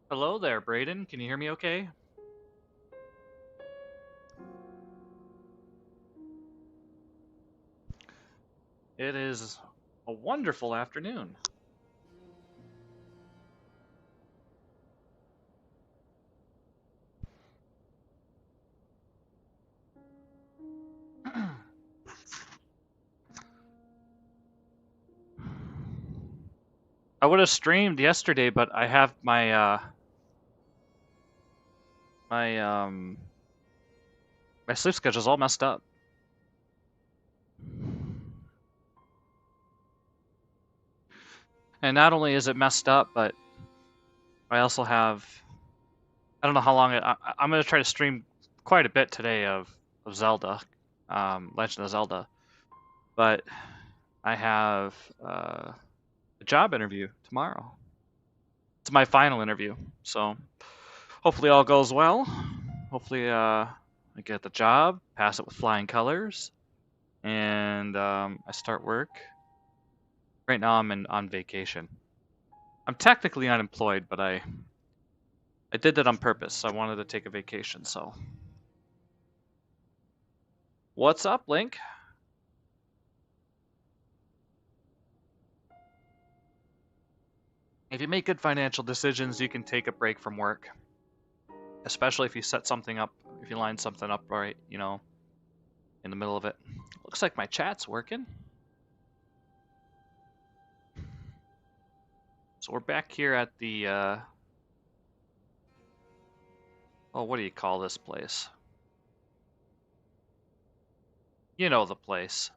Hello there, Braden. Can you hear me okay? It is a wonderful afternoon. I would have streamed yesterday, but I have my my sleep schedule's all messed up. And not only is it messed up, but I also have I don't know how long I'm gonna try to stream quite a bit today of Zelda, Legend of Zelda, but I have a job interview tomorrow. It's my final interview, so hopefully all goes well. Hopefully, I get the job, pass it with flying colors, and I start work. Right now, on vacation. I'm technically unemployed, but I did that on purpose. I wanted to take a vacation. So, what's up, Link? If you make good financial decisions, you can take a break from work, especially if you set something up, if you line something up right, in the middle of it. Looks like my chat's working. So we're back here at the, oh, what do you call this place? You know the place.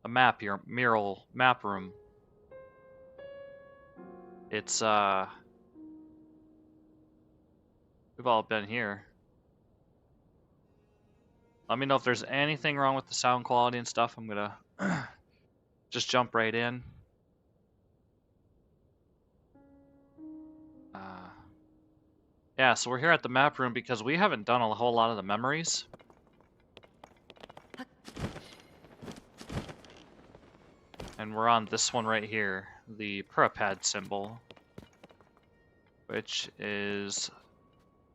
A map here, mural, map room. It's, we've all been here. Let me know if there's anything wrong with the sound quality and stuff. I'm gonna just jump right in. Uh, yeah, so we're here at the map room because we haven't done a whole lot of the memories. And we're on this one right here, the Purapad symbol, which is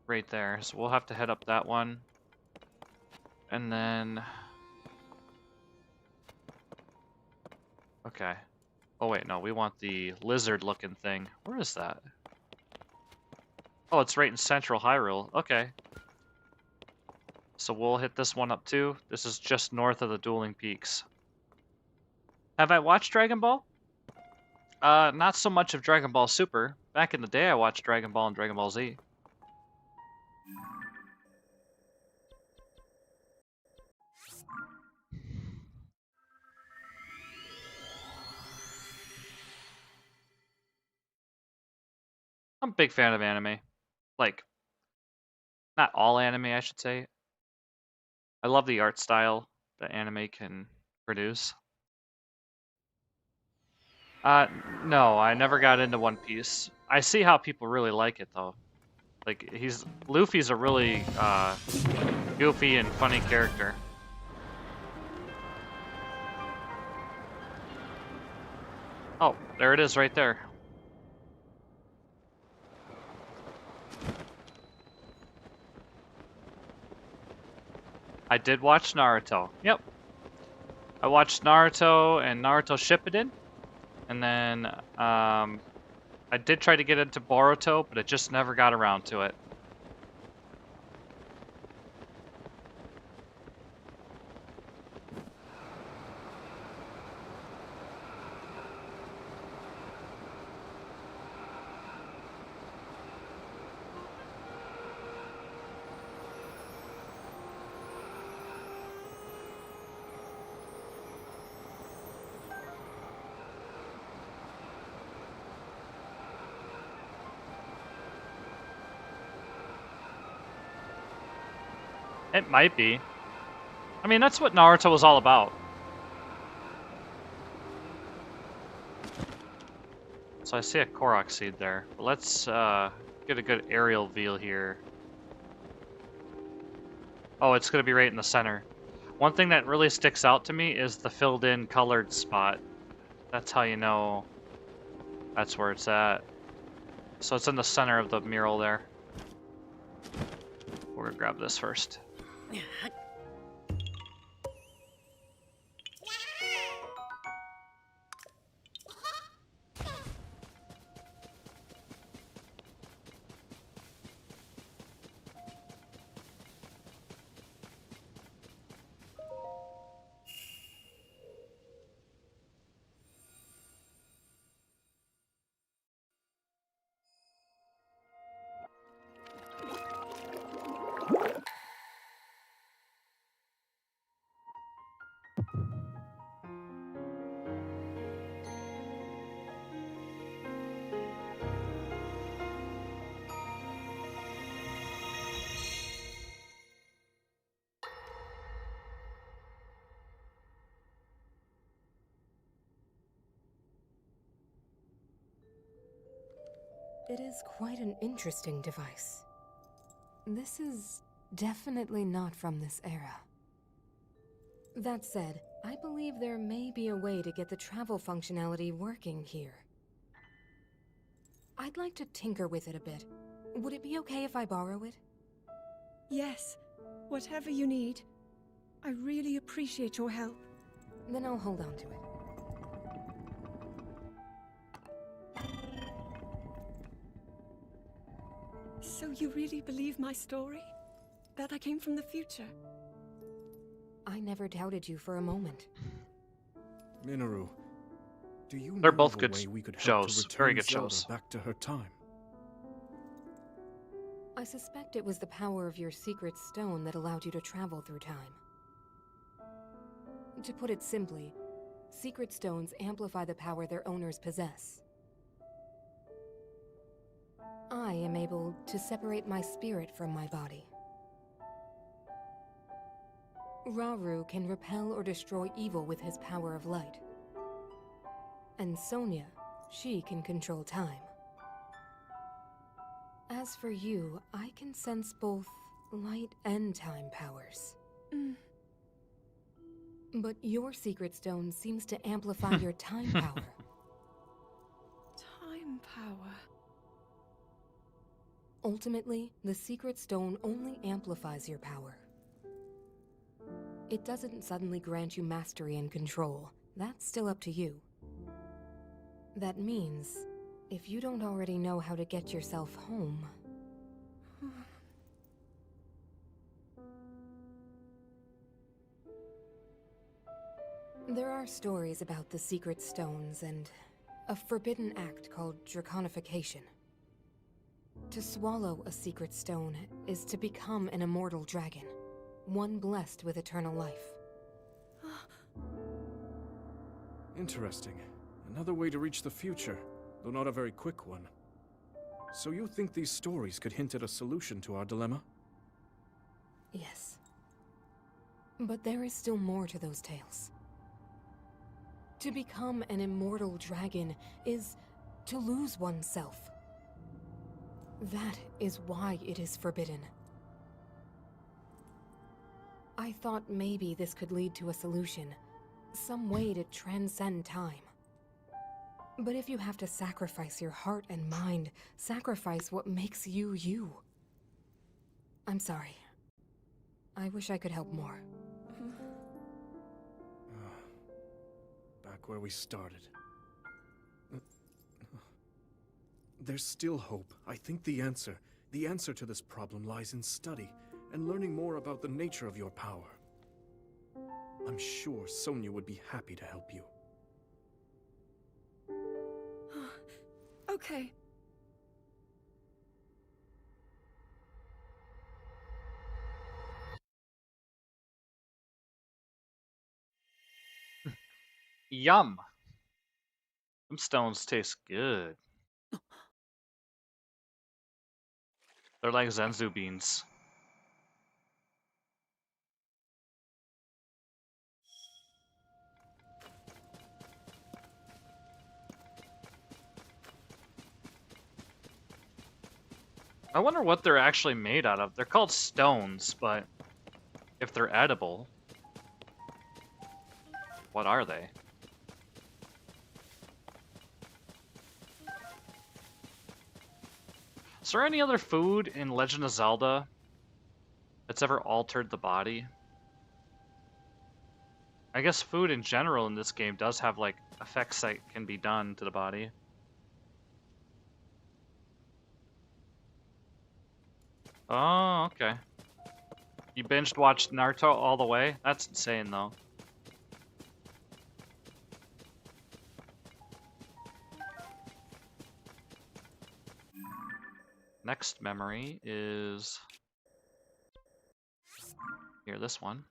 right there. So we'll have to head up that one. And then... Okay. Oh wait, no, we want the lizard-looking thing. Where is that? Oh, it's right in Central Hyrule. Okay. So we'll hit this one up too. This is just north of the Dueling Peaks. Have I watched Dragon Ball? Not so much of Dragon Ball Super. Back in the day, I watched Dragon Ball and Dragon Ball Z. I'm a big fan of anime. Like, not all anime, I should say. I love the art style that anime can produce. Uh, no, I never got into One Piece. I see how people really like it, though. Like, Luffy's a really, goofy and funny character. Oh, there it is right there. I did watch Naruto. Yep. I watched Naruto and Naruto Shippuden. And then, I did try to get into Boruto, but it just never got around to it. It might be. I mean, that's what Naruto was all about. So I see a Korok seed there. But let's get a good aerial view here. Oh, it's going to be right in the center. One thing that really sticks out to me is the filled in colored spot. That's how you know that's where it's at. So it's in the center of the mural there. We're gonna grab this first. It is quite an interesting device. This is definitely not from this era. That said, I believe there may be a way to get the travel functionality working here. I'd like to tinker with it a bit. Would it be okay if I borrow it? Yes, whatever you need. I really appreciate your help. Then I'll hold on to it. So you really believe my story? That I came from the future? I never doubted you for a moment. Minoru, do you They're know both of a good way we could help shows. to Very return good Zelda shows. back to her time? I suspect it was the power of your secret stone that allowed you to travel through time. To put it simply, secret stones amplify the power their owners possess. I am able to separate my spirit from my body. Rauru can repel or destroy evil with his power of light. And Sonia, she can control time. As for you, I can sense both light and time powers. But your secret stone seems to amplify your time power. Time power. Ultimately, the secret stone only amplifies your power. It doesn't suddenly grant you mastery and control. That's still up to you. That means, if you don't already know how to get yourself home... There are stories about the secret stones and a forbidden act called draconification. To swallow a secret stone is to become an immortal dragon, one blessed with eternal life. Interesting. Another way to reach the future, though not a very quick one. So you think these stories could hint at a solution to our dilemma? Yes. But there is still more to those tales. To become an immortal dragon is to lose oneself. That is why it is forbidden. I thought maybe this could lead to a solution, some way to transcend time. But if you have to sacrifice your heart and mind, sacrifice what makes you you. I'm sorry. I wish I could help more. Back where we started. There's still hope. I think the answer to this problem lies in study and learning more about the nature of your power. I'm sure Sonia would be happy to help you. Okay. Yum! Them stones taste good. They're like Zenzu beans. I wonder what they're actually made out of. They're called stones, but if they're edible, what are they? there any other food in Legend of Zelda that's ever altered the body? I guess food in general in this game does have, like, effects that can be done to the body. Oh, okay. You binged watched Naruto all the way? That's insane, though. Next memory is... here, this one.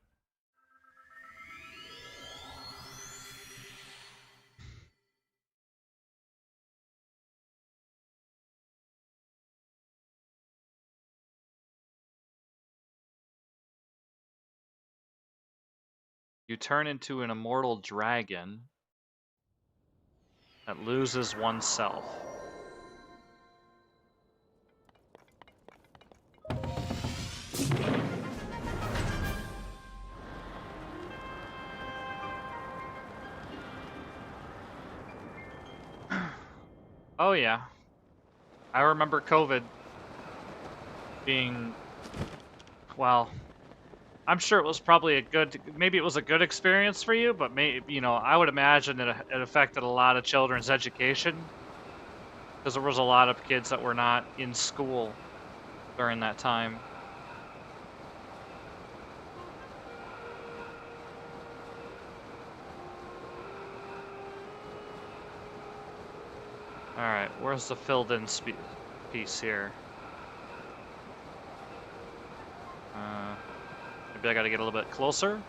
You turn into an immortal dragon that loses oneself. Oh yeah. I remember COVID being, well, I'm sure it was probably a good, maybe it was a good experience for you, but maybe, you know, I would imagine that it affected a lot of children's education, because there was a lot of kids that were not in school during that time. Alright, where's the filled in piece here? Maybe I gotta get a little bit closer.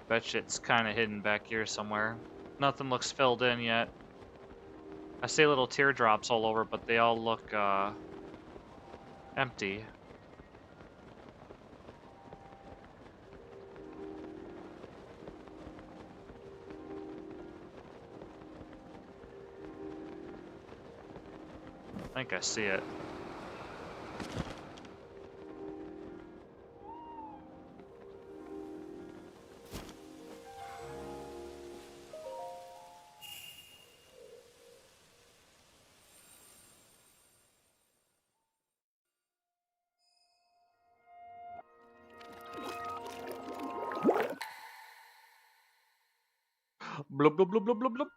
Bet you it's kind of hidden back here somewhere. Nothing looks filled in yet. I see little teardrops all over, but they all look empty. I think I see it. Blub blub blub blub blub blub.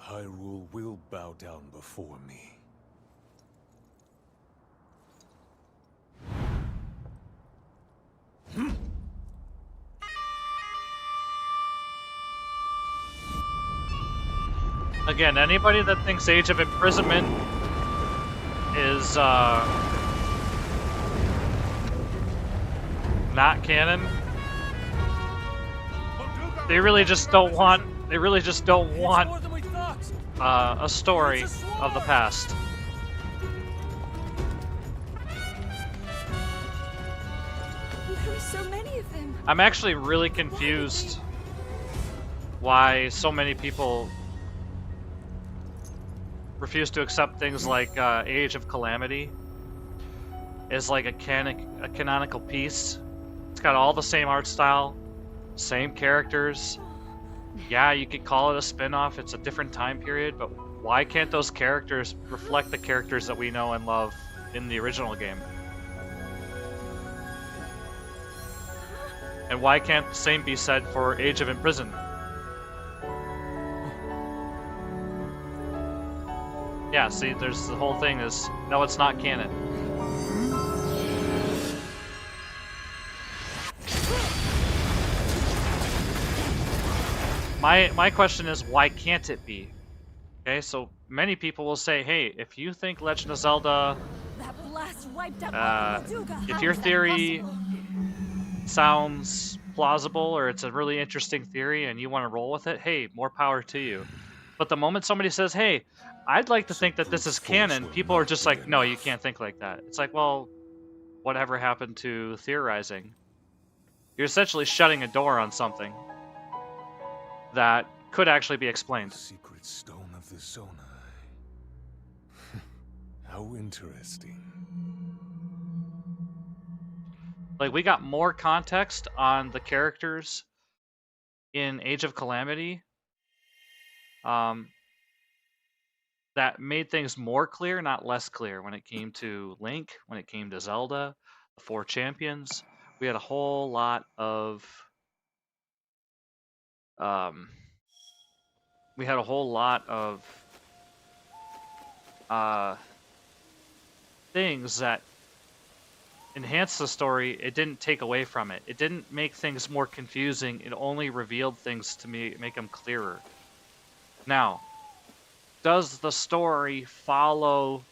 Hyrule will bow down before me. Again, anybody that thinks Age of Imprisonment is not canon, they really just don't want a story of the past. There are so many of them. I'm actually really confused why so many people refuse to accept things like Age of Calamity is like a canonical piece. It's got all the same art style, same characters. Yeah, you could call it a spin-off, it's a different time period, but why can't those characters reflect the characters that we know and love in the original game? And why can't the same be said for Age of Imprisonment? Yeah, see, there's the whole thing is, no, it's not canon. my question is, why can't it be? Okay, so many people will say, hey, if you think Legend of Zelda, That blast wiped out uh, Maduga. if How your is that theory possible? sounds plausible or it's a really interesting theory and you want to roll with it, hey, more power to you. But the moment somebody says, hey, I'd like to So think that this brute is force canon, will people are not just be like, no, you enough. can't think like that. It's like, well, whatever happened to theorizing? You're essentially shutting a door on something that could actually be explained. The secret stone of the Zonai. How interesting. Like, we got more context on the characters in Age of Calamity that made things more clear, not less clear, when it came to Link, when it came to Zelda, the four champions. We had a whole lot of we had a whole lot of things that enhanced the story. It didn't take away from it. It didn't make things more confusing. It only revealed things to me, make them clearer. Now, does the story follow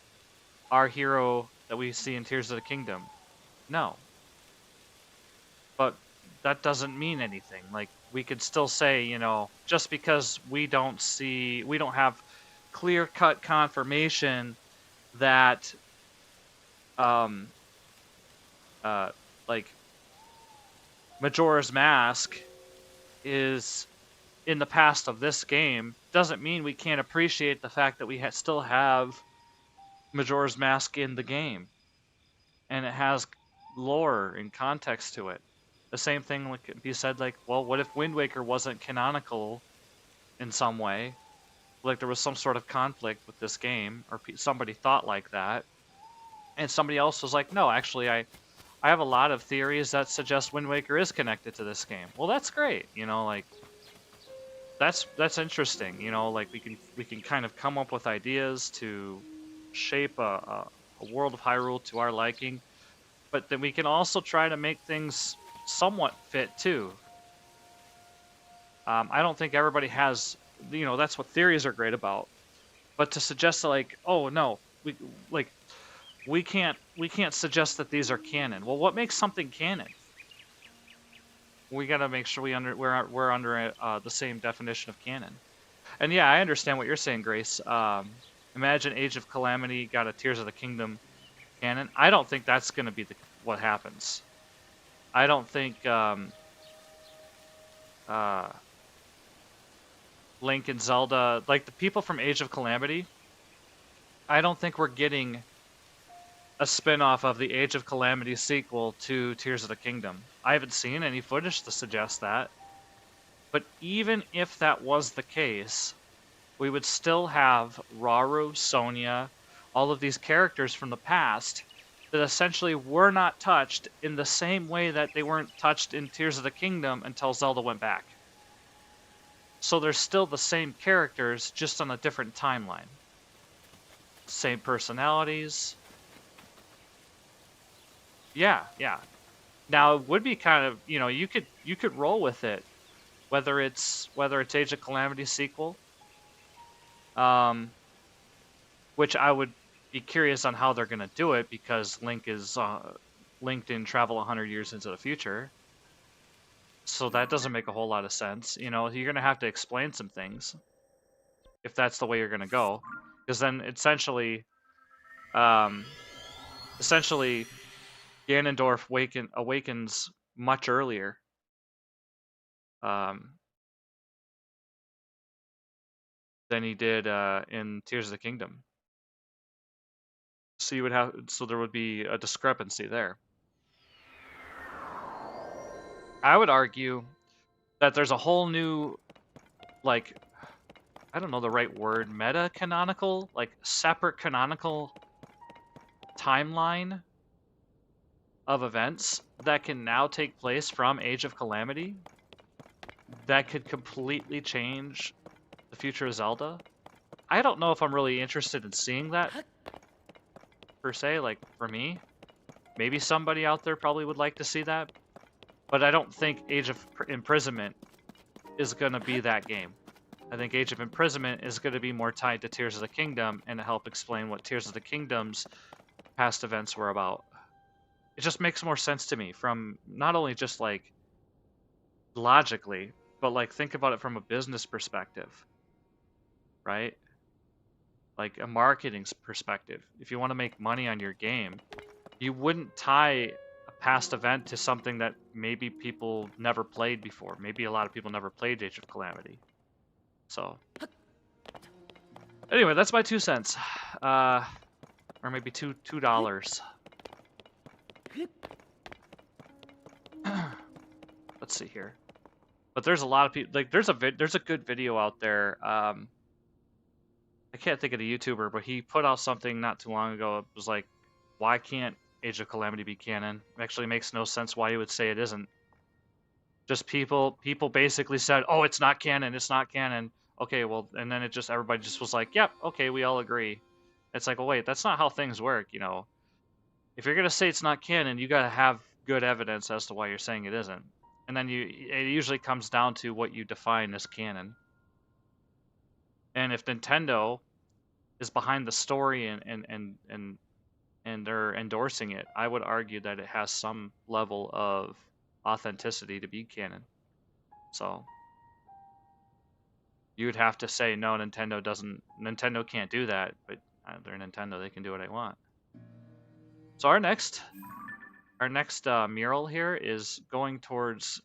our hero that we see in Tears of the Kingdom? No. But that doesn't mean anything. Like, we could still say, you know, just because we don't have clear-cut confirmation that like Majora's Mask is in the past of this game, doesn't mean we can't appreciate the fact that we still have Majora's Mask in the game, and it has lore and context to it. The same thing could be said, like, well, what if Wind Waker wasn't canonical in some way? Like, there was some sort of conflict with this game, or somebody thought like that, and somebody else was like, no, actually, I have a lot of theories that suggest Wind Waker is connected to this game. Well, that's great, you know, like, that's interesting, you know, like, we can kind of come up with ideas to shape a world of Hyrule to our liking, but then we can also try to make things somewhat fit too. I don't think everybody has, you know, that's what theories are great about. But to suggest that, like, oh no, we can't suggest that these are canon. Well, what makes something canon? We gotta make sure we're under the same definition of canon. And yeah, I understand what you're saying, Grace. Imagine Age of Calamity got a Tears of the Kingdom canon. I don't think that's gonna be what happens. I don't think Link and Zelda, like the people from Age of Calamity, I don't think we're getting a spin-off of the Age of Calamity sequel to Tears of the Kingdom. I haven't seen any footage to suggest that. But even if that was the case, we would still have Rauru, Sonia, all of these characters from the past that essentially were not touched in the same way that they weren't touched in Tears of the Kingdom until Zelda went back. So they're still the same characters, just on a different timeline. Same personalities. Yeah. Now it would be kind of, you know, you could roll with it, whether it's Age of Calamity sequel, which I would be curious on how they're gonna do it, because Link didn't travel 100 years into the future, so that doesn't make a whole lot of sense. You know, you're gonna have to explain some things if that's the way you're gonna go, because then essentially Ganondorf awakens much earlier. Than he did in Tears of the Kingdom. So there would be a discrepancy there. I would argue that there's a whole new, like, I don't know the right word, meta-canonical, like, separate canonical timeline of events that can now take place from Age of Calamity that could completely change the future of Zelda. I don't know if I'm really interested in seeing that, per se, like, for me. Maybe somebody out there probably would like to see that, but I don't think Age of Imprisonment is going to be that game. I think Age of Imprisonment is going to be more tied to Tears of the Kingdom and to help explain what Tears of the Kingdom's past events were about. It just makes more sense to me from not only just like logically, but like think about it from a business perspective, right? Like a marketing perspective. If you want to make money on your game, you wouldn't tie a past event to something that maybe people never played before. Maybe a lot of people never played Age of Calamity. So, anyway, that's my 2 cents. Or maybe $2. Let's see here. But there's a lot of people, like there's a good video out there. I can't think of the YouTuber, but he put out something not too long ago. It was like, why can't Age of Calamity be canon? It actually makes no sense why you would say it isn't. Just people basically said, oh, it's not canon, it's not canon. Okay, well, and then everybody just was like, yep, okay, we all agree. It's like, well, wait, that's not how things work, you know. If you're gonna say it's not canon, you gotta have good evidence as to why you're saying it isn't. And then it usually comes down to what you define as canon. And if Nintendo is behind the story and they're endorsing it, I would argue that it has some level of authenticity to be canon. So you'd have to say no, Nintendo can't do that, but they're Nintendo, they can do what they want. So our next mural here is going towards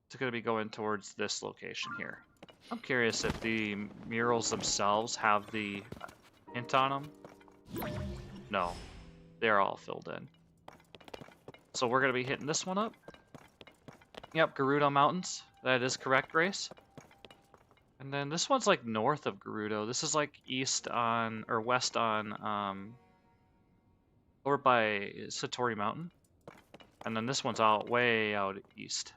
it's going to be going towards this location here. I'm curious if the murals themselves have the hint on them. No, they're all filled in. So we're going to be hitting this one up. Yep, Gerudo Mountains. That is correct, Grace. And then this one's like north of Gerudo. This is like east on, or west on, over by Satori Mountain. And then this one's way out east.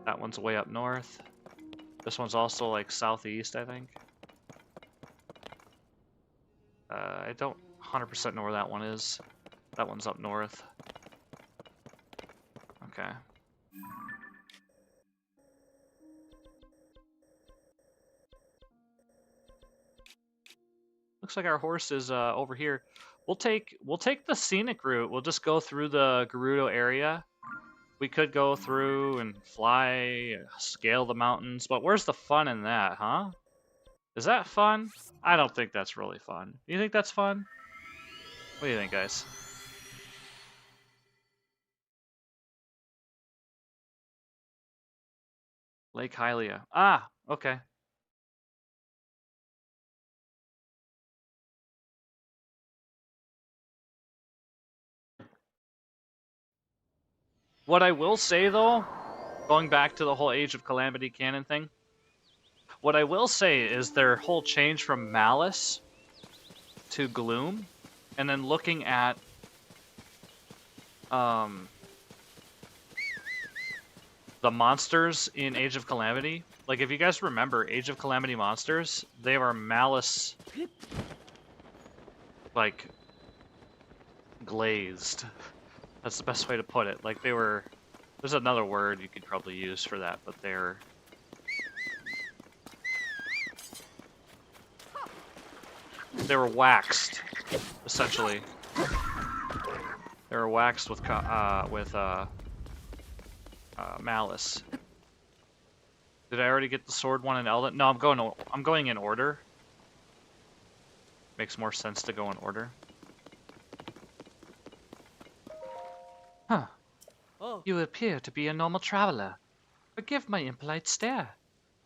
That one's way up north. This one's also like southeast, I think. I don't 100% know where that one is. That one's up north. Okay. Looks like our horse is over here. We'll take the scenic route. We'll just go through the Gerudo area. We could go through and fly, scale the mountains, but where's the fun in that, huh? Is that fun? I don't think that's really fun. You think that's fun? What do you think, guys? Lake Hylia. Ah, okay. What I will say, though, going back to the whole Age of Calamity canon thing, what I will say is their whole change from Malice to Gloom, and then looking at the monsters in Age of Calamity. Like, if you guys remember Age of Calamity monsters, they were Malice, like, glazed. That's the best way to put it. Like, they were... There's another word you could probably use for that, but they were waxed, essentially. They were waxed with Malice. Did I already get the sword one in Elden? No, I'm going in order. Makes more sense to go in order. Huh. Oh. You appear to be a normal traveler. Forgive my impolite stare.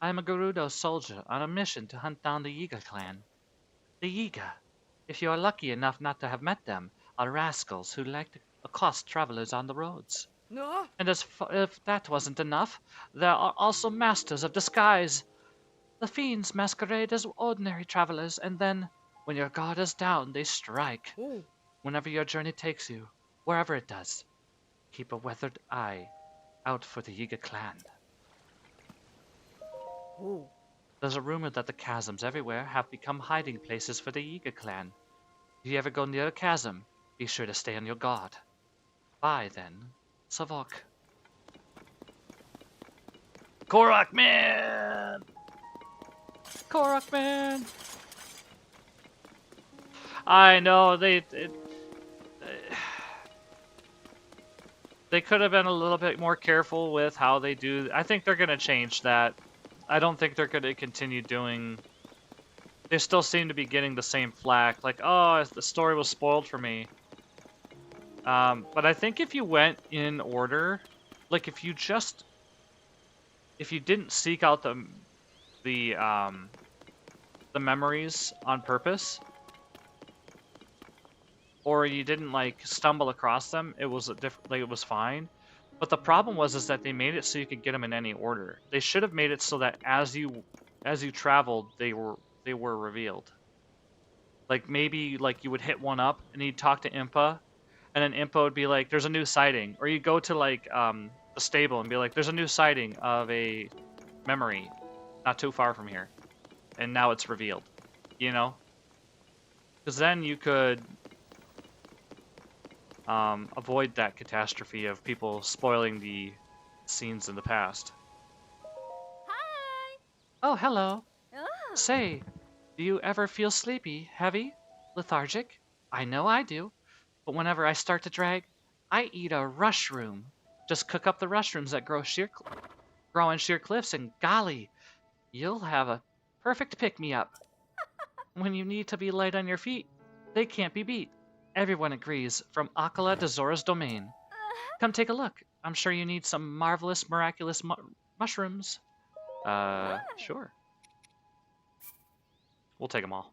I am a Gerudo soldier on a mission to hunt down the Yiga clan. The Yiga, if you are lucky enough not to have met them, are rascals who like to accost travelers on the roads. No. And if that wasn't enough, there are also masters of disguise. The fiends masquerade as ordinary travelers, and then, when your guard is down, they strike. Oh. Whenever your journey takes you, wherever it does, keep a weathered eye out for the Yiga clan. Oh. There's a rumor that the chasms everywhere have become hiding places for the Yiga clan. If you ever go near a chasm, be sure to stay on your guard. Bye then, Savok. Korok man! Korok man! I know, they could have been a little bit more careful with how they do. I think they're going to change that. I don't think they're going to continue doing... They still seem to be getting the same flack. Like, oh, the story was spoiled for me. But I think if you went in order, like if you didn't seek out the memories on purpose, or you didn't like stumble across them, it was it was fine. But the problem was that they made it so you could get them in any order. They should have made it so that as you traveled, they were revealed. Like maybe like you would hit one up and you'd talk to Impa, and then Impa would be like, "There's a new sighting," or you go to like the stable and be like, "There's a new sighting of a memory, not too far from here," and now it's revealed. You know, because then you could avoid that catastrophe of people spoiling the scenes in the past. Hi. Oh, hello. Oh. Say, do you ever feel sleepy, heavy, lethargic? I know I do. But whenever I start to drag, I eat a rushroom. Just cook up the rushrooms that grow on sheer cliffs, and golly, you'll have a perfect pick-me-up. When you need to be light on your feet, they can't be beat. Everyone agrees, from Akala to Zora's domain. Come take a look. I'm sure you need some marvelous, miraculous mushrooms. Sure. We'll take them all.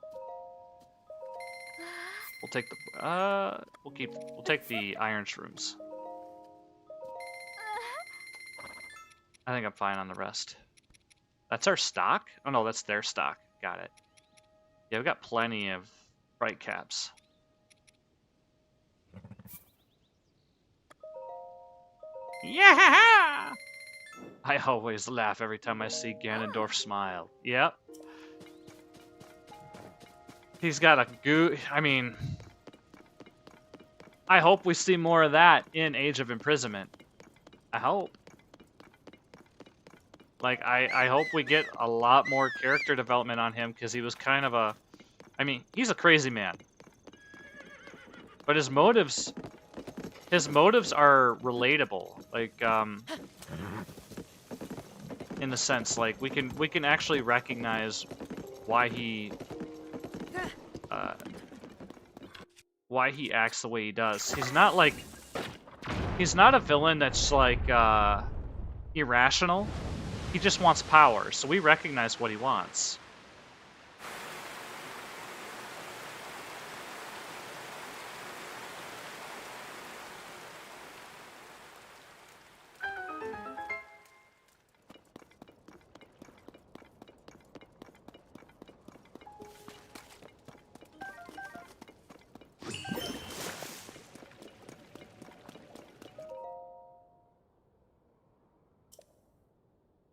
We'll take the, we'll take the iron shrooms. I think I'm fine on the rest. That's our stock? Oh no, that's their stock. Got it. Yeah, we've got plenty of bright caps. Yeah! I always laugh every time I see Ganondorf smile. Yep. He's got a I mean, I hope we see more of that in Age of Imprisonment. I hope. Like, I hope we get a lot more character development on him, because he was kind of a... I mean, he's a crazy man. But his motives are relatable. Like, in a sense, like, we can actually recognize why he acts the way he does. He's not a villain that's like irrational. He just wants power, so we recognize what he wants.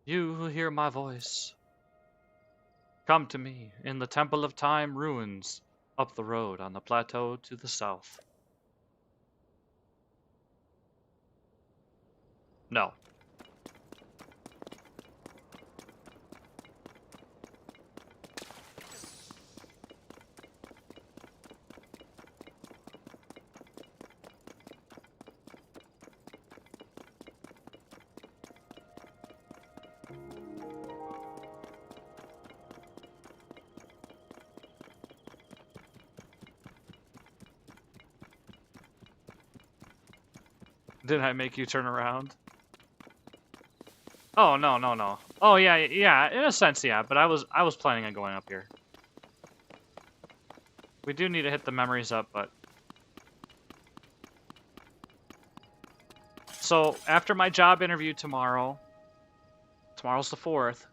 You who hear my voice, come to me in the Temple of Time ruins up the road on the plateau to the south. No. Did I make you turn around? Oh, no, no, no. Oh, yeah, yeah, in a sense, yeah, but I was planning on going up here. We do need to hit the memories up, but... So, after my job interview tomorrow, tomorrow's the 4th,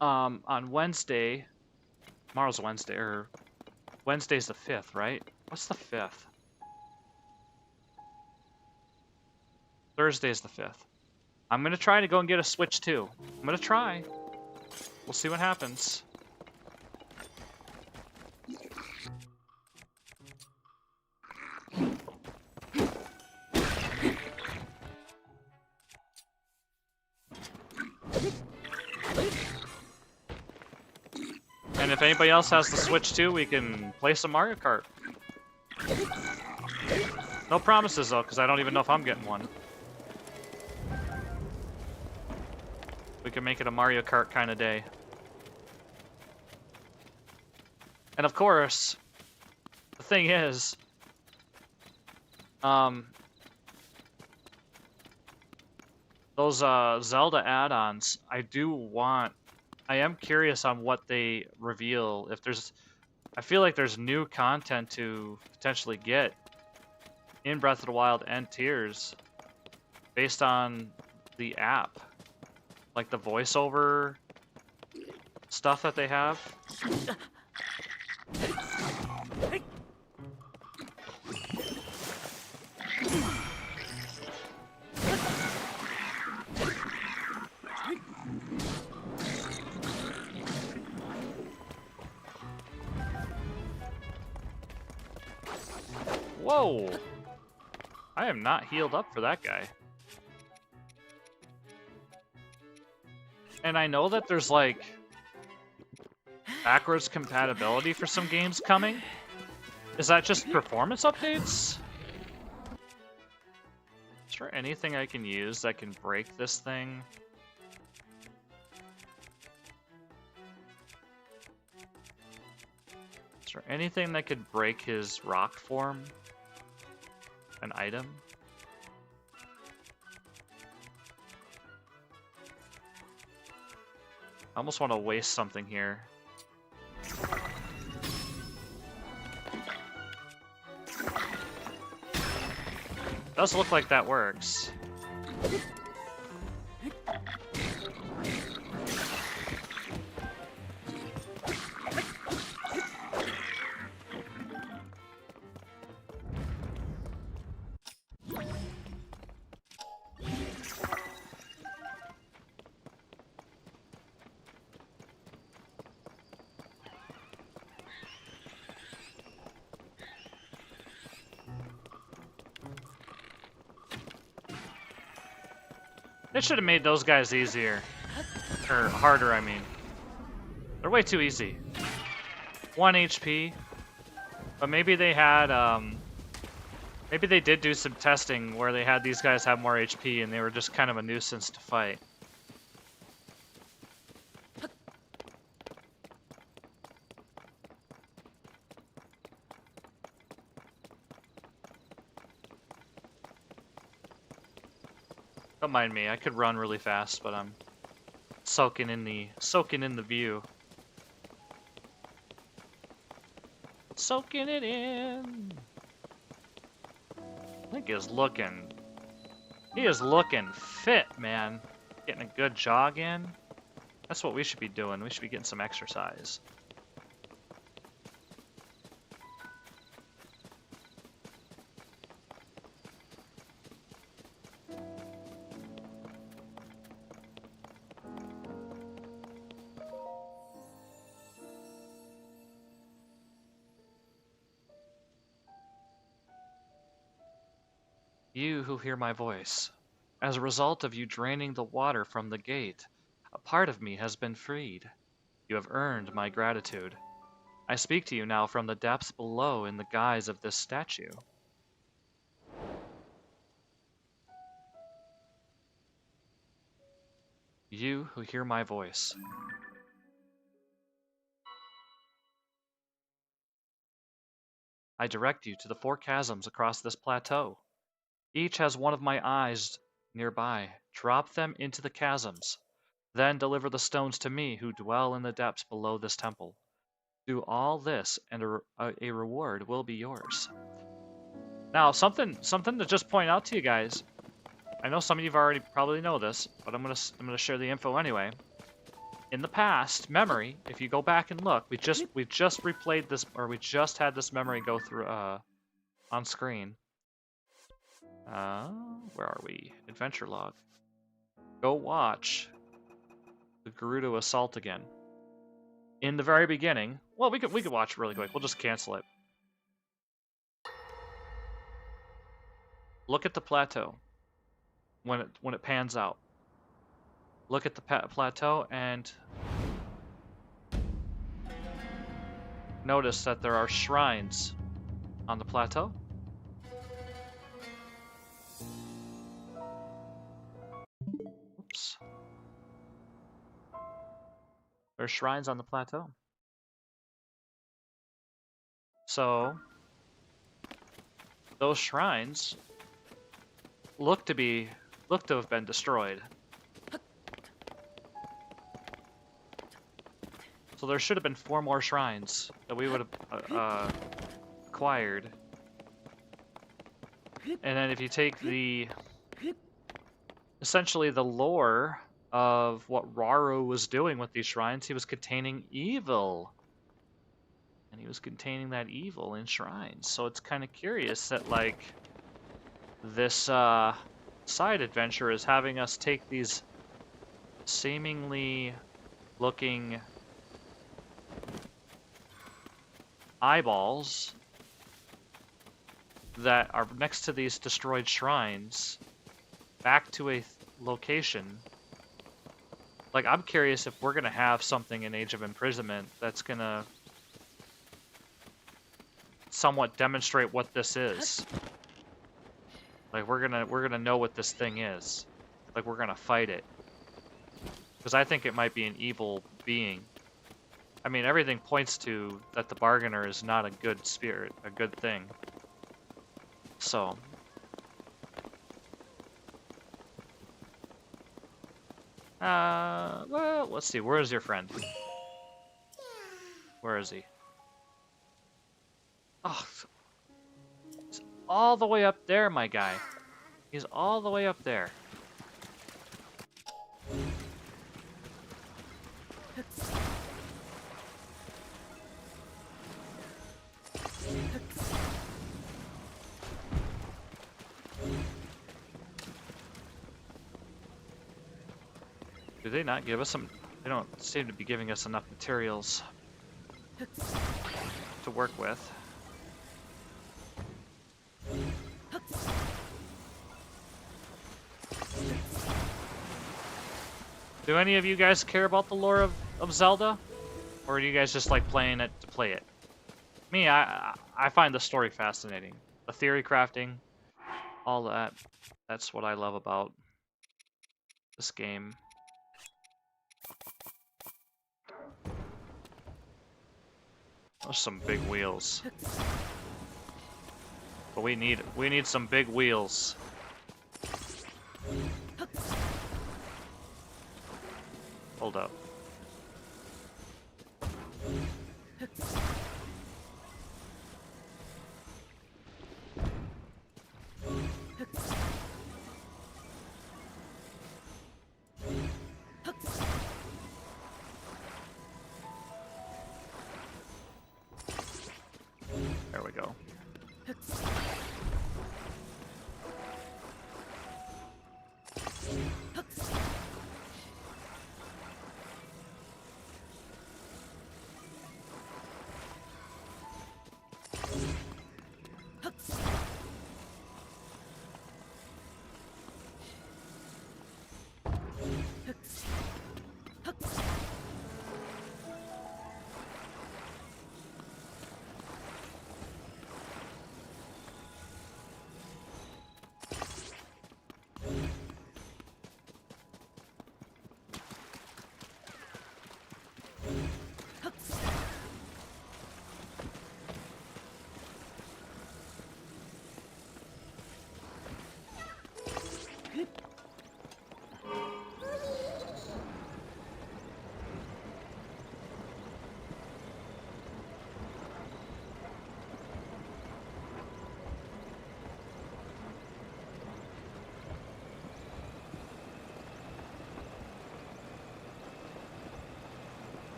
on Wednesday, tomorrow's Wednesday, or Wednesday's the 5th, right? What's the 5th? Thursday's the 5th. I'm gonna try to go and get a Switch too. I'm gonna try. We'll see what happens. if anybody else has the Switch too, we can play some Mario Kart. No promises though, because I don't even know if I'm getting one. We can make it a Mario Kart kind of day. And of course, the thing is, those Zelda add-ons, I am curious on what they reveal. If there's, I feel like there's new content to potentially get in Breath of the Wild and Tears based on the app. Like the voiceover stuff that they have. Whoa! I am not healed up for that guy. And I know that there's like backwards compatibility for some games coming. Is that just performance updates? Is there anything I can use that can break this thing? Is there anything that could break his rock form? An item? I almost want to waste something here. Does look like that works. They should have made those guys easier. Or harder, I mean. They're way too easy. 1 HP. But maybe they had, maybe they did do some testing where they had these guys have more HP and they were just kind of a nuisance to fight. Don't mind me, I could run really fast, but I'm soaking in the view. Soaking it in. I think he is looking fit, man. Getting a good jog in. That's what we should be doing. We should be getting some exercise. You who hear my voice, as a result of you draining the water from the gate, a part of me has been freed. You have earned my gratitude. I speak to you now from the depths below in the guise of this statue. You who hear my voice. I direct you to the 4 chasms across this plateau. Each has one of my eyes nearby. Drop them into the chasms. Then deliver the stones to me who dwell in the depths below this temple. Do all this and a reward will be yours. Now, something to just point out to you guys. I know some of you already probably know this, but I'm gonna share the info anyway. In the past, memory, if you go back and look, we just replayed this, or we just had this memory go through on screen. Where are we? Adventure log. Go watch the Gerudo assault again. In the very beginning, well, we could watch it really quick. We'll just cancel it. Look at the plateau when it pans out. Look at the plateau and notice that there are shrines on the plateau. Oops. There are shrines on the plateau. So, those shrines look to have been destroyed. So there should have been 4 more shrines that we would have acquired. And then if you take essentially the lore of what Rauru was doing with these shrines, he was containing evil. And he was containing that evil in shrines. So it's kind of curious that, like, this side adventure is having us take these seemingly looking eyeballs that are next to these destroyed shrines back to a location. Like, I'm curious if we're gonna have something in Age of Imprisonment that's gonna somewhat demonstrate what this is. Like, we're gonna know what this thing is. Like, we're gonna fight it. Because I think it might be an evil being. I mean, everything points to that the Bargainer is not a good spirit, a good thing. So. Well, let's see. Where is your friend? Where is he? Oh, he's all the way up there, my guy. He's all the way up there. Do they not give us some? They don't seem to be giving us enough materials to work with. Do any of you guys care about the lore of Zelda? Or do you guys just like playing it to play it? Me, I find the story fascinating. The theory crafting, all that. That's what I love about this game. Those some big wheels. But we need some big wheels. Hold up. There we go.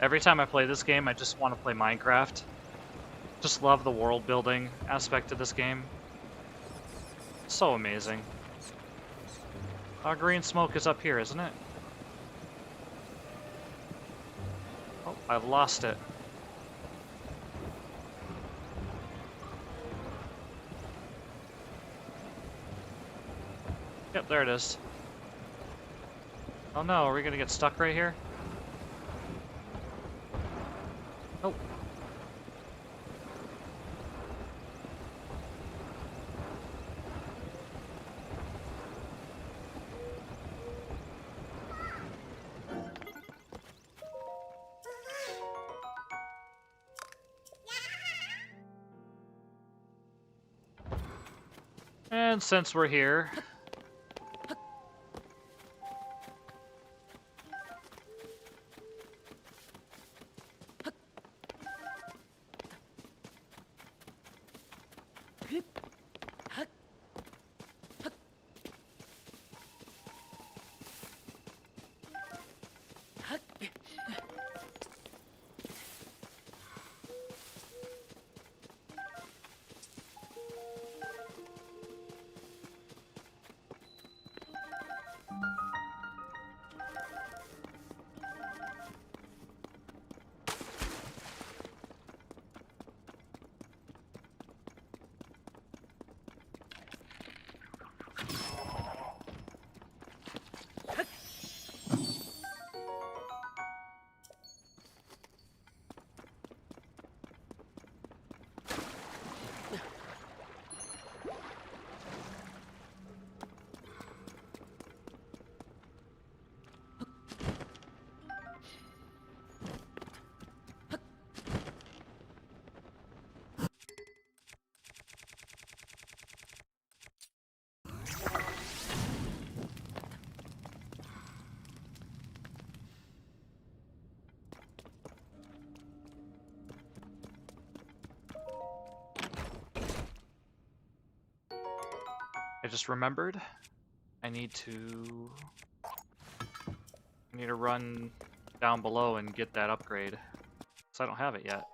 Every time I play this game, I just want to play Minecraft. Just love the world building aspect of this game. So amazing. Green smoke is up here, isn't it? Oh, I've lost it. Yep, there it is. Oh no, are we gonna get stuck right here? Oh. And since we're here, I just remembered I need to run down below and get that upgrade. So I don't have it yet.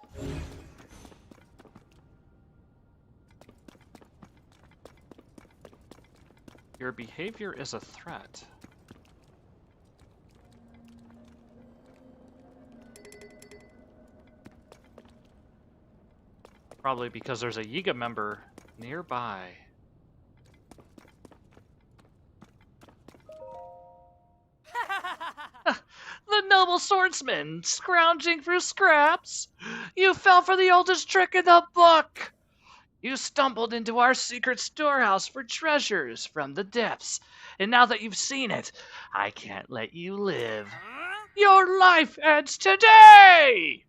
Your behavior is a threat. Probably because there's a Yiga member nearby. The noble swordsman, scrounging for scraps. You fell for the oldest trick in the book. You stumbled into our secret storehouse for treasures from the depths. And now that you've seen it, I can't let you live. Your life ends today!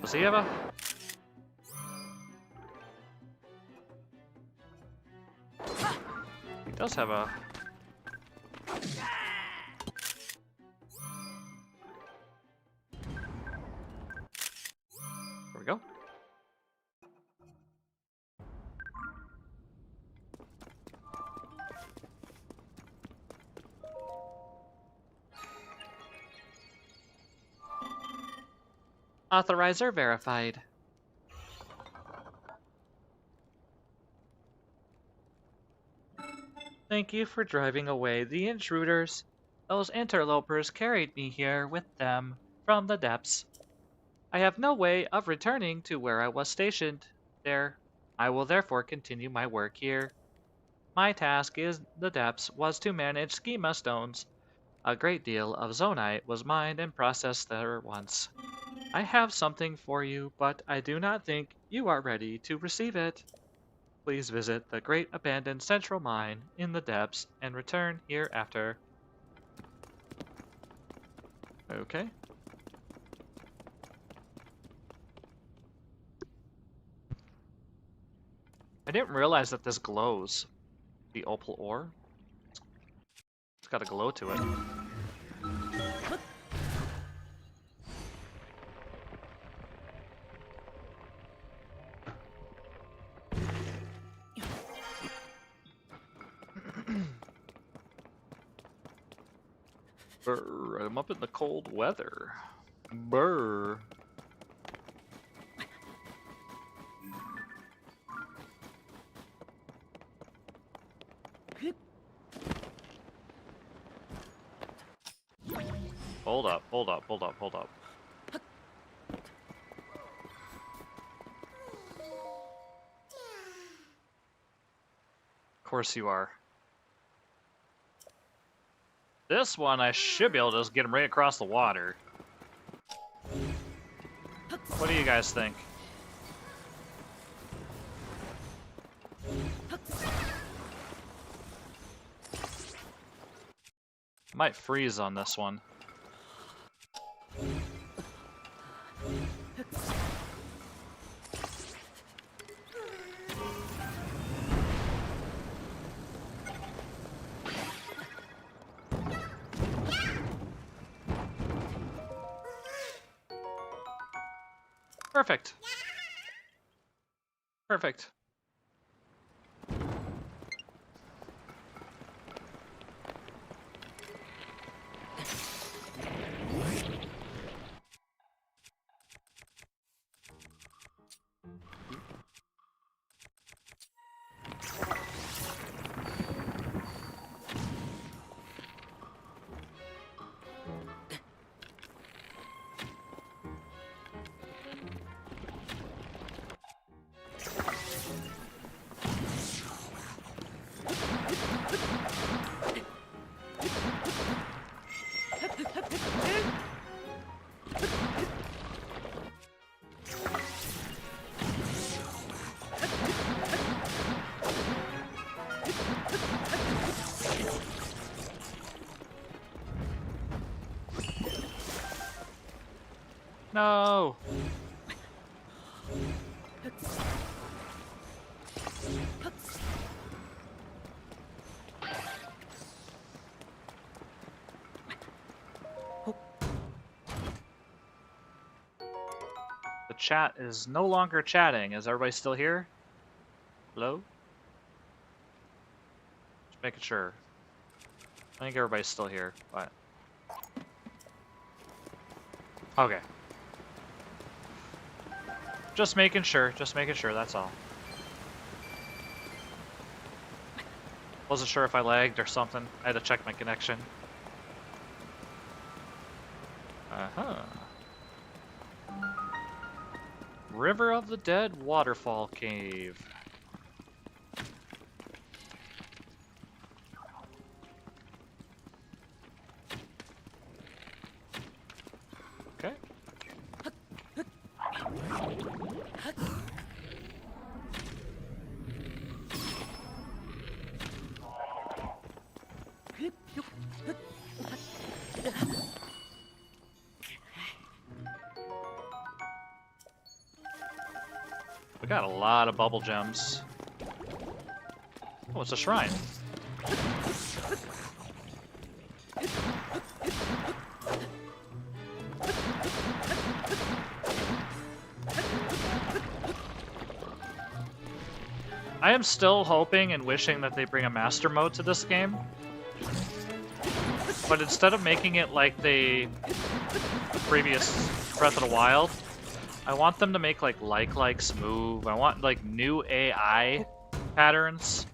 Does he have a... He does have a... There we go. Authorizer verified. Thank you for driving away the intruders. Those interlopers carried me here with them from the depths. I have no way of returning to where I was stationed there. I will therefore continue my work here. My task in the depths was to manage schema stones. A great deal of zonite was mined and processed there once. I have something for you, but I do not think you are ready to receive it. Please visit the great abandoned central mine in the depths and return hereafter. Okay. I didn't realize that this glows. The opal ore. It's got a glow to it. Brr, I'm up in the cold weather. Brr. Hold up, hold up, hold up, hold up. course you are. This one, I should be able to just get him right across the water. What do you guys think? Might freeze on this one. Perfect. Perfect. No. The chat is no longer chatting. Is everybody still here? Hello? Just making sure. I think everybody's still here, but... Okay. Just making sure, that's all. Wasn't sure if I lagged or something. I had to check my connection. Uh-huh. River of the Dead Waterfall Cave. Okay. We got a lot of bubble gems. Oh, it's a shrine. I am still hoping and wishing that they bring a master mode to this game. But instead of making it like the previous Breath of the Wild, I want them to make like smooth. I want like new AI patterns.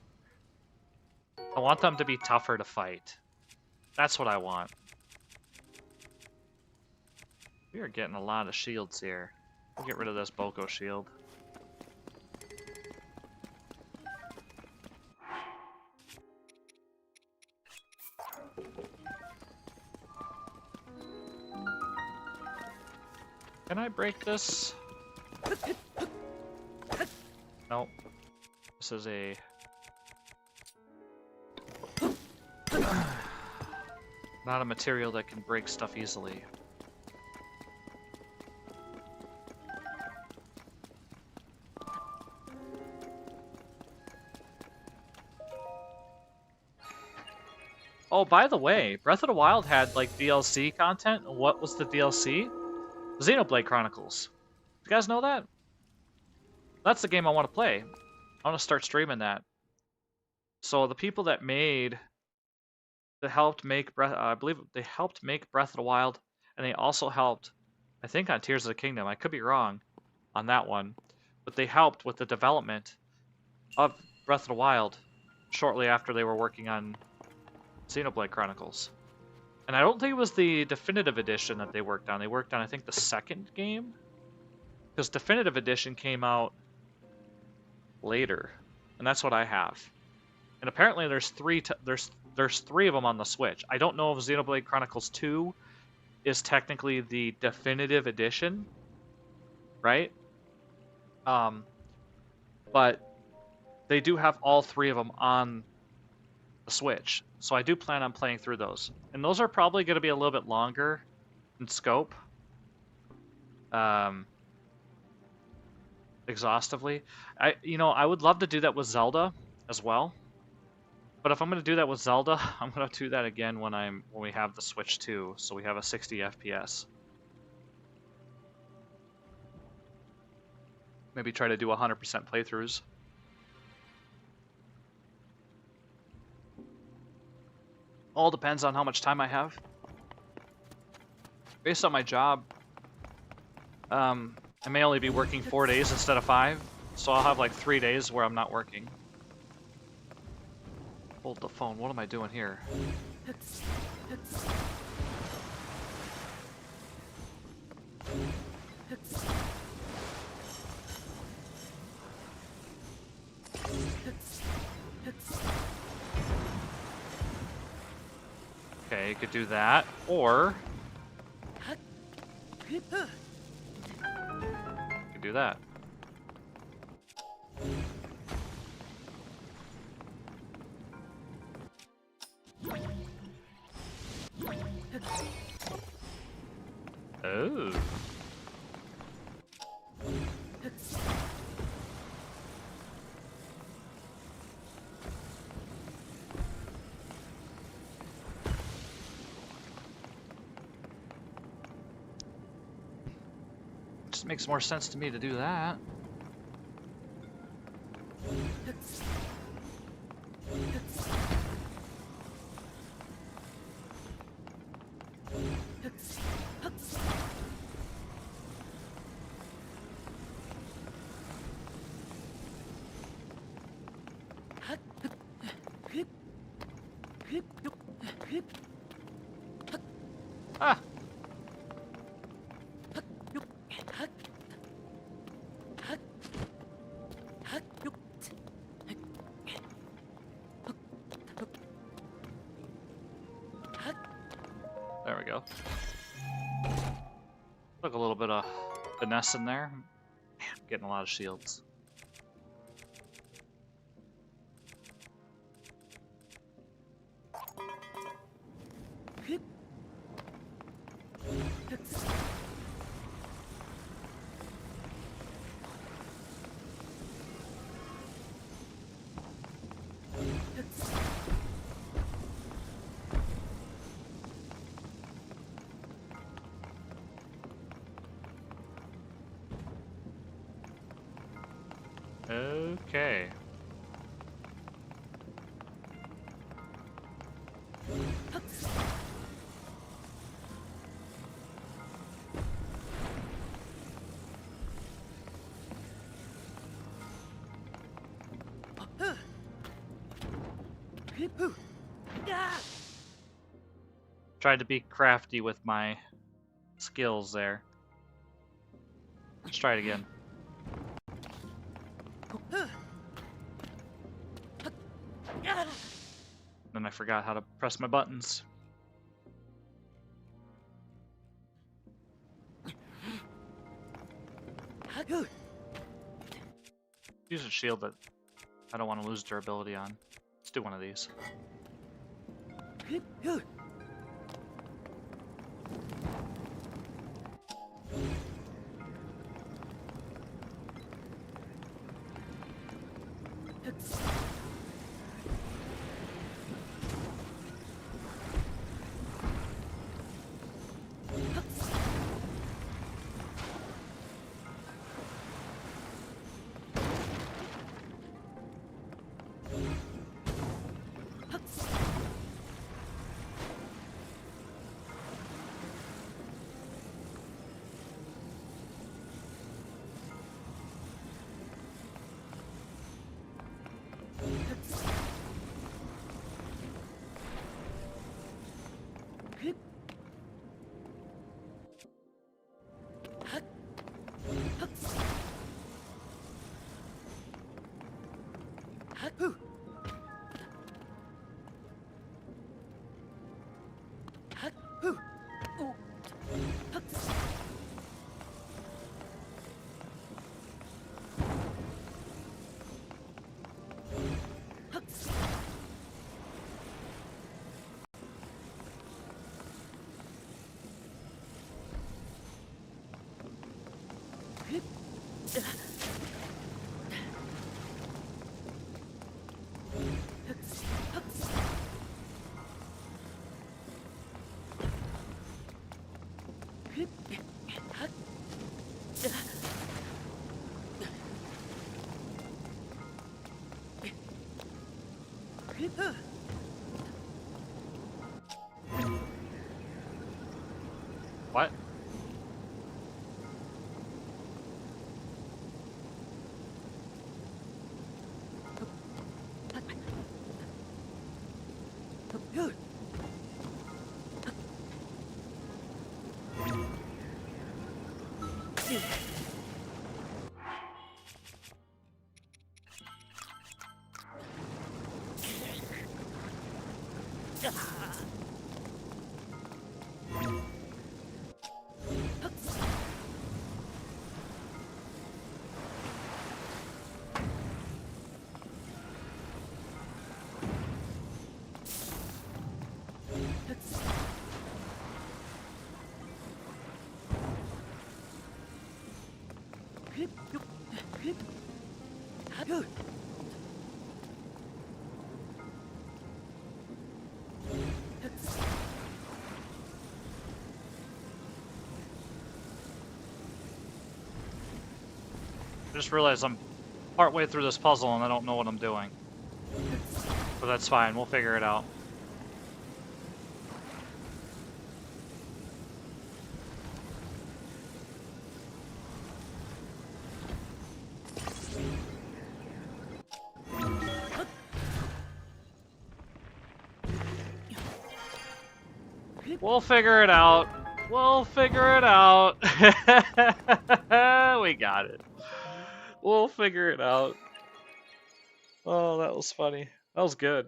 I want them to be tougher to fight. That's what I want. We are getting a lot of shields here. We'll get rid of this Boko shield. Can I break this? Nope. This is a... not a material that can break stuff easily. Oh, by the way, Breath of the Wild had like DLC content. What was the DLC? Xenoblade Chronicles. You guys know that? That's the game I want to play. I want to start streaming that. So the people that helped make I believe they helped make Breath of the Wild, and they also helped, I think, on Tears of the Kingdom. I could be wrong on that one, but they helped with the development of Breath of the Wild shortly after they were working on Xenoblade Chronicles. And I don't think it was the Definitive Edition that they worked on. They worked on, I think, the second game? Because Definitive Edition came out later. And that's what I have. And apparently there's there's 3 of them on the Switch. I don't know if Xenoblade Chronicles 2 is technically the definitive edition, right? But they do have all 3 of them on the Switch, so I do plan on playing through those. And those are probably going to be a little bit longer in scope, exhaustively. I would love to do that with Zelda as well. But if I'm going to do that with Zelda, I'm going to do that again when we have the Switch 2, so we have a 60 FPS. Maybe try to do 100% playthroughs. All depends on how much time I have. Based on my job, I may only be working 4 days instead of 5, so I'll have like 3 days where I'm not working. Hold the phone. What am I doing here? Okay, you could do that, or you could do that. Oh. Just makes more sense to me to do that. Ah! There we go. Look, a little bit of finesse in there. Man, getting a lot of shields. Okay. Tried to be crafty with my skills there. Let's try it again. Then I forgot how to press my buttons. Use a shield that I don't want to lose durability on. Let's do one of these. What? I just realized I'm partway through this puzzle and I don't know what I'm doing. But that's fine, we'll figure it out. We'll figure it out. We'll figure it out. We got it. We'll figure it out. Oh, that was funny. That was good.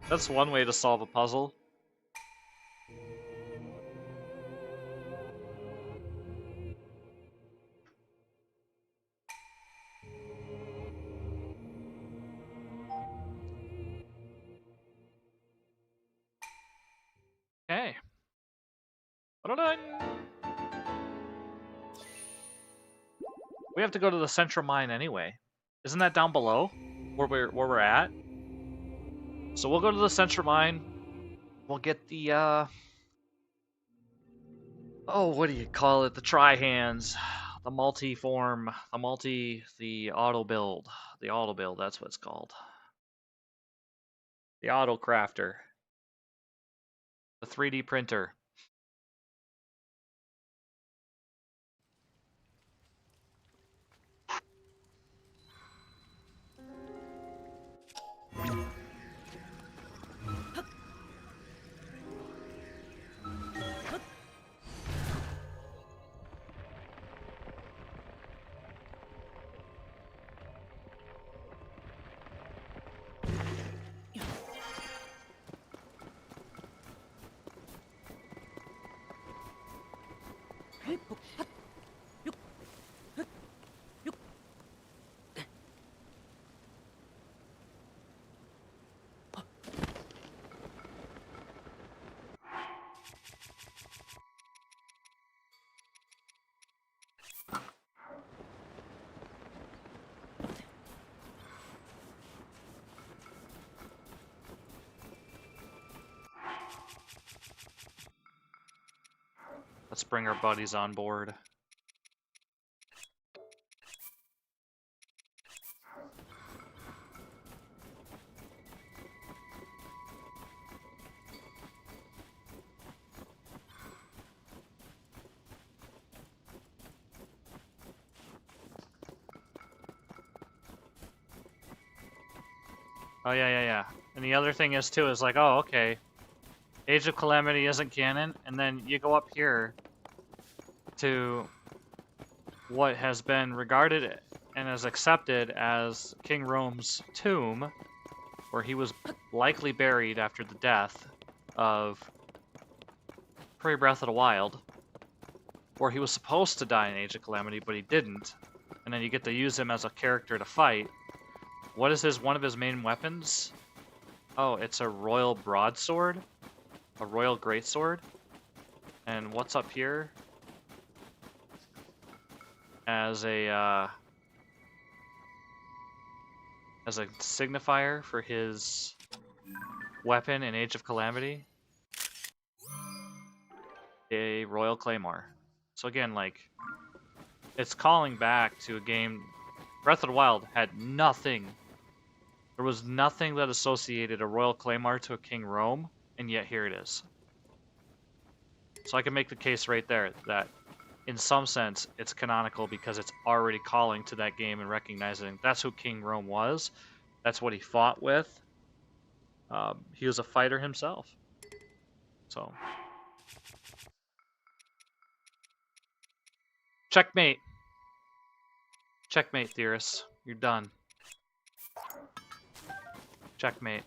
That's one way to solve a puzzle. Okay. Ba-da-dun. We have to go to the central mine anyway. Isn't that down below where we're at? So we'll go to the central mine. We'll get the oh, what do you call it? The tri-hands, the multi-form, the auto build. The auto build, that's what it's called. The auto crafter. The 3D printer. Let's bring our buddies on board. Oh yeah. And the other thing is too is like, oh okay, Age of Calamity isn't canon, and then you go up here to what has been regarded and is accepted as King Rome's tomb, where he was likely buried after the death of pre-Breath of the Wild, where he was supposed to die in Age of Calamity, but he didn't, and then you get to use him as a character to fight. What is one of his main weapons? Oh, it's a royal broadsword? A royal greatsword? And what's up here? as a signifier for his weapon in Age of Calamity, a Royal Claymore. So again, like, it's calling back to a game. Breath of the Wild had nothing. There was nothing that associated a Royal Claymore to a King Rome, and yet here it is. So I can make the case right there that in some sense it's canonical because it's already calling to that game and recognizing that's who King Rome was. That's what he fought with. He was a fighter himself. So, checkmate. Checkmate, Theorists. You're done. Checkmate.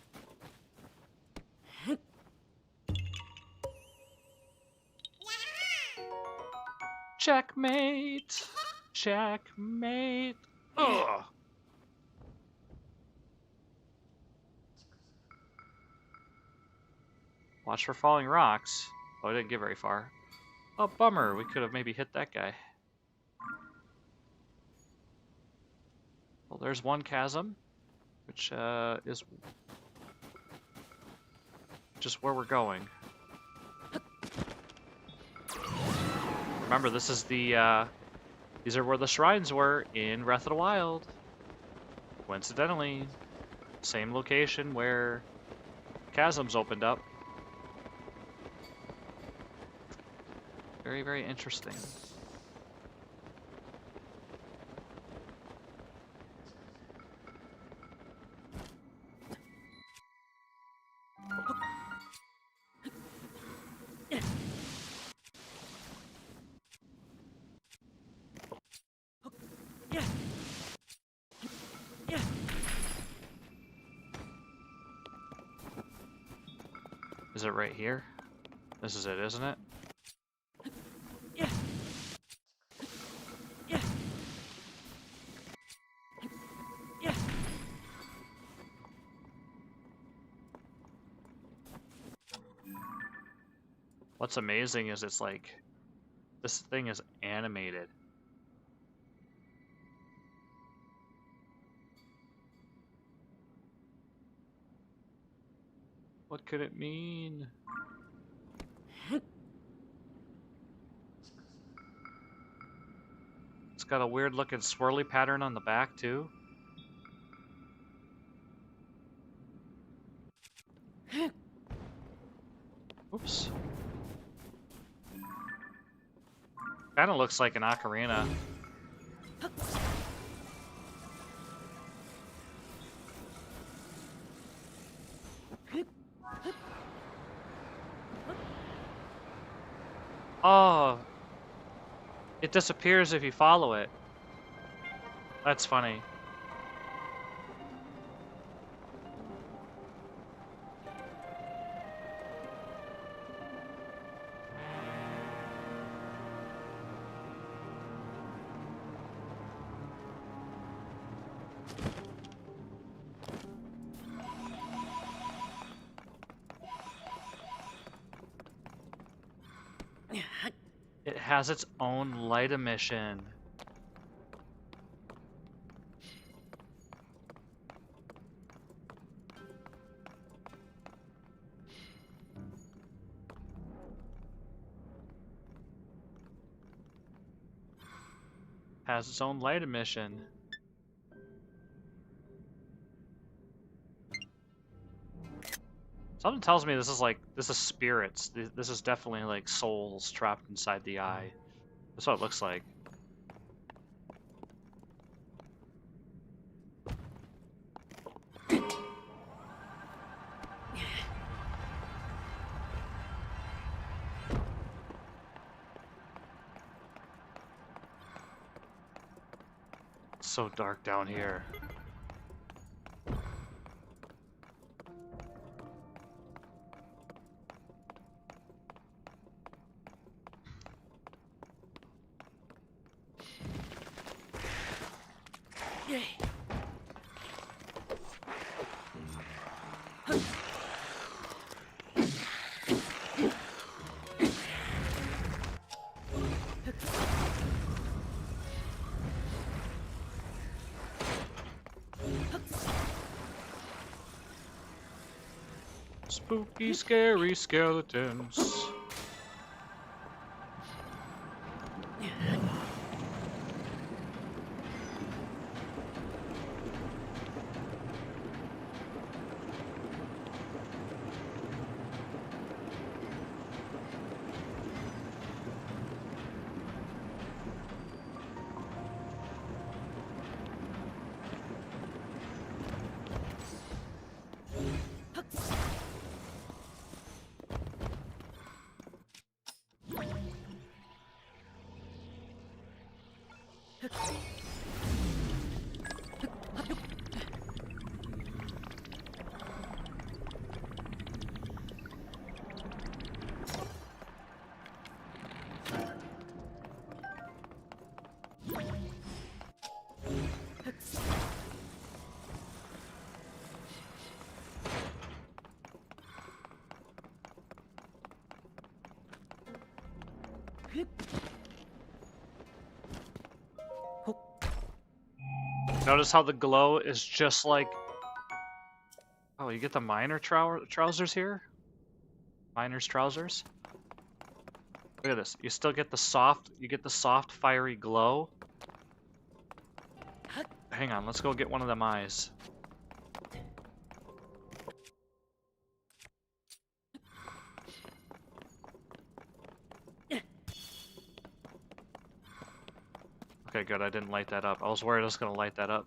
Checkmate. Checkmate. Ugh. Watch for falling rocks. Oh, I didn't get very far. Oh, bummer. We could have maybe hit that guy. Well, there's one chasm, which is just where we're going. Remember, this is the, these are where the shrines were in Breath of the Wild. Coincidentally, same location where chasms opened up. Very, very interesting. Is it right here? This is it, isn't it? What's amazing is it's like, this thing is animated. What could it mean? It's got a weird looking swirly pattern on the back too. Oops. Kinda looks like an ocarina. Oh, it disappears if you follow it. That's funny. It has its own light emission. Has its own light emission. Something tells me this is spirits. This is definitely like souls trapped inside the eye. That's what it looks like. It's so dark down here. Spooky, scary skeletons. Notice how the glow is just like... Oh, you get the miner trousers here? Miner's trousers? Look at this. You still get the soft... You get the soft, fiery glow. Hang on, let's go get one of them eyes. Okay, good. I didn't light that up. I was worried I was gonna light that up.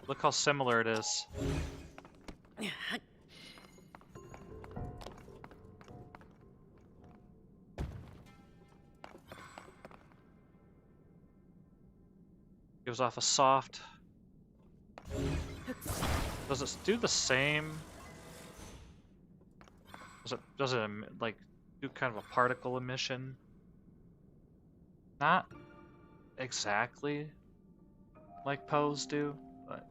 Look how similar it is. Gives off a soft... Does it do the same? Does it like do kind of a particle emission? Not exactly like Poe's do, but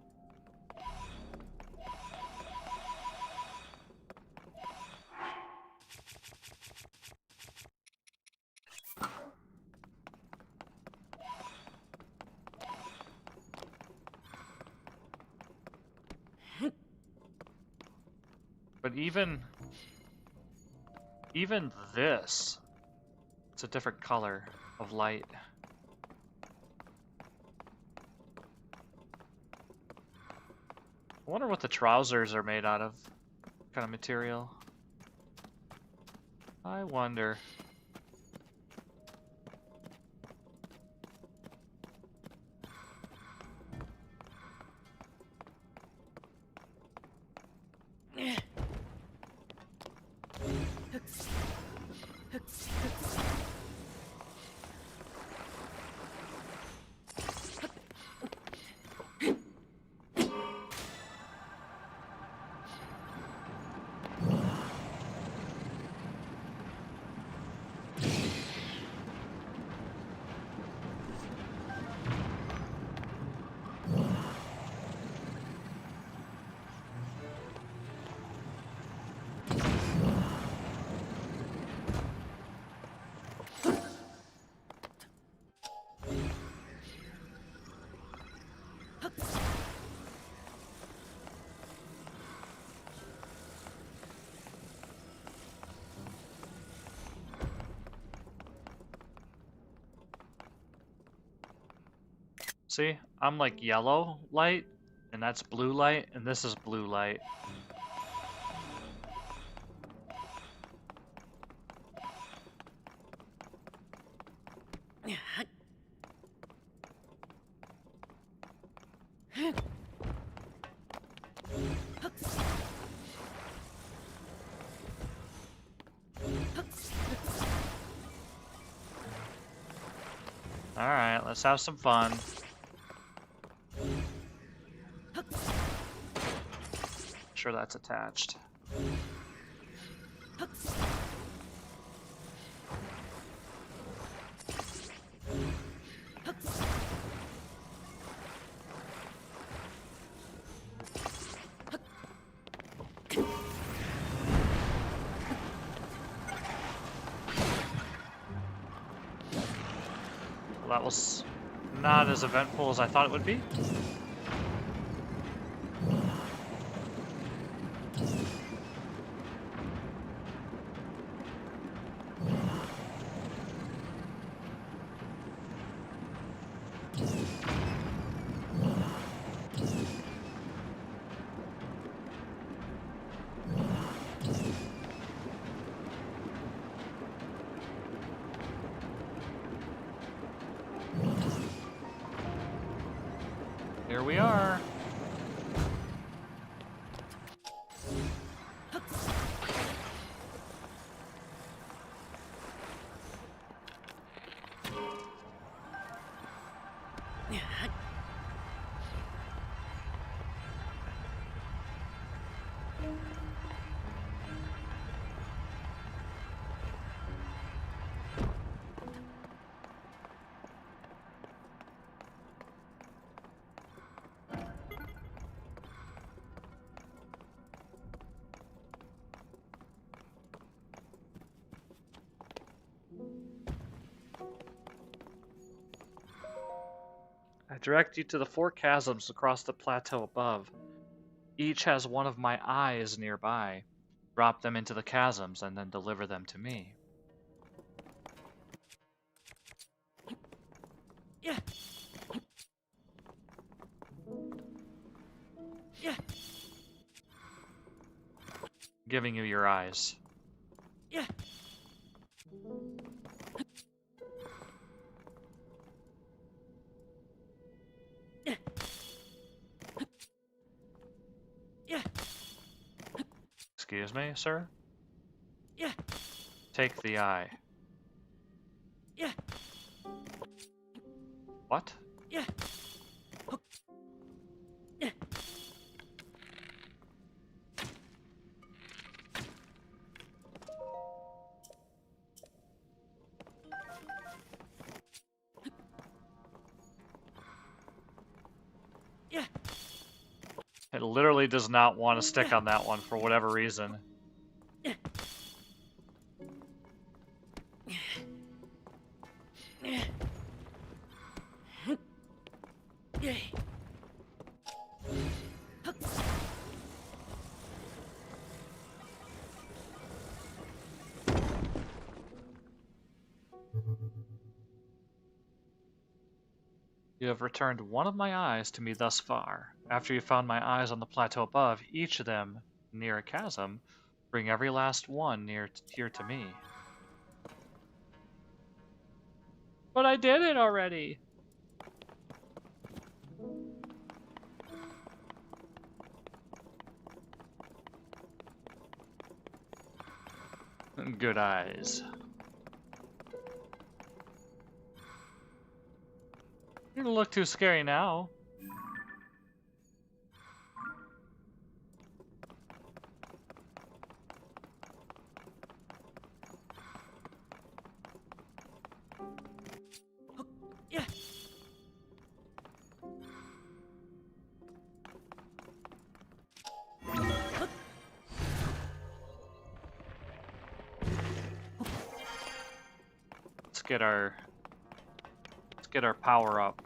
even this, it's a different color of light. I wonder what the trousers are made out of. What kind of material? I wonder. See, I'm like yellow light, and that's blue light, and this is blue light. Alright, let's have some fun. Sure that's attached. that was not as eventful as I thought it would be. Here we are. I direct you to the 4 chasms across the plateau above. Each has one of my eyes nearby. Drop them into the chasms and then deliver them to me. Yeah. Yeah. Giving you your eyes. Yeah. Yeah. Excuse me, sir? Yeah. Take the eye. Yeah. What? Yeah. Yeah. Yeah. It literally does not want to stick on that one for whatever reason. You have returned one of my eyes to me thus far. After you found my eyes on the plateau above, each of them near a chasm, bring every last one here to me. But I did it already! Good eyes. You don't look too scary now. Yeah. Let's get our power up.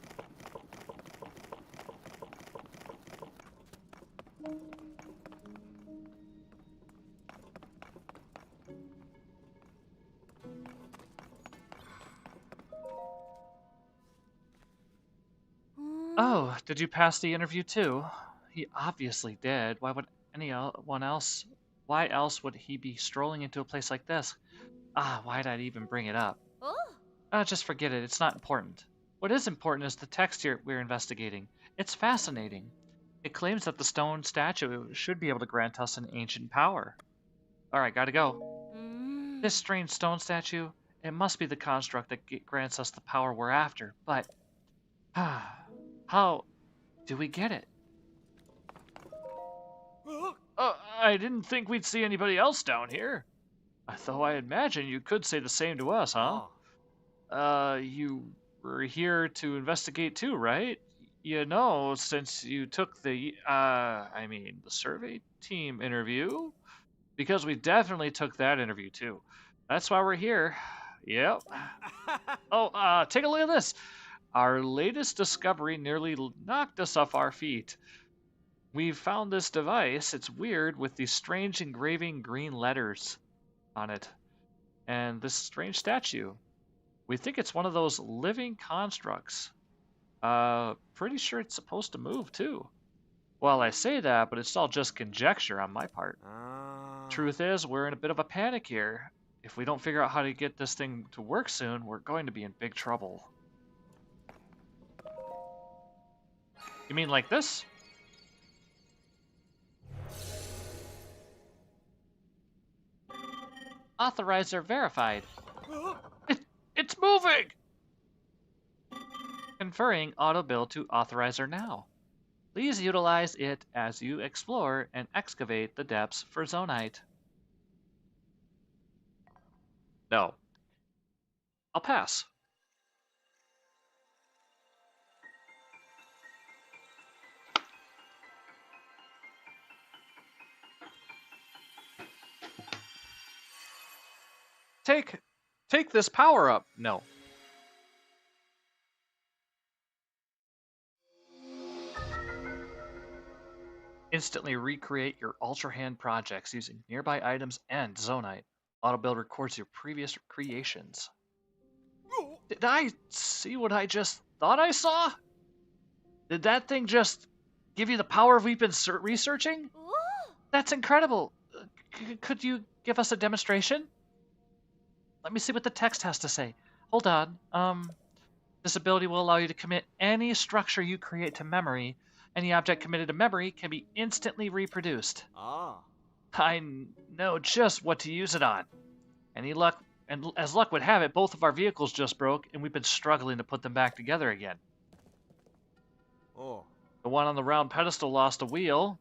Oh, did you pass the interview too? He obviously did. Why would anyone else? Why else would he be strolling into a place like this? Why'd I even bring it up? Oh, Just forget it. It's not important. What is important is the text here we're investigating. It's fascinating. It claims that the stone statue should be able to grant us an ancient power. Alright, gotta go. This strange stone statue, it must be the construct that grants us the power we're after, but how do we get it? I didn't think we'd see anybody else down here. Though I imagine you could say the same to us, huh? You were here to investigate too, right? You know, since you took the survey team interview? Because we definitely took that interview too. That's why we're here. Yep. Oh, take a look at this. Our latest discovery nearly knocked us off our feet. We found this device. It's weird with these strange engraving green letters on it. And this strange statue. We think it's one of those living constructs. Pretty sure it's supposed to move too. Well, I say that, but it's all just conjecture on my part. Truth is, we're in a bit of a panic here. If we don't figure out how to get this thing to work soon, we're going to be in big trouble. You mean like this? Authorizer verified. It's moving! Conferring auto build to authorizer now. Please utilize it as you explore and excavate the depths for Zonite. No. I'll pass. Take this power up. No. Instantly recreate your Ultra Hand projects using nearby items and Zonite. Autobuild records your previous creations. Did I see what I just thought I saw? Did that thing just give you the power we've been researching? That's incredible. Could you give us a demonstration? Let me see what the text has to say. Hold on. This ability will allow you to commit any structure you create to memory. Any object committed to memory can be instantly reproduced. I know just what to use it on. Any luck, and as luck would have it, both of our vehicles just broke, and we've been struggling to put them back together again. The one on the round pedestal lost a wheel,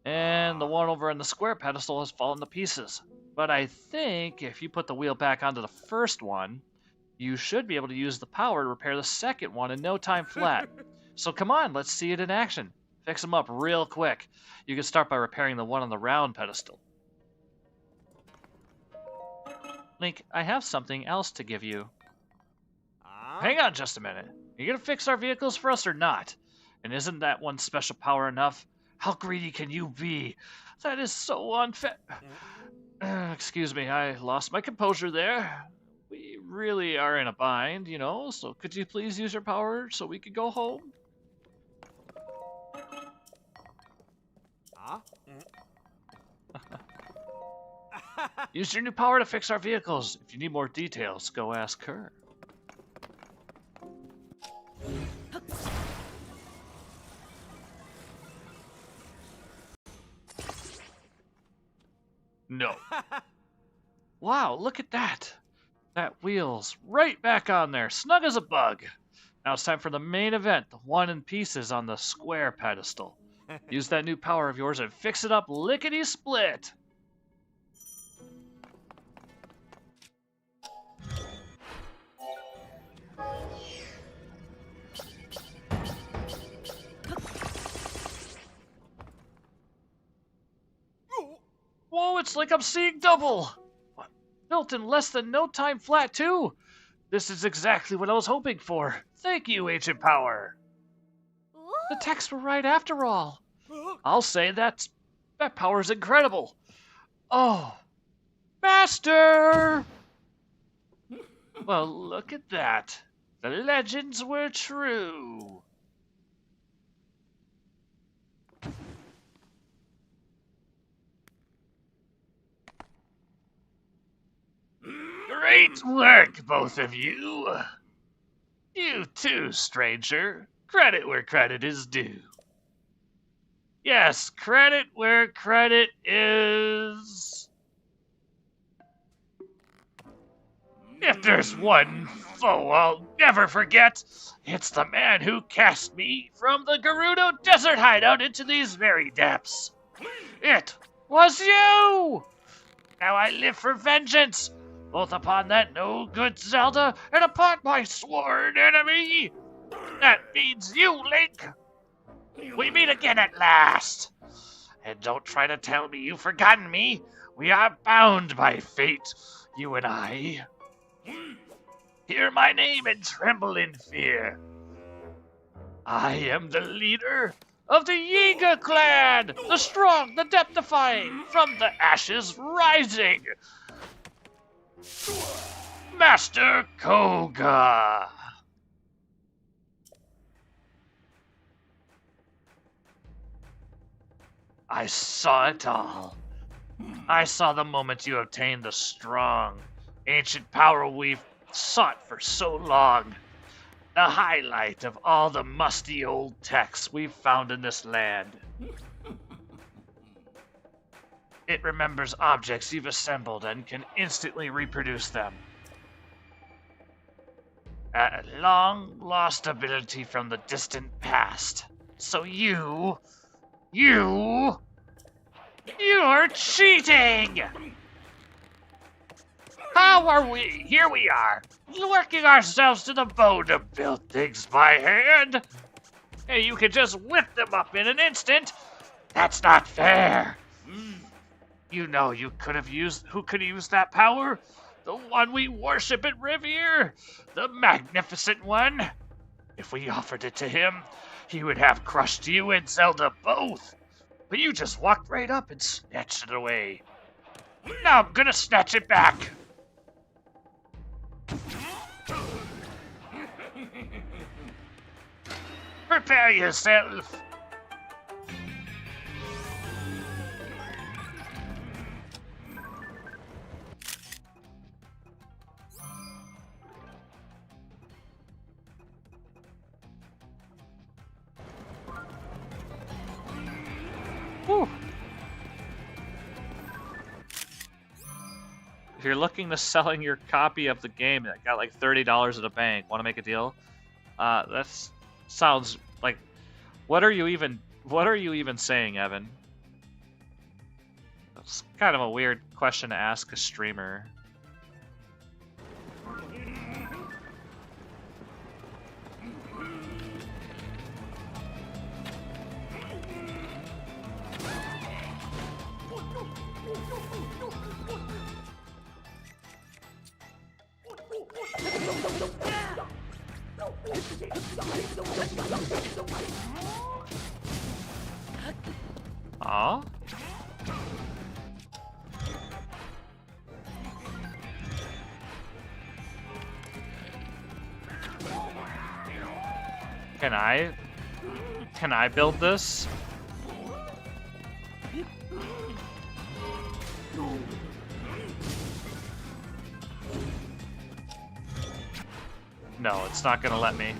and the one over on the square pedestal has fallen to pieces. But I think if you put the wheel back onto the first one, you should be able to use the power to repair the second one in no time flat. So come on, let's see it in action. Fix them up real quick. You can start by repairing the one on the round pedestal. Link, I have something else to give you. Hang on just a minute. Are you gonna fix our vehicles for us or not? And isn't that one special power enough? How greedy can you be? That is so unfair. Excuse me, I lost my composure there. We really are in a bind, you know, so could you please use your power so we could go home? Use your new power to fix our vehicles. If you need more details, go ask her. No. Wow, look at that. That wheel's right back on there, snug as a bug. Now it's time for the main event, the one in pieces on the square pedestal. Use that new power of yours and fix it up lickety-split. Whoa, it's like I'm seeing double! What? Built in less than no time flat, too? This is exactly what I was hoping for. Thank you, Ancient Power. The texts were right after all. I'll say that power is incredible. Oh, Master! Well, look at that. The legends were true. Great work, both of you. You too, stranger. Credit where credit is due. Yes, credit where credit is. If there's one foe I'll never forget, it's the man who cast me from the Gerudo Desert hideout into these very depths. It was you! Now I live for vengeance, both upon that no-good Zelda and upon my sworn enemy. That means you, Link. We meet again at last. And don't try to tell me you've forgotten me. We are bound by fate, you and I. Hear my name and tremble in fear. I am the leader of the Yiga clan, the strong, the death-defying, from the ashes rising. Master Koga. I saw it all. I saw the moment you obtained the strong, ancient power we've sought for so long. The highlight of all the musty old texts we've found in this land. It remembers objects you've assembled and can instantly reproduce them. A long-lost ability from the distant past. So you're cheating! How are we? Here we are, working ourselves to the bone to build things by hand. And you can just whip them up in an instant. That's not fair. You know who could have used that power? The one we worship and revere, the magnificent one. If we offered it to him, he would have crushed you and Zelda both. But you just walked right up and snatched it away. Now I'm gonna snatch it back. Prepare yourself. Whew. If you're looking to selling your copy of the game that got like $30 at a bank, want to make a deal? That sounds like, what are you even saying, Evan? That's kind of a weird question to ask a streamer. Aw? Can I build this? No, it's not gonna let me.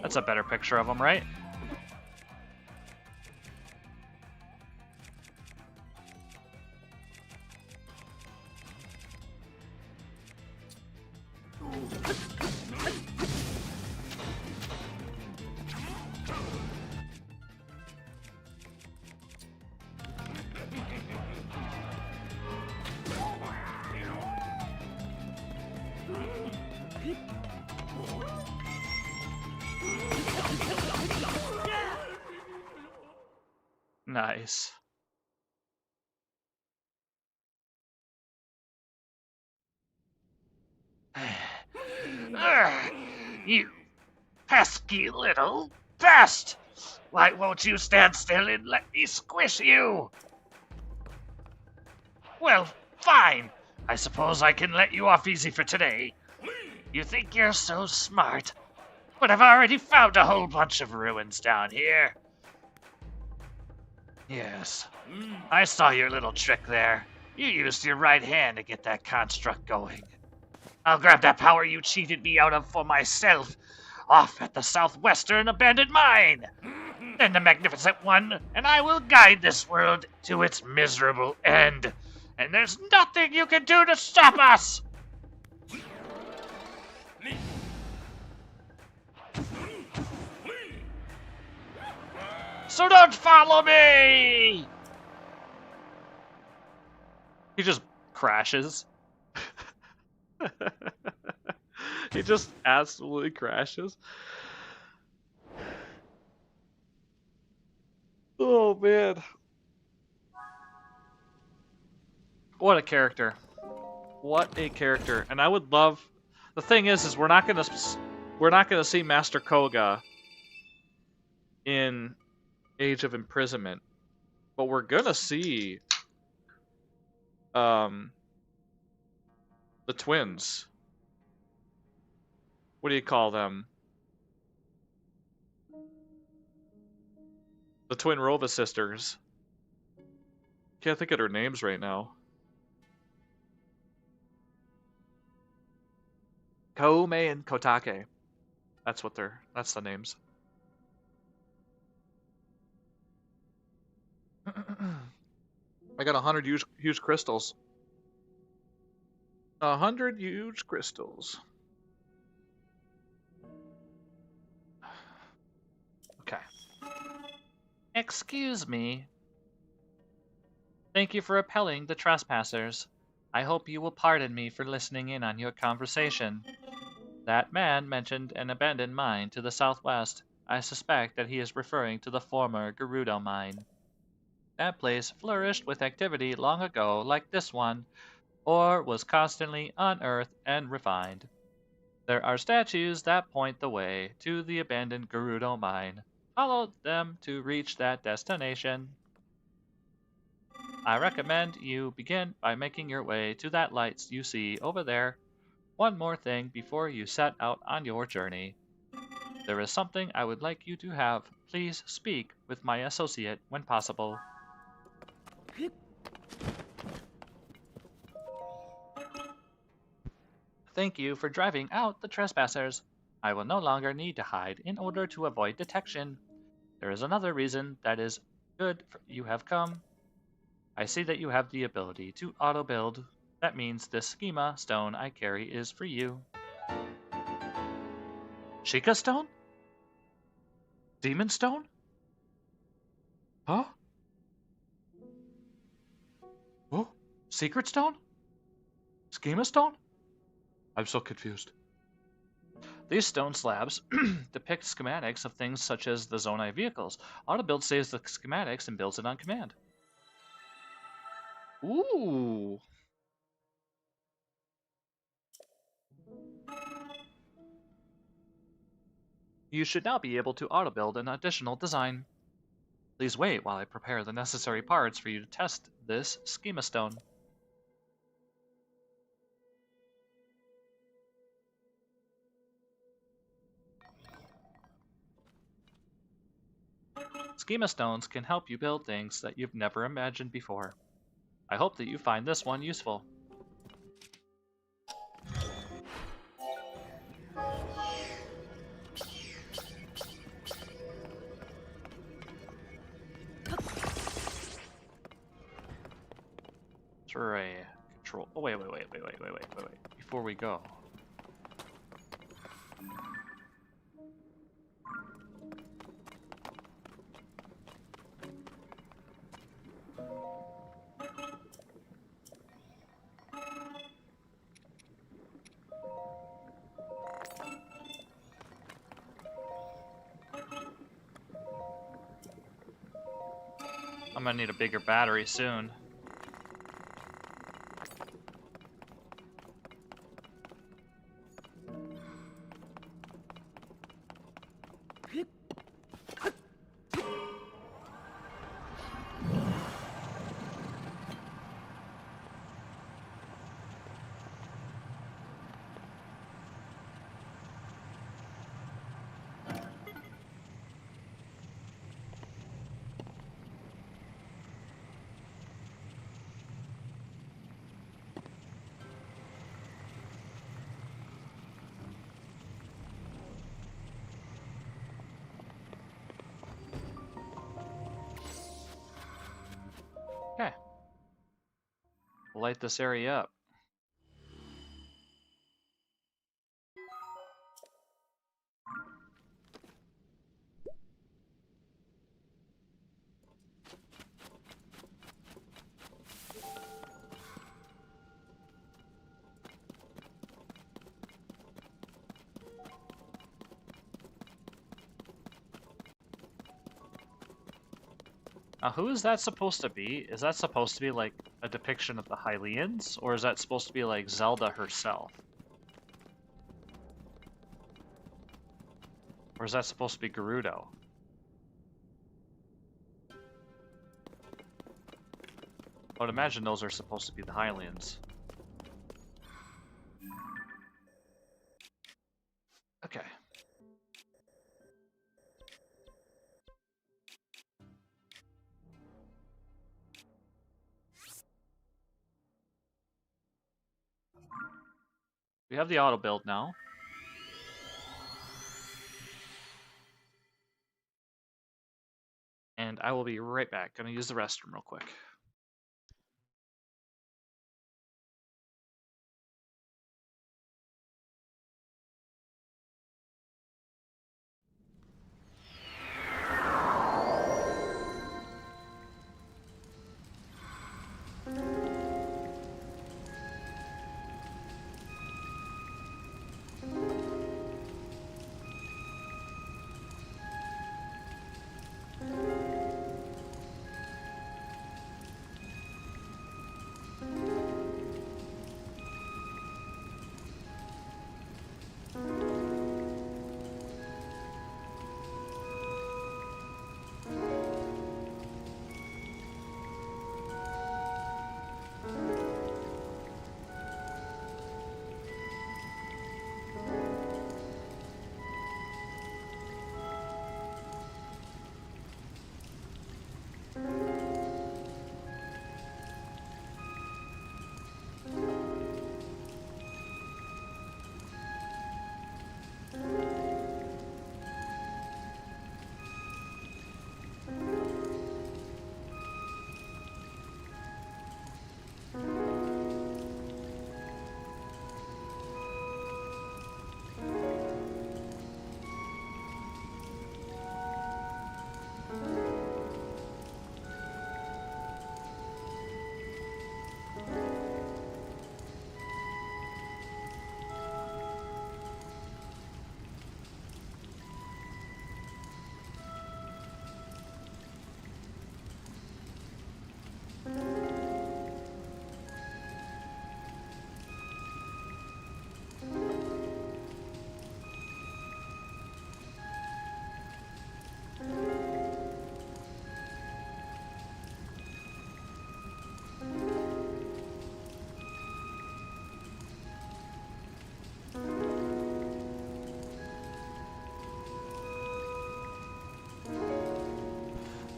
That's a better picture of him, right? Nice. You pesky little pest! Why won't you stand still and let me squish you? Well, fine. I suppose I can let you off easy for today. You think you're so smart, but I've already found a whole bunch of ruins down here. Yes, I saw your little trick there. You used your right hand to get that construct going. I'll grab that power you cheated me out of for myself, off at the southwestern abandoned mine. Then the Magnificent One and I will guide this world to its miserable end, And there's nothing you can do to stop us! So don't follow me! He just crashes. He just absolutely crashes. Oh man. What a character. What a character. And I would love, the thing is we're not going to see Master Koga in Age of Imprisonment, but we're going to see the twins. What do you call them? The twin Rova sisters. Can't think of their names right now. Koume and Kotake. That's the names. I got 100 huge crystals. 100 huge crystals. Okay. Excuse me. Thank you for repelling the trespassers. I hope you will pardon me for listening in on your conversation. That man mentioned an abandoned mine to the southwest. I suspect that he is referring to the former Gerudo mine. That place flourished with activity long ago like this one, or was constantly unearthed and refined. There are statues that point the way to the abandoned Gerudo mine. Follow them to reach that destination. I recommend you begin by making your way to that light you see over there. One more thing before you set out on your journey. There is something I would like you to have. Please speak with my associate when possible. Thank you for driving out the trespassers. I will no longer need to hide in order to avoid detection. There is another reason that is good you have come. I see that you have the ability to auto-build. That means this schema stone I carry is for you. Sheikah stone? Demon stone? Huh? Oh? Secret stone? Schema stone? I'm so confused. These stone slabs depict schematics of things such as the Zonai vehicles. Autobuild saves the schematics and builds it on command. Ooh. You should now be able to auto-build an additional design. Please wait while I prepare the necessary parts for you to test this schema stone. Schema stones can help you build things that you've never imagined before. I hope that you find this one useful. Tray control. Oh, wait. Before we go. I'm gonna need a bigger battery soon. light this area up. Who is that supposed to be? Is that supposed to be like a depiction of the Hylians, or is that supposed to be like Zelda herself? Or is that supposed to be Gerudo? I would imagine those are supposed to be the Hylians. Okay. We have the auto build now. And I will be right back. Gonna use the restroom real quick.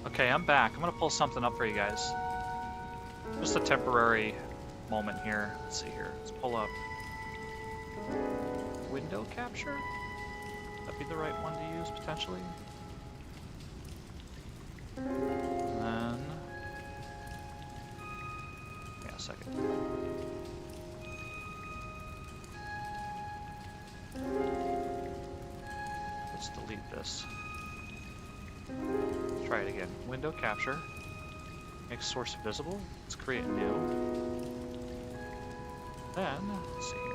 Okay, I'm back. I'm gonna pull something up for you guys. Just a temporary moment here. Let's see here. Let's pull up window capture. That'd be the right one to use potentially. And then, yeah, a second. Let's delete this. Try it again. Window capture. Make source visible. Let's create new. Then, let's see here.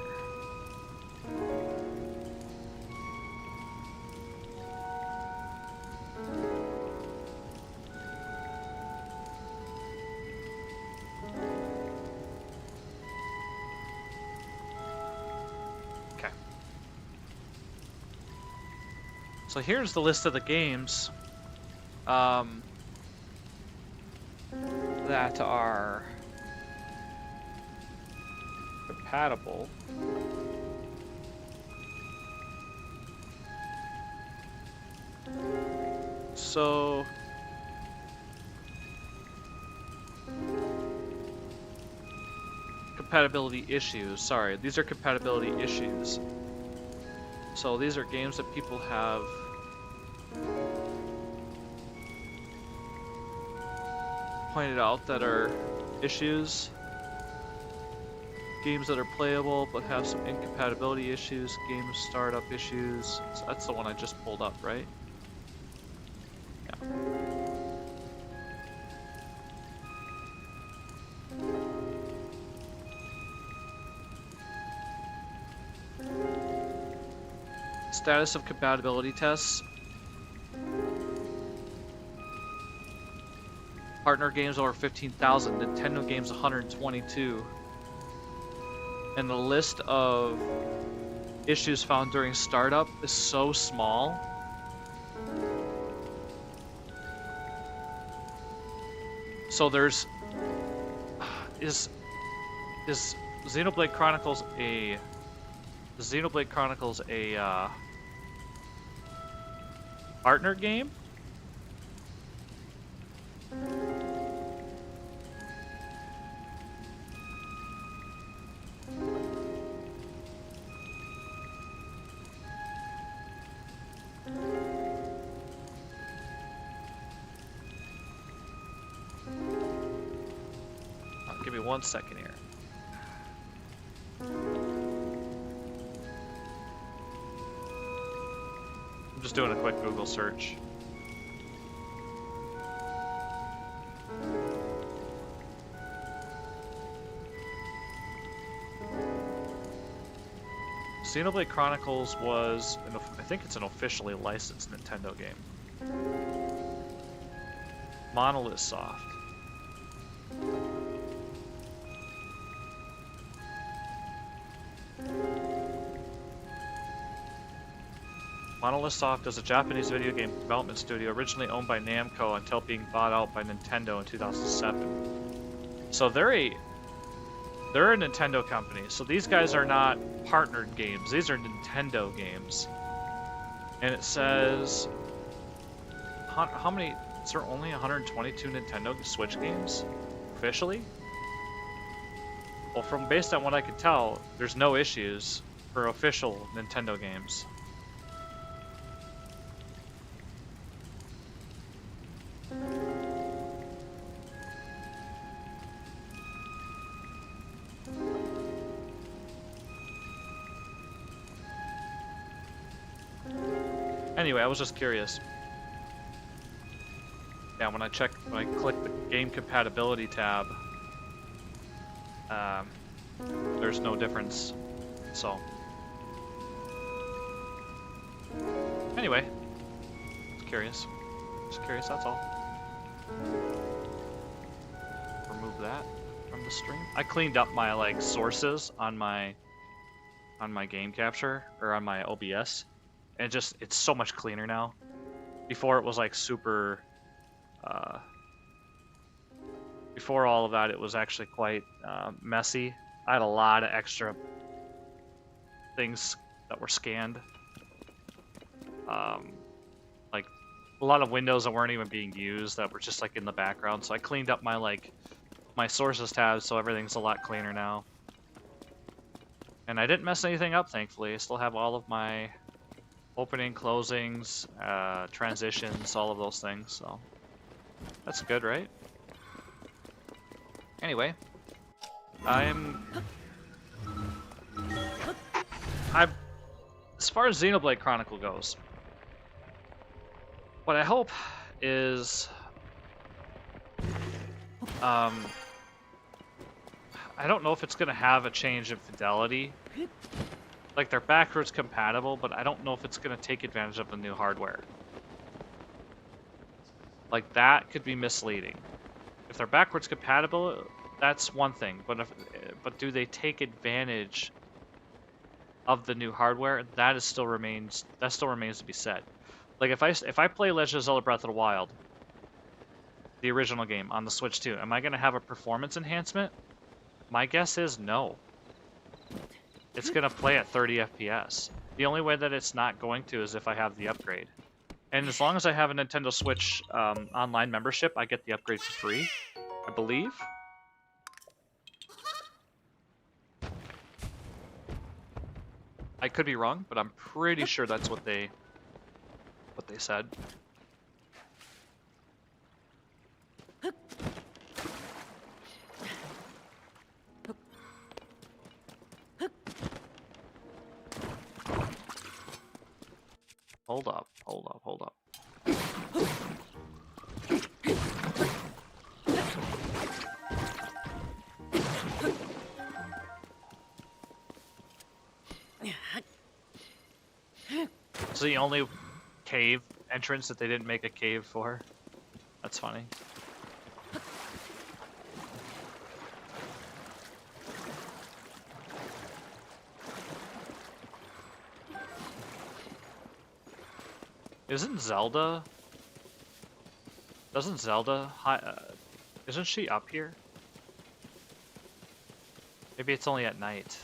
Okay. So here's the list of the games that are compatible. So compatibility issues. Sorry, these are compatibility issues. So these are games that people have pointed out that are issues. Games that are playable but have some incompatibility issues, game startup issues. So that's the one I just pulled up, right? Yeah. Status of compatibility tests. Partner games over 15,000, Nintendo games 122. And the list of issues found during startup is so small. So there's is Xenoblade Chronicles a partner game? Give me 1 second here. I'm just doing a quick Google search. Xenoblade Chronicles was, I think it's an officially licensed Nintendo game. Monolith Soft. Monolith Soft is a Japanese video game development studio originally owned by Namco until being bought out by Nintendo in 2007. So they're a Nintendo company. So these guys are not partnered games. These are Nintendo games. And it says how many? Is there only 122 Nintendo Switch games officially? Well, from based on what I could tell, there's no issues for official Nintendo games. Anyway, I was just curious. Yeah, when I click the game compatibility tab, there's no difference. So, anyway, just curious. That's all. Remove that from the stream. I cleaned up my sources on my game capture or on my OBS. And it's so much cleaner now. Before it was super, before all of that it was actually quite messy. I had a lot of extra things that were scanned. Like a lot of windows that weren't even being used that were just in the background. So I cleaned up my my sources tab so everything's a lot cleaner now. And I didn't mess anything up, thankfully. I still have all of my opening, closings, transitions, all of those things, so that's good, right? Anyway, as far as Xenoblade Chronicle goes, what I hope is, I don't know if it's gonna have a change in fidelity. They're backwards compatible, but I don't know if it's going to take advantage of the new hardware. That could be misleading. If they're backwards compatible, that's one thing. But do they take advantage of the new hardware? That still remains to be said. If I play Legend of Zelda Breath of the Wild, the original game on the Switch 2, am I going to have a performance enhancement? My guess is no. It's going to play at 30 FPS. The only way that it's not going to is if I have the upgrade. And as long as I have a Nintendo Switch online membership, I get the upgrade for free, I believe. I could be wrong, but I'm pretty sure that's what they said. the only cave entrance that they didn't make a cave for. That's funny. Isn't Zelda... Doesn't Zelda... isn't she up here? Maybe it's only at night.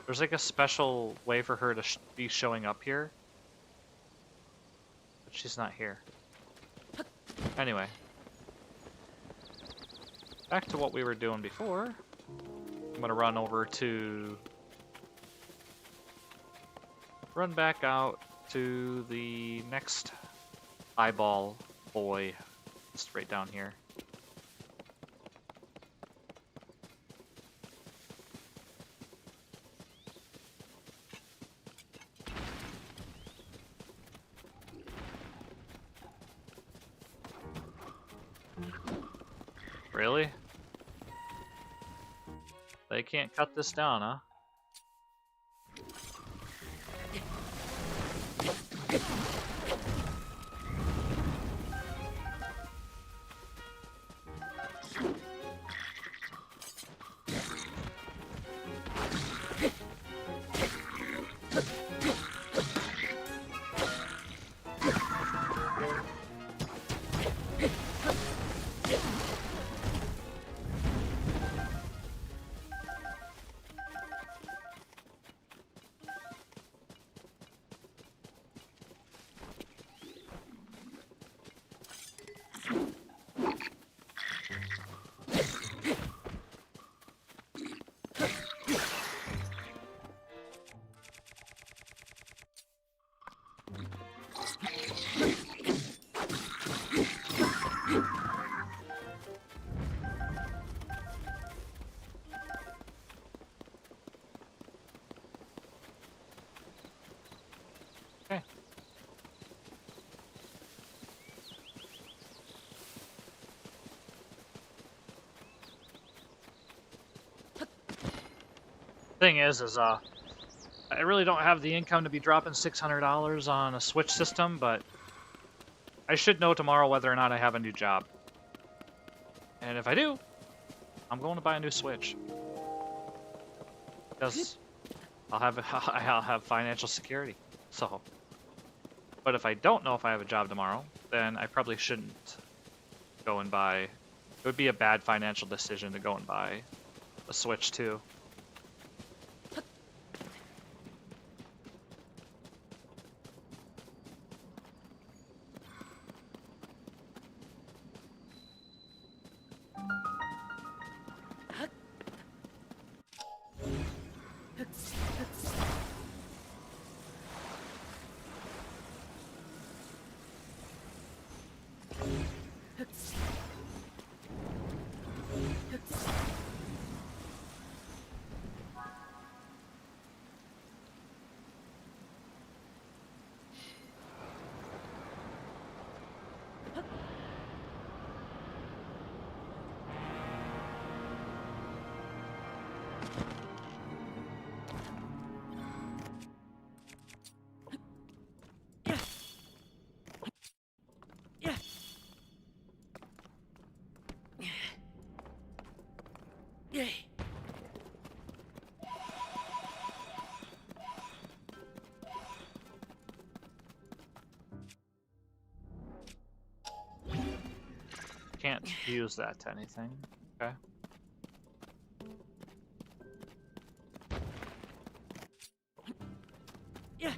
There's like a special way for her to be showing up here. But she's not here. Anyway. Back to what we were doing before. I'm gonna run over to... Run back out to the next eyeball boy. It's right down here. Really? They can't cut this down, huh? Okay. Thing is I really don't have the income to be dropping $600 on a Switch system, but I should know tomorrow whether or not I have a new job. And if I do, I'm going to buy a new Switch. Because I'll have financial security. So, but if I don't know if I have a job tomorrow, then I probably shouldn't go and buy. It would be a bad financial decision to go and buy a Switch too. Can't use that to anything. Okay. Yeah.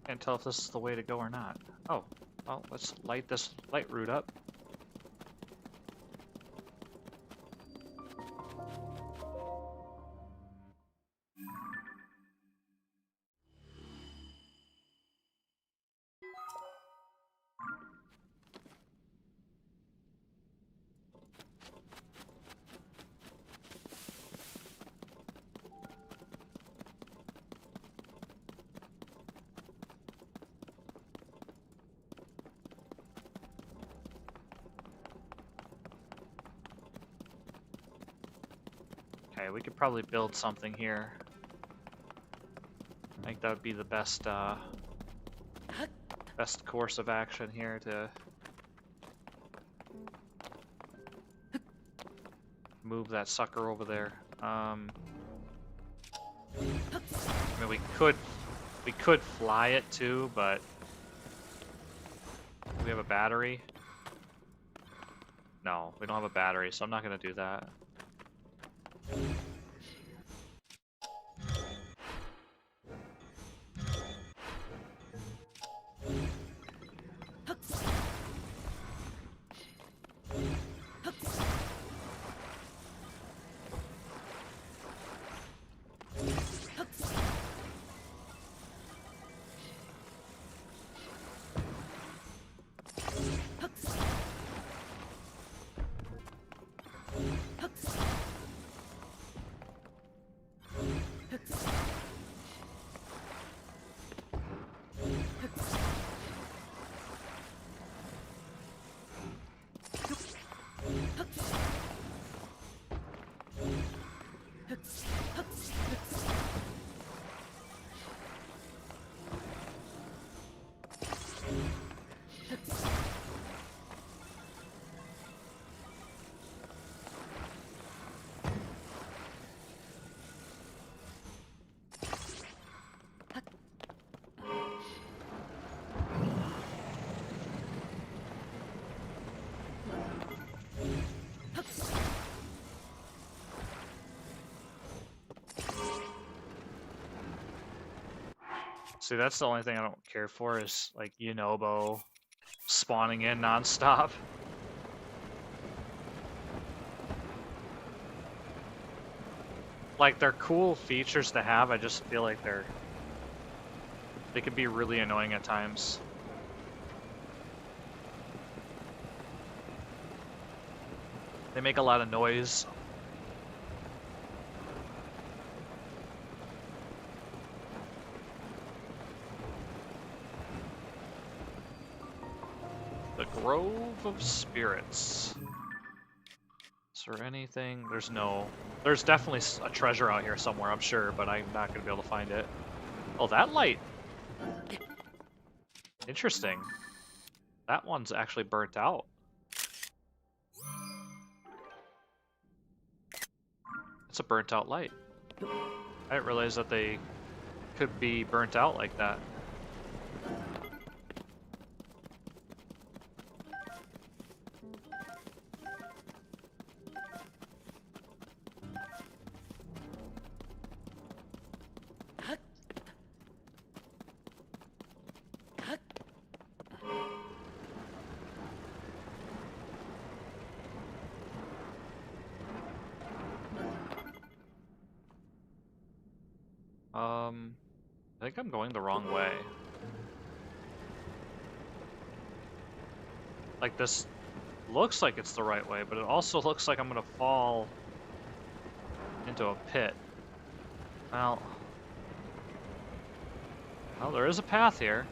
Can't tell if this is the way to go or not. Oh, well, let's light this light root up. Okay, we could probably build something here. I think that would be the best best course of action here to move that sucker over there. I mean, we could fly it too, but do we have a battery? No, we don't have a battery, so I'm not gonna do that. See, that's the only thing I don't care for is like Yunobo spawning in nonstop. Like, they're cool features to have, I just feel like they can be really annoying at times. They make a lot of noise. The Grove of Spirits. Is there anything? There's no... There's definitely a treasure out here somewhere, I'm sure, but I'm not going to be able to find it. Oh, that light! Interesting. That one's actually burnt out. It's a burnt out light. I didn't realize that they could be burnt out like that. I think I'm going the wrong way. Like, this looks like it's the right way, but it also looks like I'm gonna fall into a pit. Well, there is a path here.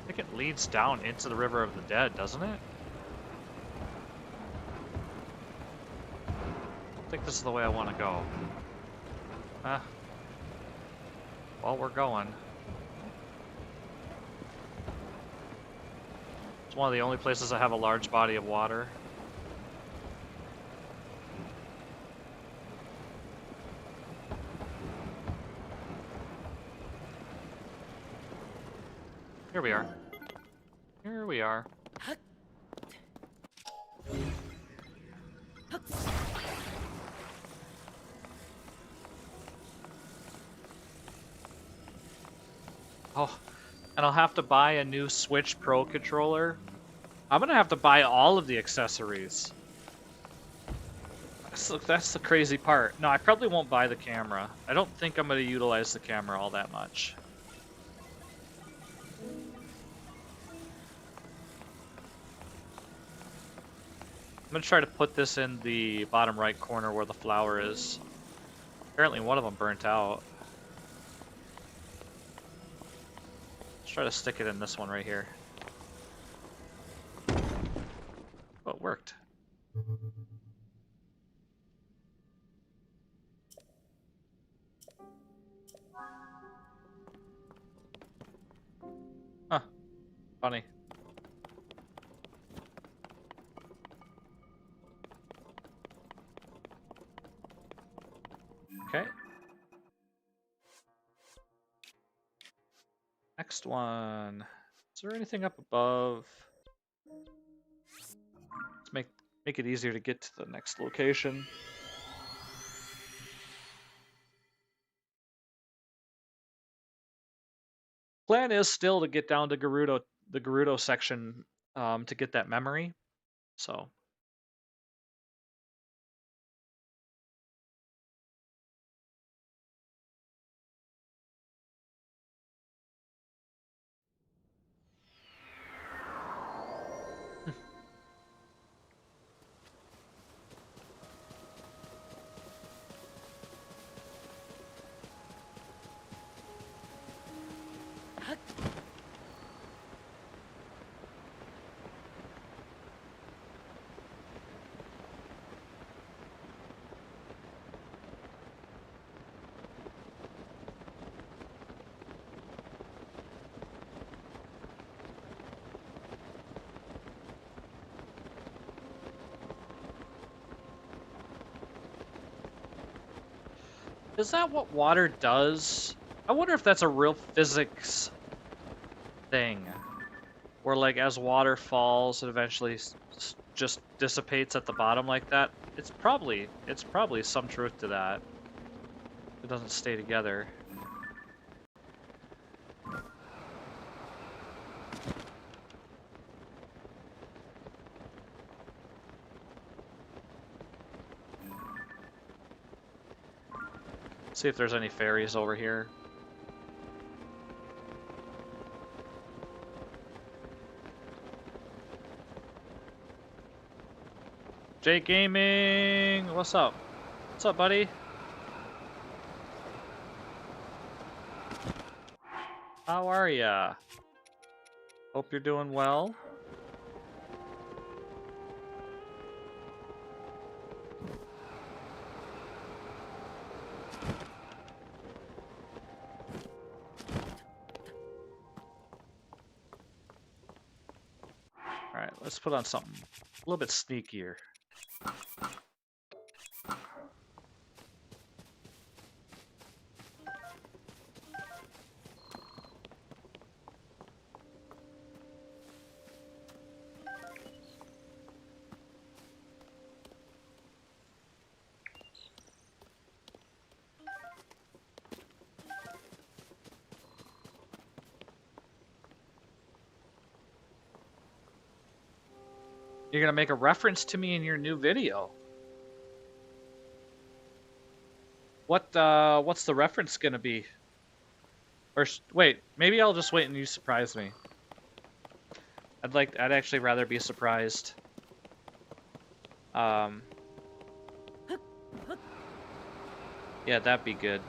I think it leads down into the River of the Dead, doesn't it? I think this is the way I want to go. Well, we're going. It's one of the only places that have a large body of water. Here we are. Here we are. Oh, and I'll have to buy a new Switch Pro controller. I'm gonna have to buy all of the accessories. So that's the crazy part. No, I probably won't buy the camera. I don't think I'm gonna utilize the camera all that much. I'm gonna try to put this in the bottom right corner where the flower is. Apparently one of them burnt out. Let's try to stick it in this one right here. it worked. Huh. Funny. Okay. Next one. Is there anything up above? Let's make it easier to get to the next location. Plan is still to get down to Gerudo, the Gerudo section, to get that memory. So. Is that what water does? I wonder if that's a real physics thing. Where, like, as water falls, it eventually just dissipates at the bottom like that. It's probably some truth to that. It doesn't stay together. See if there's any fairies over here. Jake Gaming, what's up? What's up, buddy? How are ya? Hope you're doing well. Alright, let's put on something a little bit sneakier. You're gonna make a reference to me in your new video. What's the reference gonna be? Or wait, maybe I'll just wait and you surprise me. I'd actually rather be surprised. Yeah, that'd be good.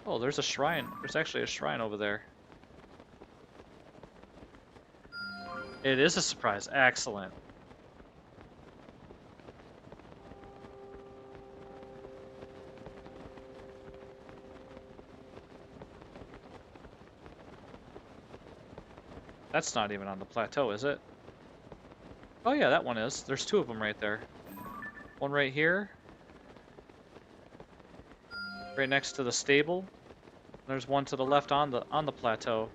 Oh, there's a shrine. There's actually a shrine over there. It is a surprise. Excellent. That's not even on the plateau, is it? Oh yeah, that one is. There's two of them right there. One right here. Right next to the stable. There's one to the left on the plateau.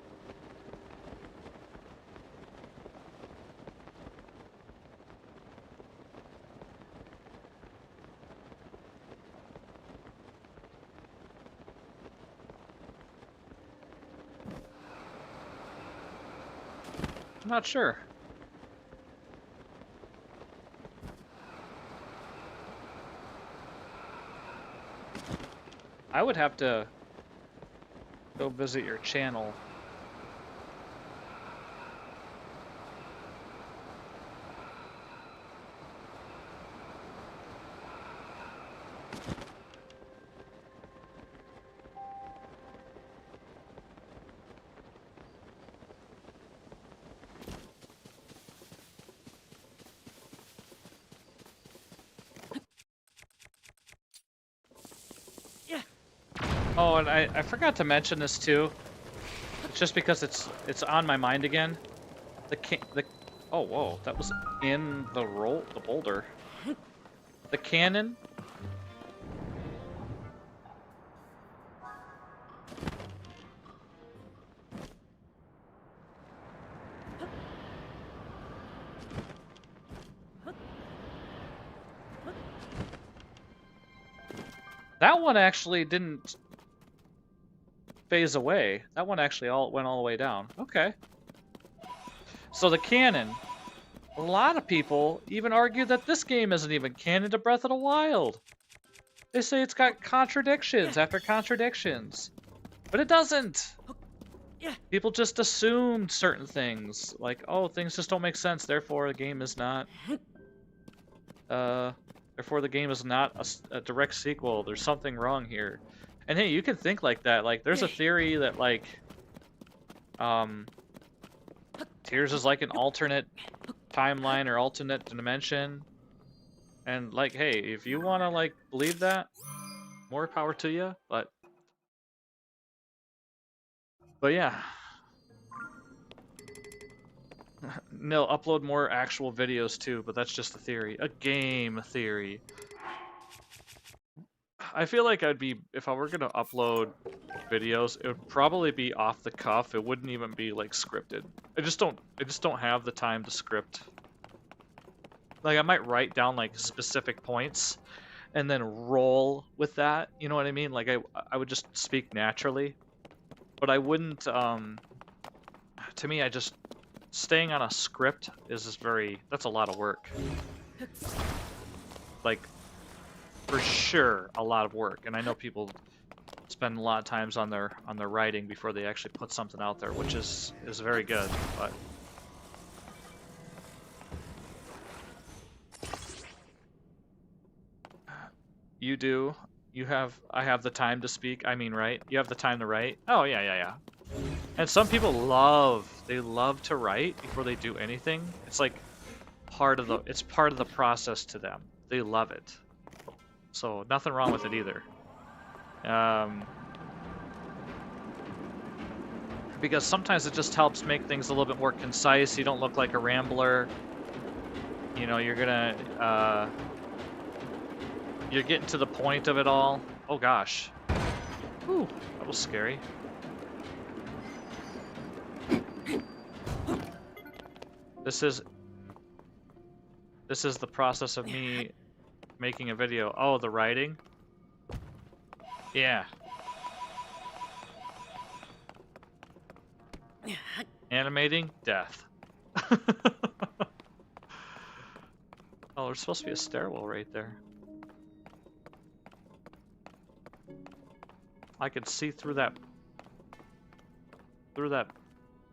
I'm not sure. I would have to go visit your channel. Oh, and I forgot to mention this too. It's just because it's on my mind again. Oh, whoa, that was in the boulder. The cannon. That one actually didn't phase away. That one actually went all the way down. Okay. So the canon. A lot of people even argue that this game isn't even canon to Breath of the Wild. They say it's got contradictions after contradictions. But it doesn't. People just assumed certain things. Like, oh, things just don't make sense, therefore the game is not... Therefore the game is not a direct sequel. There's something wrong here. And hey, you can think like that. Like, there's a theory that, like... Tears is like an alternate timeline or alternate dimension. And, like, hey, if you want to, like, believe that, more power to you, but yeah. No, upload more actual videos too, but that's just a theory. A game theory. I feel like if I were gonna upload videos, it would probably be off the cuff. It wouldn't even be like scripted. I just don't have the time to script. Like, I might write down like specific points and then roll with that. You know what I mean? Like, I would just speak naturally. But I wouldn't, to me, staying on a script is just that's a lot of work. Like, for sure, a lot of work. And I know people spend a lot of times on their writing before they actually put something out there, which is very good, but... You do. I have the time to speak. I mean, right? You have the time to write. Oh, yeah. And some people love to write before they do anything. It's like it's part of the process to them. They love it. So nothing wrong with it either. Because sometimes it just helps make things a little bit more concise. You don't look like a rambler. You know, you're gonna, you're getting to the point of it all. Oh gosh. Whew, that was scary. This is the process of me making a video. Oh, the writing? Yeah. Animating? Death. Oh, there's supposed to be a stairwell right there. I could see through that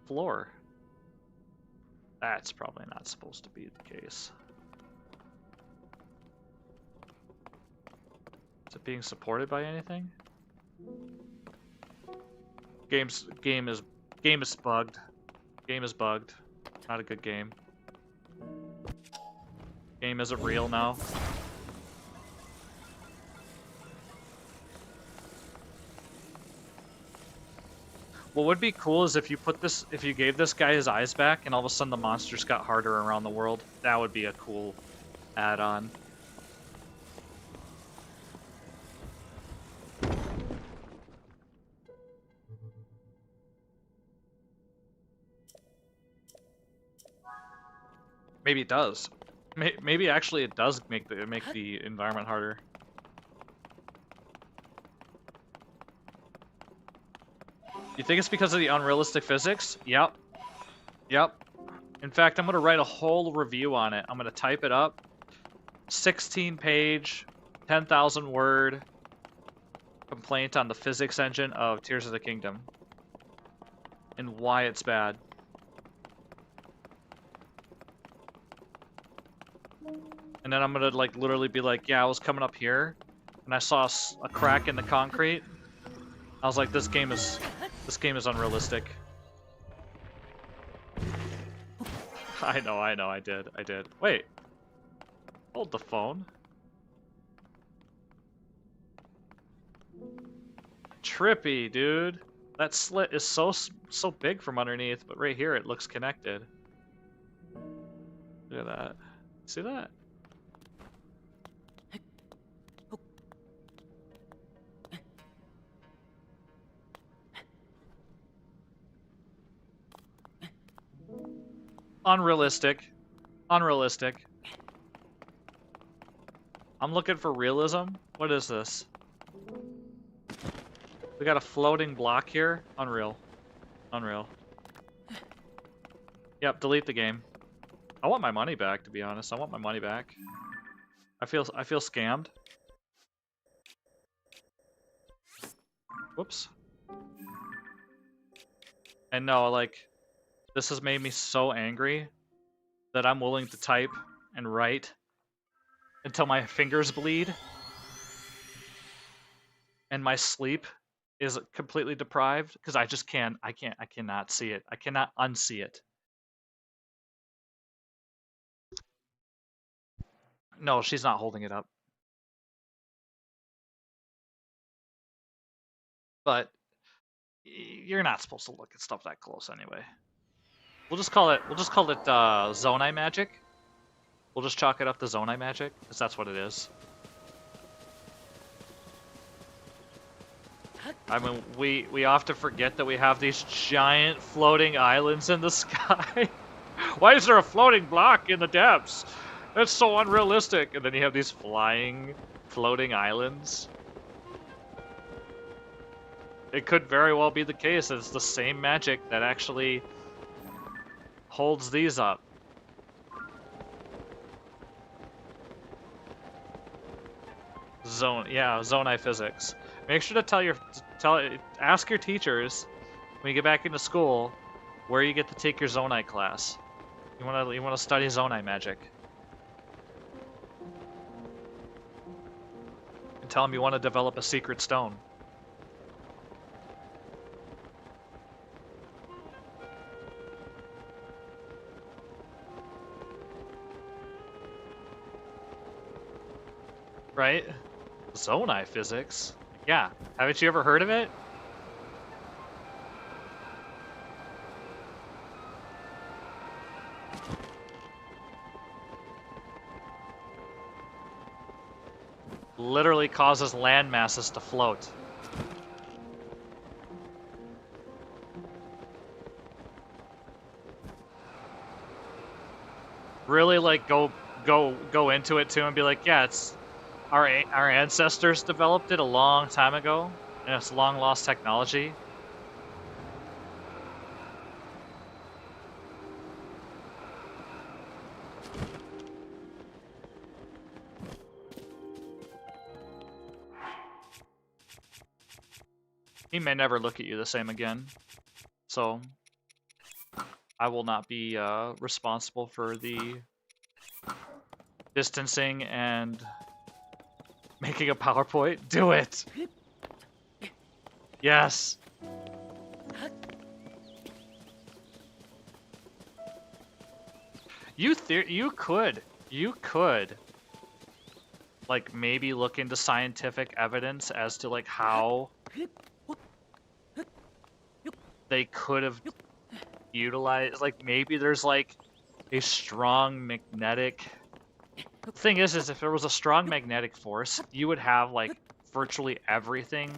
floor. That's probably not supposed to be the case. Is it being supported by anything? Game is bugged. Game is bugged. Not a good game. Game isn't real now. What would be cool is if you gave this guy his eyes back and all of a sudden the monsters got harder around the world. That would be a cool add-on. Maybe it does. Maybe actually it does make the environment harder. You think it's because of the unrealistic physics? Yep. Yep. In fact, I'm going to write a whole review on it. I'm going to type it up. 16-page, 10,000 word complaint on the physics engine of Tears of the Kingdom. And why it's bad. And then I'm going to like literally be like, yeah, I was coming up here and I saw a crack in the concrete. I was like, this game is unrealistic. I know, I did. Wait. Hold the phone. trippy, dude. That slit is so big from underneath, but right here it looks connected. Look at that. See that? Unrealistic. Unrealistic. I'm looking for realism. What is this? We got a floating block here. Unreal. Unreal. Yep, delete the game. I want my money back, to be honest. I want my money back. I feel scammed. Whoops. And no, like, this has made me so angry that I'm willing to type and write until my fingers bleed and my sleep is completely deprived because I cannot see it. I cannot unsee it. No, she's not holding it up. But you're not supposed to look at stuff that close anyway. We'll just call it Zonai magic. We'll just chalk it up to Zonai magic, because that's what it is. I mean, we often forget that we have these giant floating islands in the sky. Why is there a floating block in the depths? That's so unrealistic. And then you have these flying, floating islands. It could very well be the case. It's the same magic that actually holds these up. Zonai physics. Make sure to ask your teachers when you get back into school where you get to take your Zonai class. You wanna study Zonai magic. And tell them you want to develop a secret stone. Right? Zonai physics? Yeah. Haven't you ever heard of it? Literally causes land masses to float. Really, like, go into it too and be like, yeah, it's our ancestors developed it a long time ago, and it's long lost technology. He may never look at you the same again, so I will not be responsible for the distancing and making a PowerPoint. Do it! Yes! You could, like, maybe look into scientific evidence as to, like, how they could have utilized, like, maybe there's, like, a strong magnetic... The thing is if there was a strong magnetic force, you would have, like, virtually everything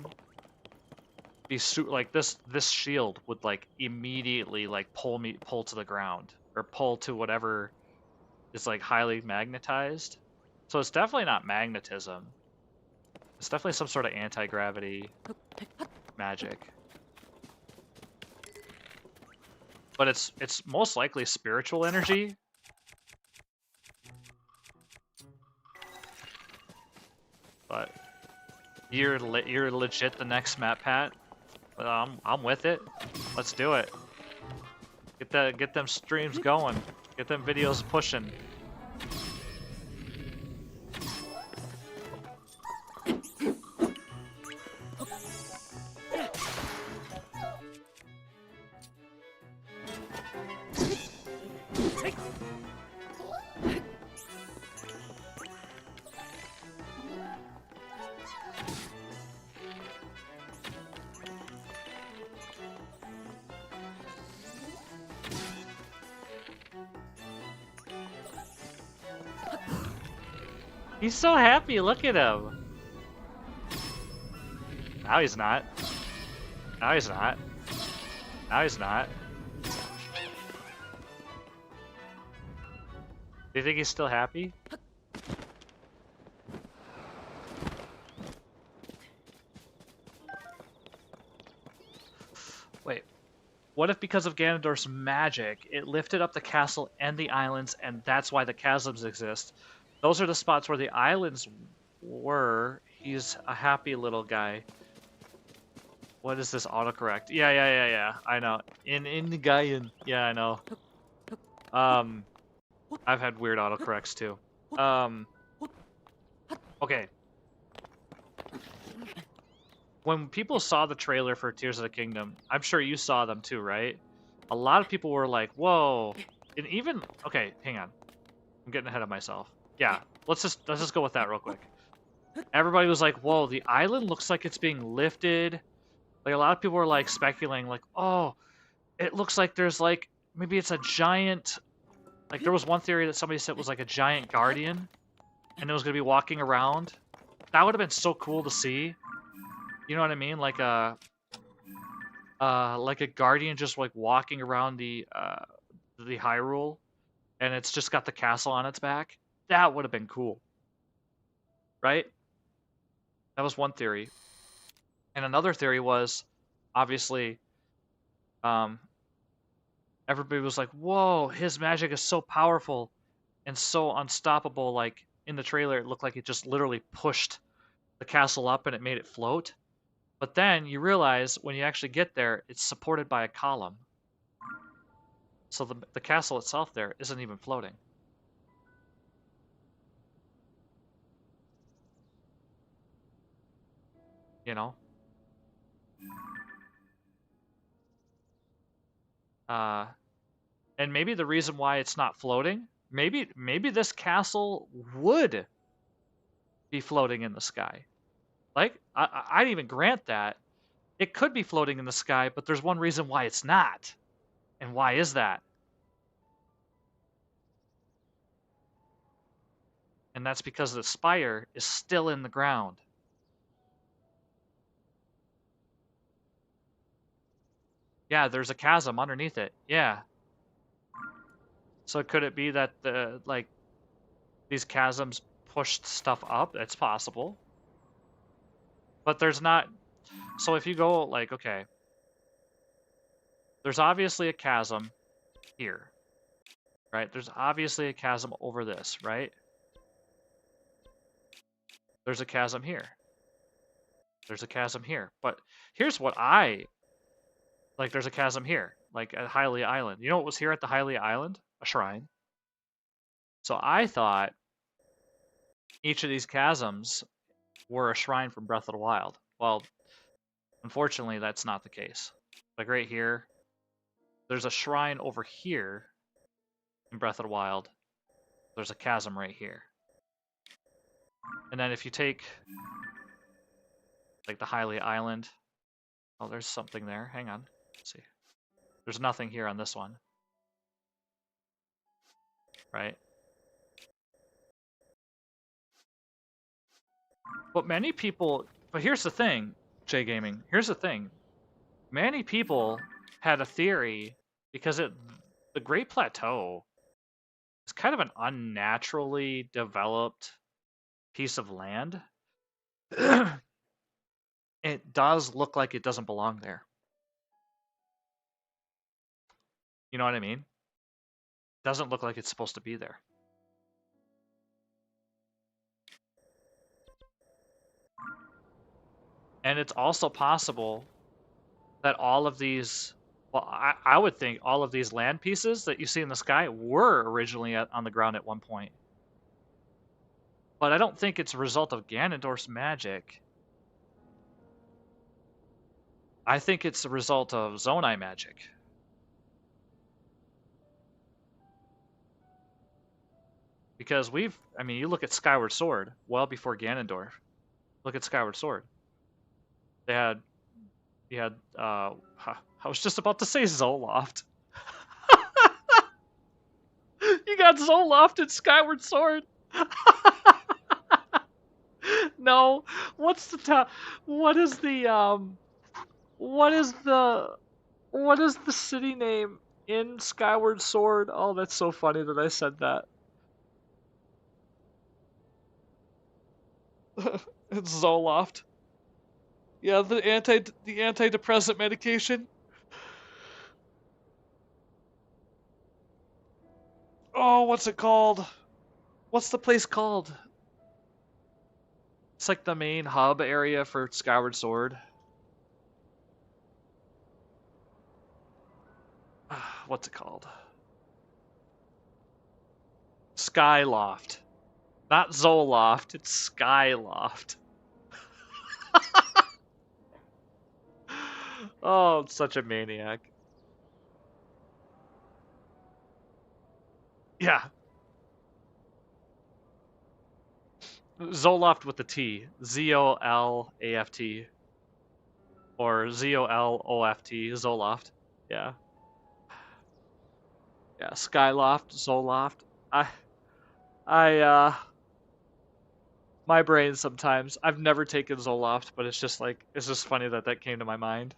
be like, this shield would, like, immediately, like, pull to the ground, or pull to whatever is, like, highly magnetized. So it's definitely not magnetism. It's definitely some sort of anti-gravity magic. But it's most likely spiritual energy. But you're legit the next map, Pat. I'm with it. Let's do it. Get them streams going. Get them videos pushing. He's so happy, look at him. Now he's not. Now he's not. Now he's not. Do you think he's still happy? Wait. What if because of Ganondorf's magic, it lifted up the castle and the islands, and that's why the chasms exist? Those are the spots where the islands were. He's a happy little guy. What is this autocorrect? Yeah. I know. In the Gaian. Yeah, I know. I've had weird autocorrects too. Okay. When people saw the trailer for Tears of the Kingdom, I'm sure you saw them too, right? A lot of people were like, whoa. And even, okay, hang on. I'm getting ahead of myself. Yeah, let's just go with that real quick. Everybody was like, whoa, the island looks like it's being lifted. Like, a lot of people were like speculating, like, oh, it looks like there's like, maybe it's a giant, like there was one theory that somebody said was like a giant guardian and it was going to be walking around. That would have been so cool to see. You know what I mean? Like a guardian just like walking around the Hyrule, and it's just got the castle on its back. That would have been cool, right? That was one theory, and another theory was, obviously, everybody was like, "Whoa, his magic is so powerful and so unstoppable." Like in the trailer, it looked like it just literally pushed the castle up and it made it float. But then you realize when you actually get there, it's supported by a column. So the castle itself there isn't even floating. You know? And maybe the reason why it's not floating, maybe this castle would be floating in the sky. Like, I'd even grant that. It could be floating in the sky, but there's one reason why it's not. And why is that? And that's because the spire is still in the ground. Yeah, there's a chasm underneath it. Yeah. So could it be that these chasms pushed stuff up? It's possible. But there's not. So if you go like, okay, there's obviously a chasm here, right? There's obviously a chasm over this, right? There's a chasm here. There's a chasm here. But here's what there's a chasm here, like at Hylia Island. You know what was here at the Hylia Island? A shrine. So I thought each of these chasms were a shrine from Breath of the Wild. Well, unfortunately, that's not the case. Like right here, there's a shrine over here in Breath of the Wild. There's a chasm right here. And then if you take like the Hylia Island, oh, there's something there. Hang on. Let's see. There's nothing here on this one. Right? But many people, but here's the thing, J Gaming, here's the thing. Many people had a theory because the Great Plateau is kind of an unnaturally developed piece of land. It does look like it doesn't belong there. You know what I mean? It doesn't look like it's supposed to be there. And it's also possible that all of these, well, I would think all of these land pieces that you see in the sky were originally on the ground at one point. But I don't think it's a result of Ganondorf's magic. I think it's a result of Zonai magic. Because you look at Skyward Sword, well before Ganondorf. Look at Skyward Sword. I was just about to say Zoloft. You got Zoloft in Skyward Sword. No. What's the what is the what is the city name in Skyward Sword? Oh, that's so funny that I said that. It's Zoloft. Yeah, the antidepressant medication. Oh, what's it called? What's the place called? It's like the main hub area for Skyward Sword. What's it called? Skyloft. Not Zoloft, it's Skyloft. Oh, I'm such a maniac. Yeah. Zoloft with the T. Z-O-L-A-F-T. Or Z-O-L-O-F-T. Zoloft. Yeah. Yeah, Skyloft, Zoloft. My brain sometimes. I've never taken Zoloft, but it's just like, it's just funny that that came to my mind.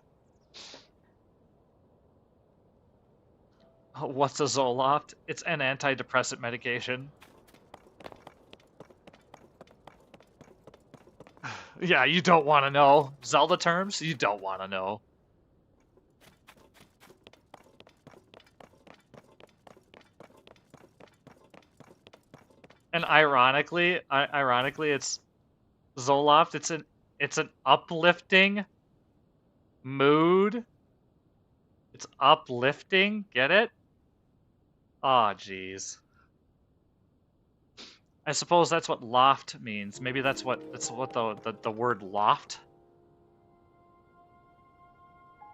What's a Zoloft? It's an antidepressant medication. Yeah, you don't want to know. Zelda terms? You don't want to know. And ironically, it's Zoloft. It's an uplifting mood. It's uplifting. Get it? Aw, jeez. I suppose that's what loft means. Maybe that's what the word loft.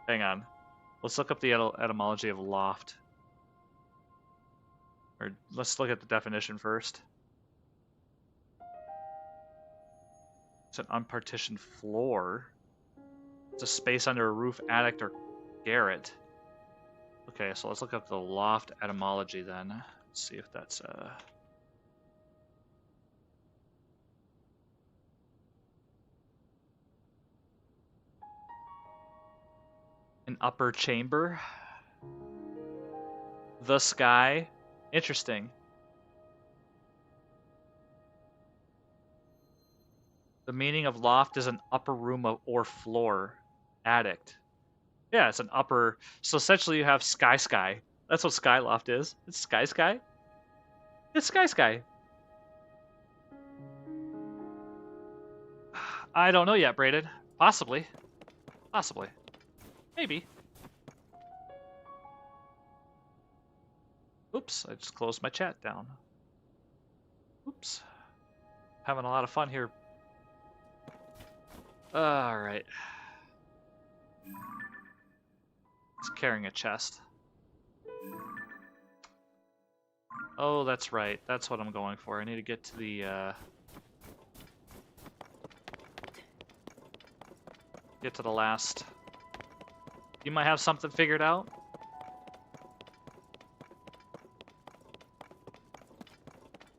Hang on. Let's look up the etymology of loft. Or let's look at the definition first. It's an unpartitioned floor. It's a space under a roof, attic, or garret. Okay, so let's look up the loft etymology then. Let's see if that's an upper chamber. The sky. Interesting. The meaning of loft is an upper room or floor. Attic. Yeah, it's an upper. So essentially you have sky. That's what Skyloft is. It's sky. It's sky. I don't know yet, Braden. Possibly. Maybe. Oops, I just closed my chat down. Oops. Having a lot of fun here. Alright. It's carrying a chest. Oh, that's right. That's what I'm going for. I need to get to the, get to the last. You might have something figured out?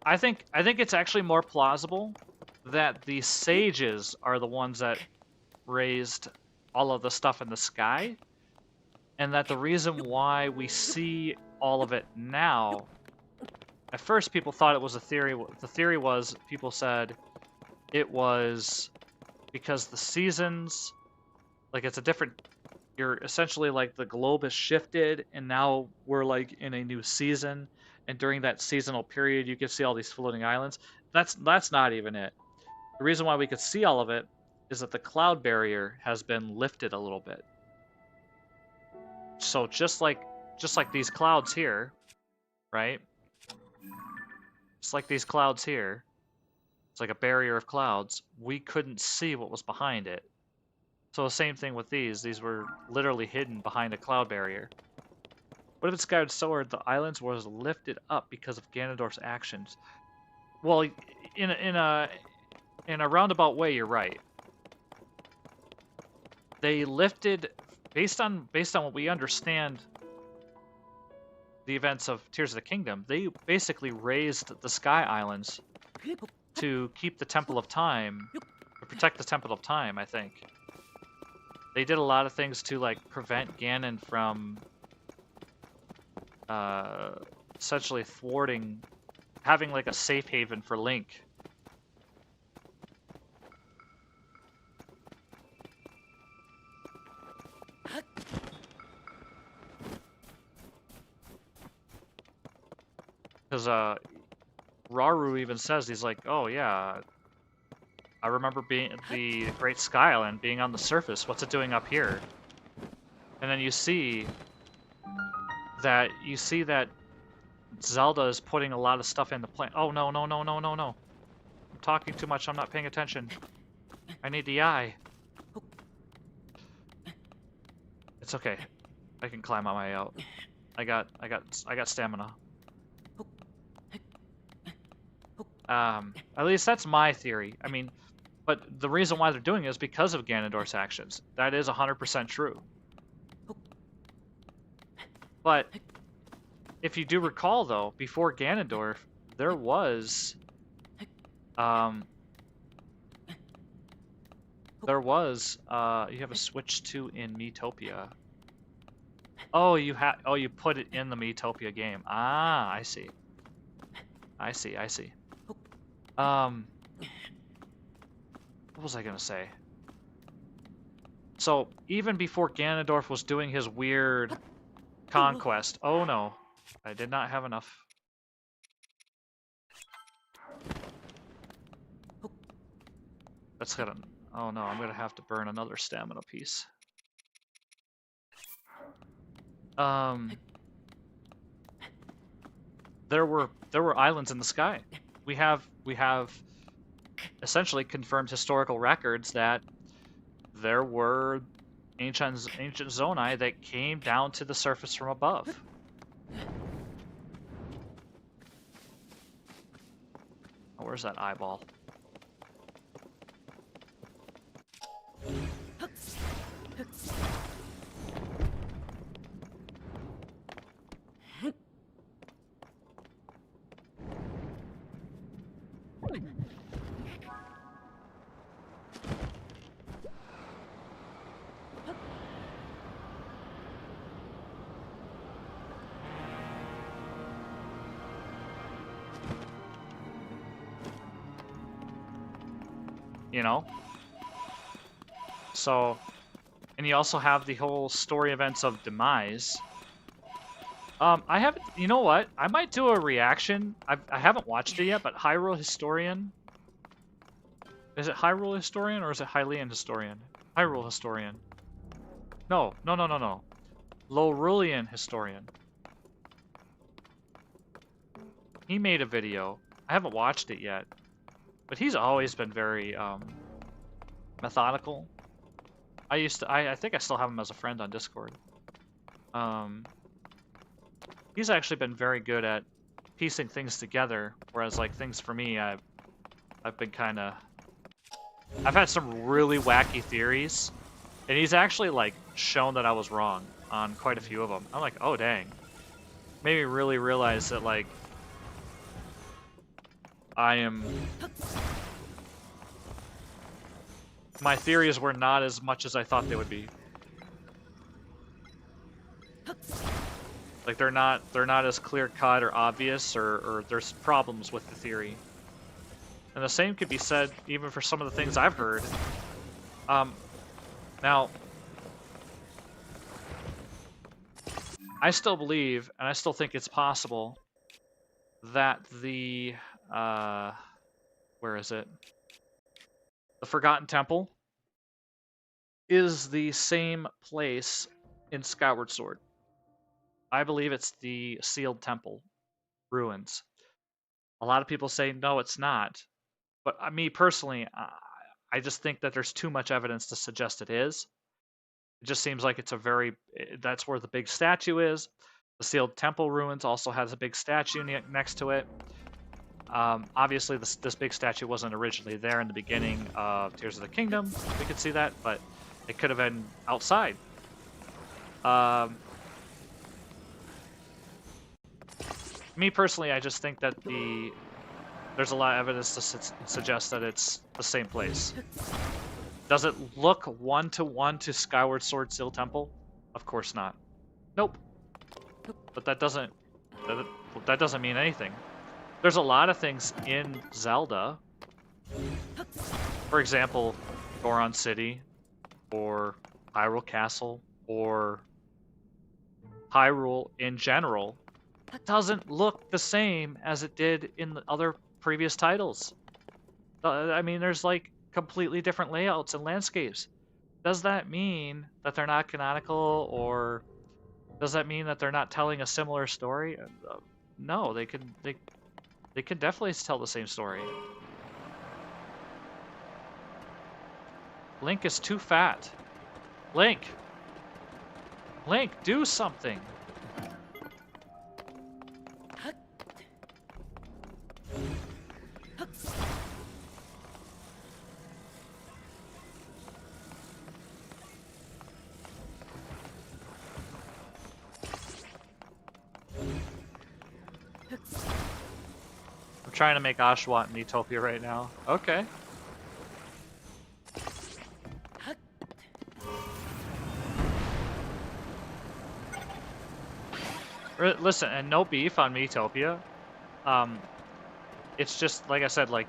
I think it's actually more plausible that the sages are the ones that raised all of the stuff in the sky, and that the reason why we see all of it now, at first people thought it was a theory. The theory was, people said it was because the seasons, like it's a different, you're essentially like the globe has shifted and now we're like in a new season, and during that seasonal period you can see all these floating islands. That's not even it. The reason why we could see all of it is that the cloud barrier has been lifted a little bit. So just like these clouds here, right? Just like these clouds here, it's like a barrier of clouds. We couldn't see what was behind it. So the same thing with these. These were literally hidden behind a cloud barrier. What if it's Skyward Sword? The islands was lifted up because of Ganondorf's actions. Well, in a roundabout way, you're right. They lifted, based on what we understand, the events of Tears of the Kingdom. They basically raised the Sky Islands to keep the Temple of Time protect the Temple of Time, I think. They did a lot of things to, like, prevent Ganon from essentially thwarting, having, like, a safe haven for Link. Because Rauru even says, he's like, oh yeah, I remember being the Great Sky Island being on the surface. What's it doing up here? And then you see that Zelda is putting a lot of stuff in the plan. Oh no, no, no, no, no, no. I'm talking too much, I'm not paying attention. I need the eye. It's okay. I can climb my way out. I got stamina. At least that's my theory. I mean, but the reason why they're doing it is because of Ganondorf's actions. That is 100% true. But if you do recall, though, before Ganondorf, there was, you have a Switch 2 in Miitopia. Oh, you put it in the Miitopia game. Ah, I see. I see. What was I gonna say? So, even before Ganondorf was doing his weird conquest... Oh no, I did not have enough. That's gonna... Oh no, I'm gonna have to burn another stamina piece. There were islands in the sky. We have essentially confirmed historical records that there were ancient Zonai that came down to the surface from above. Oh, where's that eyeball? You know? So, and you also have the whole story events of Demise. I haven't, you know what? I might do a reaction. I haven't watched it yet, but Hyrule Historian. Is it Hyrule Historian or is it Hylian Historian? Hyrule Historian. No. Lorulian Historian. He made a video. I haven't watched it yet. But he's always been very methodical. I think I still have him as a friend on Discord. He's actually been very good at piecing things together, whereas like things for me, I've been kind of... I've had some really wacky theories, and he's actually like shown that I was wrong on quite a few of them. I'm like, oh dang. Made me really realize that like my theories were not as much as I thought they would be. Like they're not as clear cut or obvious, or there's problems with the theory. And the same could be said even for some of the things I've heard. Now, I still believe, and I still think it's possible, that the where is it? The Forgotten Temple is the same place in Skyward Sword. I believe it's the Sealed Temple ruins. A lot of people say, no, it's not. But me personally, I just think that there's too much evidence to suggest it is. It just seems like it's that's where the big statue is. The Sealed Temple ruins also has a big statue next to it. Obviously, this big statue wasn't originally there in the beginning of Tears of the Kingdom. We could see that, but it could have been outside. Me personally, I just think that there's a lot of evidence to suggest that it's the same place. Does it look one-to-one to Skyward Sword Steel Temple? Of course not. Nope. But that doesn't mean anything. There's a lot of things in Zelda. For example, Goron City, or Hyrule Castle, or Hyrule in general doesn't look the same as it did in the other previous titles. I mean, there's like completely different layouts and landscapes. Does that mean that they're not canonical, or does that mean that they're not telling a similar story? No, they can definitely tell the same story. Link is too fat. Link, do something. I'm trying to make Oshawott in Miitopia right now. Okay. Listen, and no beef on Miitopia. It's just like I said, like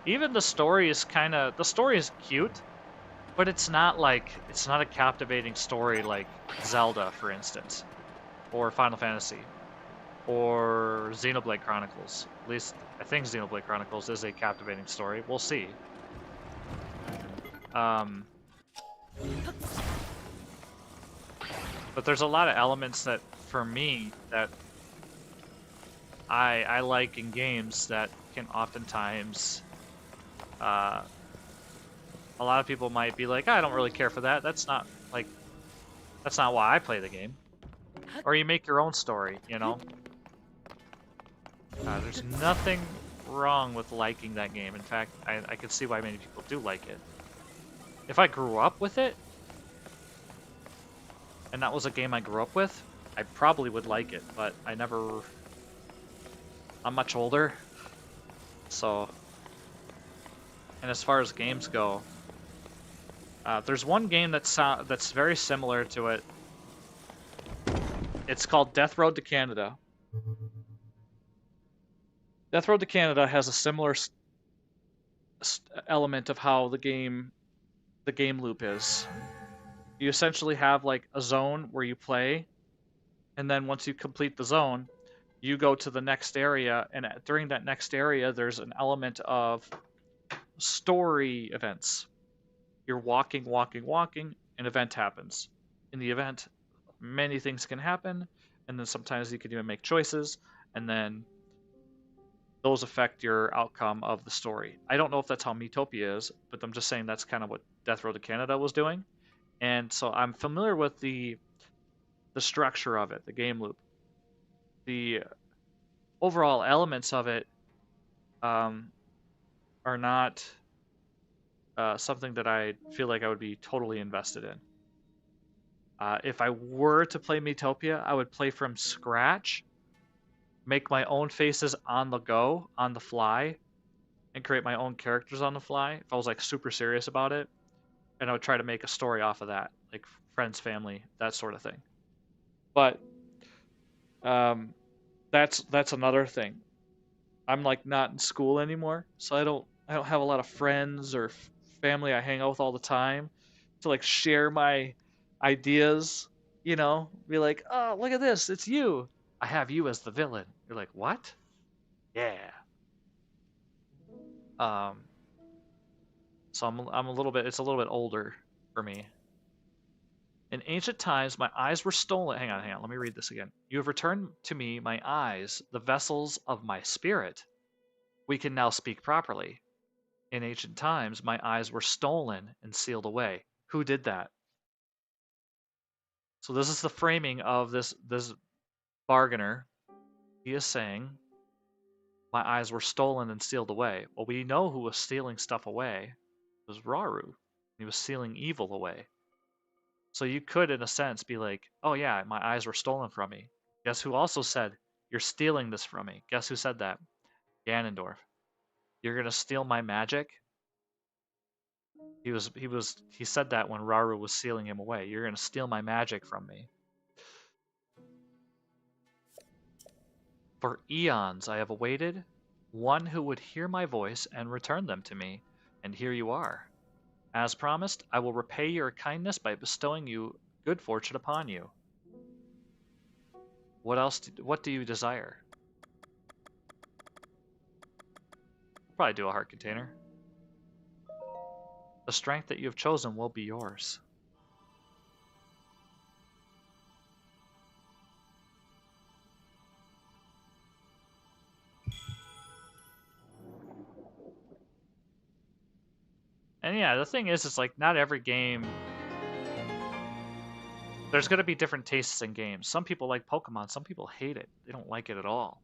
even the story is the story is cute, but it's not a captivating story like Zelda, for instance, or Final Fantasy, or Xenoblade Chronicles. At least I think Xenoblade Chronicles is a captivating story. We'll see. But there's a lot of elements that, for me, that I like in games that can oftentimes, a lot of people might be like, I don't really care for that. That's not why I play the game. Or you make your own story, you know? There's nothing wrong with liking that game. In fact, I can see why many people do like it. If I grew up with it, and that was a game I grew up with, I probably would like it, but I'm much older, so. And as far as games go, there's one game that's very similar to it. It's called Death Road to Canada. Death Road to Canada has a similar element of how the game loop is. You essentially have like a zone where you play, and then once you complete the zone, you go to the next area, and during that next area, there's an element of story events. You're walking, an event happens. In the event, many things can happen, and then sometimes you can even make choices, and then those affect your outcome of the story. I don't know if that's how Miitopia is, but I'm just saying that's kind of what Death Road to Canada was doing. And so I'm familiar with the structure of it, the game loop. The overall elements of it are not something that I feel like I would be totally invested in. If I were to play Miitopia, I would play from scratch, make my own faces on the go, on the fly, and create my own characters on the fly if I was like super serious about it. And I would try to make a story off of that, like friends, family, that sort of thing. But that's another thing. I'm like not in school anymore, so I don't have a lot of friends or family I hang out with all the time to like share my ideas, you know, be like, oh, look at this, it's you. I have you as the villain. You're like, what? Yeah. So I'm a little bit, it's a little bit older for me. In ancient times, my eyes were stolen. Hang on, let me read this again. You have returned to me my eyes, the vessels of my spirit. We can now speak properly. In ancient times, my eyes were stolen and sealed away. Who did that? So this is the framing of this bargainer. He is saying, my eyes were stolen and sealed away. Well, we know who was stealing stuff away. It was Rauru. He was sealing evil away. So you could, in a sense, be like, oh yeah, my eyes were stolen from me. Guess who also said, you're stealing this from me? Guess who said that? Ganondorf. You're gonna steal my magic? He said that when Rauru was sealing him away. You're gonna steal my magic from me. For eons I have awaited one who would hear my voice and return them to me, and here you are. As promised, I will repay your kindness by bestowing you good fortune upon you. What do you desire? Probably do a heart container. The strength that you have chosen will be yours. And yeah, the thing is, it's like not every game. There's going to be different tastes in games. Some people like Pokemon, some people hate it. They don't like it at all.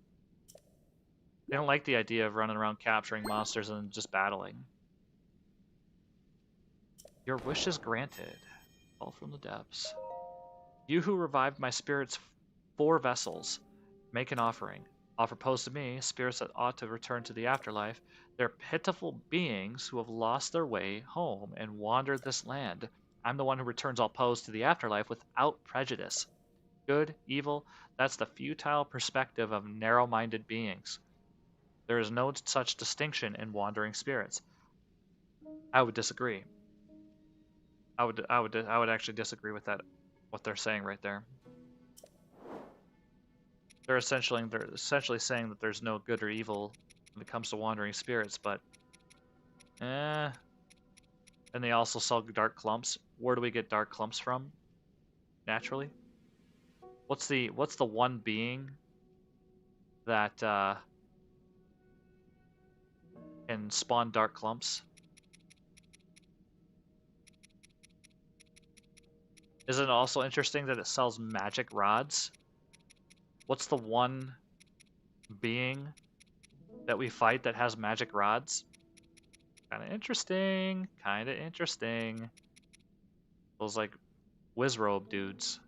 They don't like the idea of running around capturing monsters and just battling. Your wish is granted. Fall from the depths. You who revived my spirit's 4 vessels, make an offering. Offer posed to me, spirits that ought to return to the afterlife. They're pitiful beings who have lost their way home and wandered this land. I'm the one who returns all posed to the afterlife without prejudice. Good, evil, that's the futile perspective of narrow-minded beings. There is no such distinction in wandering spirits. I would disagree. I would actually disagree with that, what they're saying right there. They're essentially saying that there's no good or evil when it comes to wandering spirits, but and they also sell dark clumps. Where do we get dark clumps from? Naturally. What's the one being that can spawn dark clumps? Isn't it also interesting that it sells magic rods? What's the one being that we fight that has magic rods? Kind of interesting. Kind of interesting. Those like Wizrobe dudes.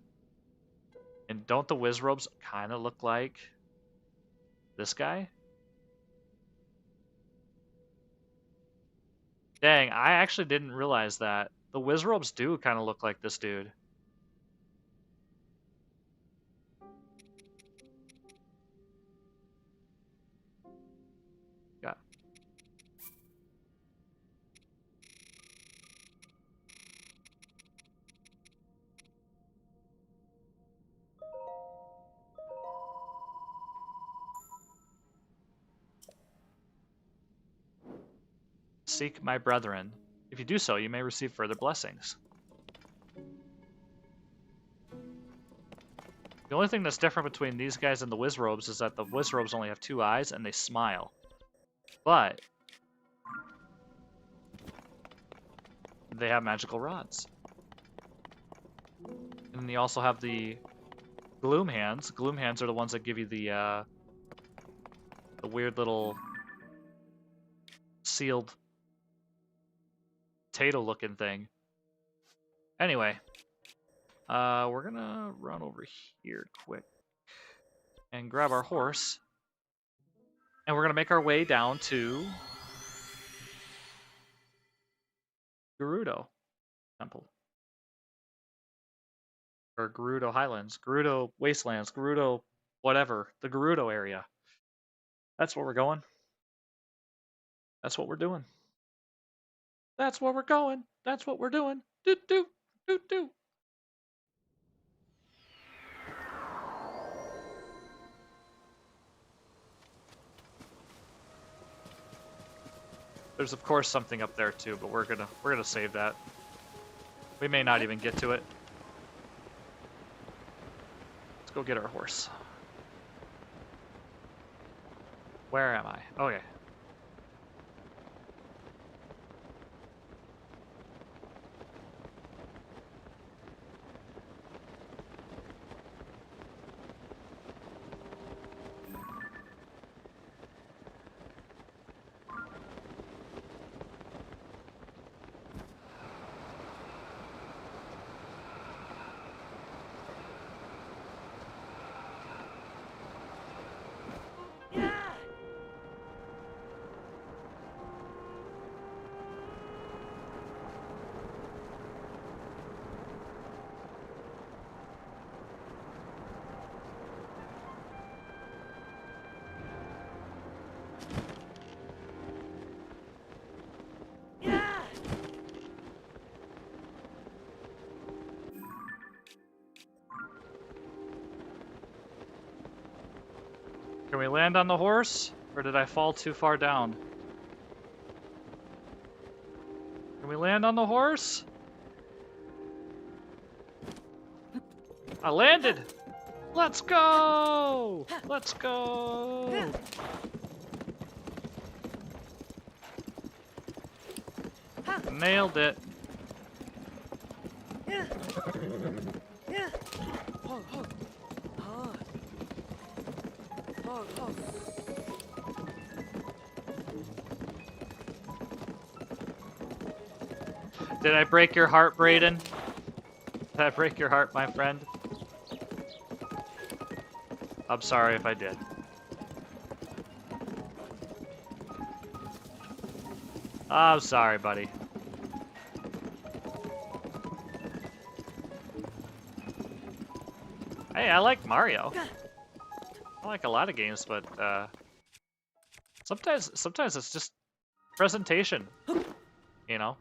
And don't the Wizrobes kind of look like this guy? Dang, I actually didn't realize that. The Wizrobes do kind of look like this dude. Yeah. Seek my brethren. If you do so, you may receive further blessings. The only thing that's different between these guys and the Wizrobes is that the Wizrobes only have 2 eyes and they smile. But they have magical rods. And you also have the Gloom Hands. Gloom Hands are the ones that give you the weird little sealed potato looking thing. Anyway, we're gonna run over here quick and grab our horse, and we're gonna make our way down to Gerudo Temple, or Gerudo Highlands, Gerudo Wastelands, Gerudo whatever, the Gerudo area. That's where we're going. That's what we're doing. That's where we're going. That's what we're doing. Do do do do. There's of course something up there too, but we're gonna save that. We may not even get to it. Let's go get our horse. Where am I? Okay. Can we land on the horse? Or did I fall too far down? Can we land on the horse? I landed! Let's go! Let's go! Nailed it. Did I break your heart, Brayden? Did I break your heart, my friend? I'm sorry if I did. I'm sorry, buddy. Hey, I like Mario. I like a lot of games, but sometimes it's just presentation, you know.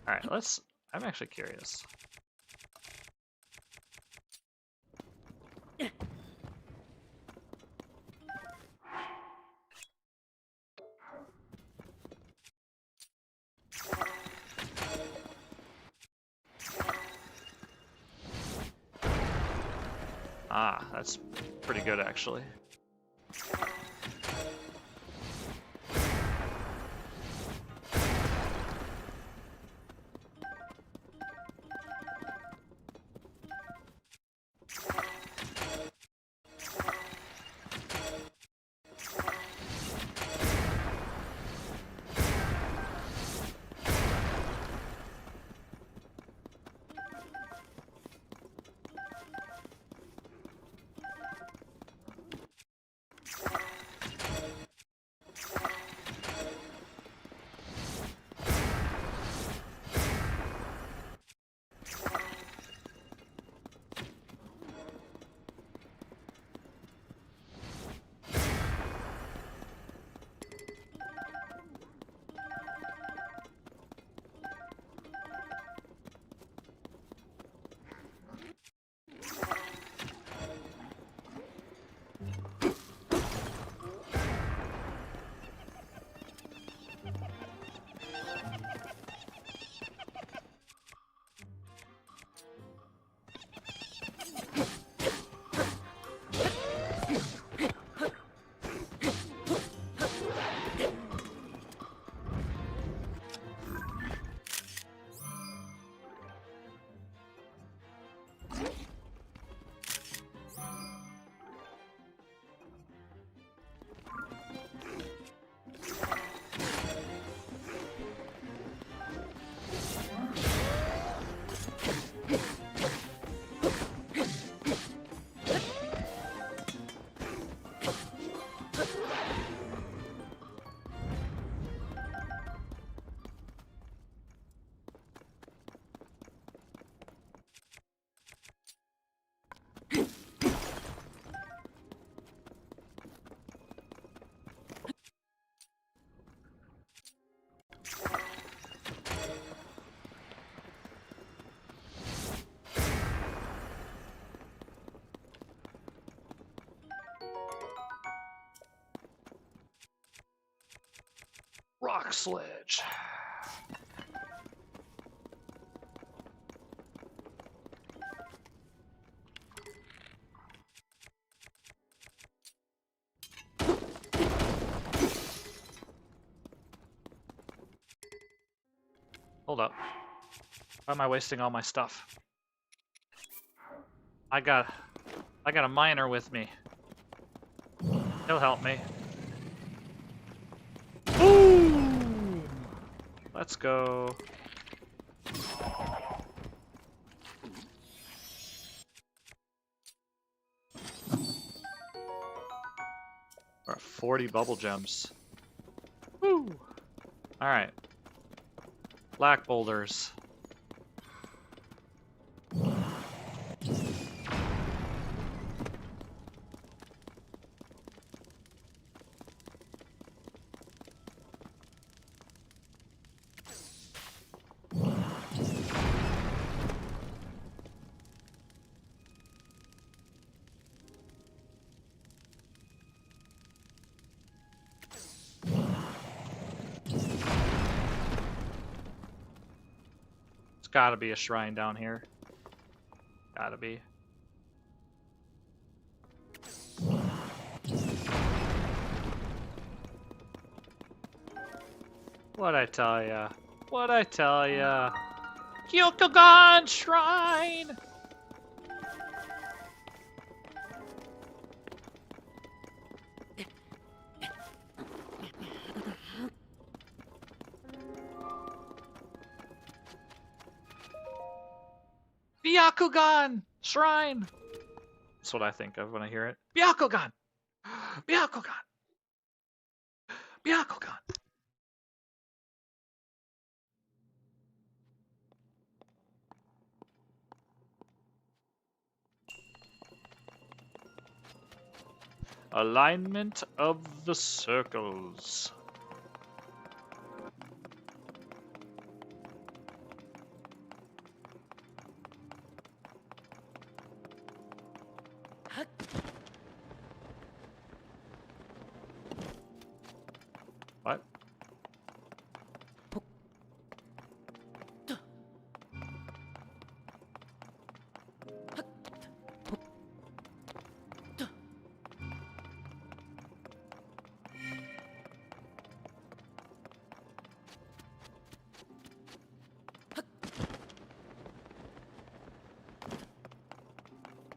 All right, I'm actually curious. Ah, that's pretty good, actually. Rock Sledge. Hold up. Why am I wasting all my stuff? I got a miner with me. He'll help me. Boom! Let's go. We're at 40 bubble gems. Woo! Alright. Black boulders. gotta be a shrine down here. Gotta be. What'd I tell ya? What'd I tell ya? Kyokugan Shrine! Byakugan Shrine! That's what I think of when I hear it. Byakugan! Byakugan! Byakugan! Alignment of the circles. What?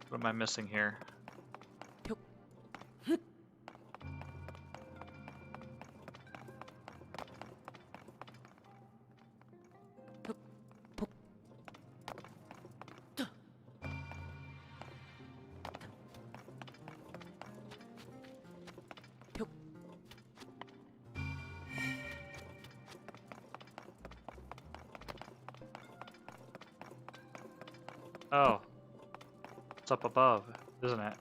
What am I missing here? Oh. It's up above, isn't it?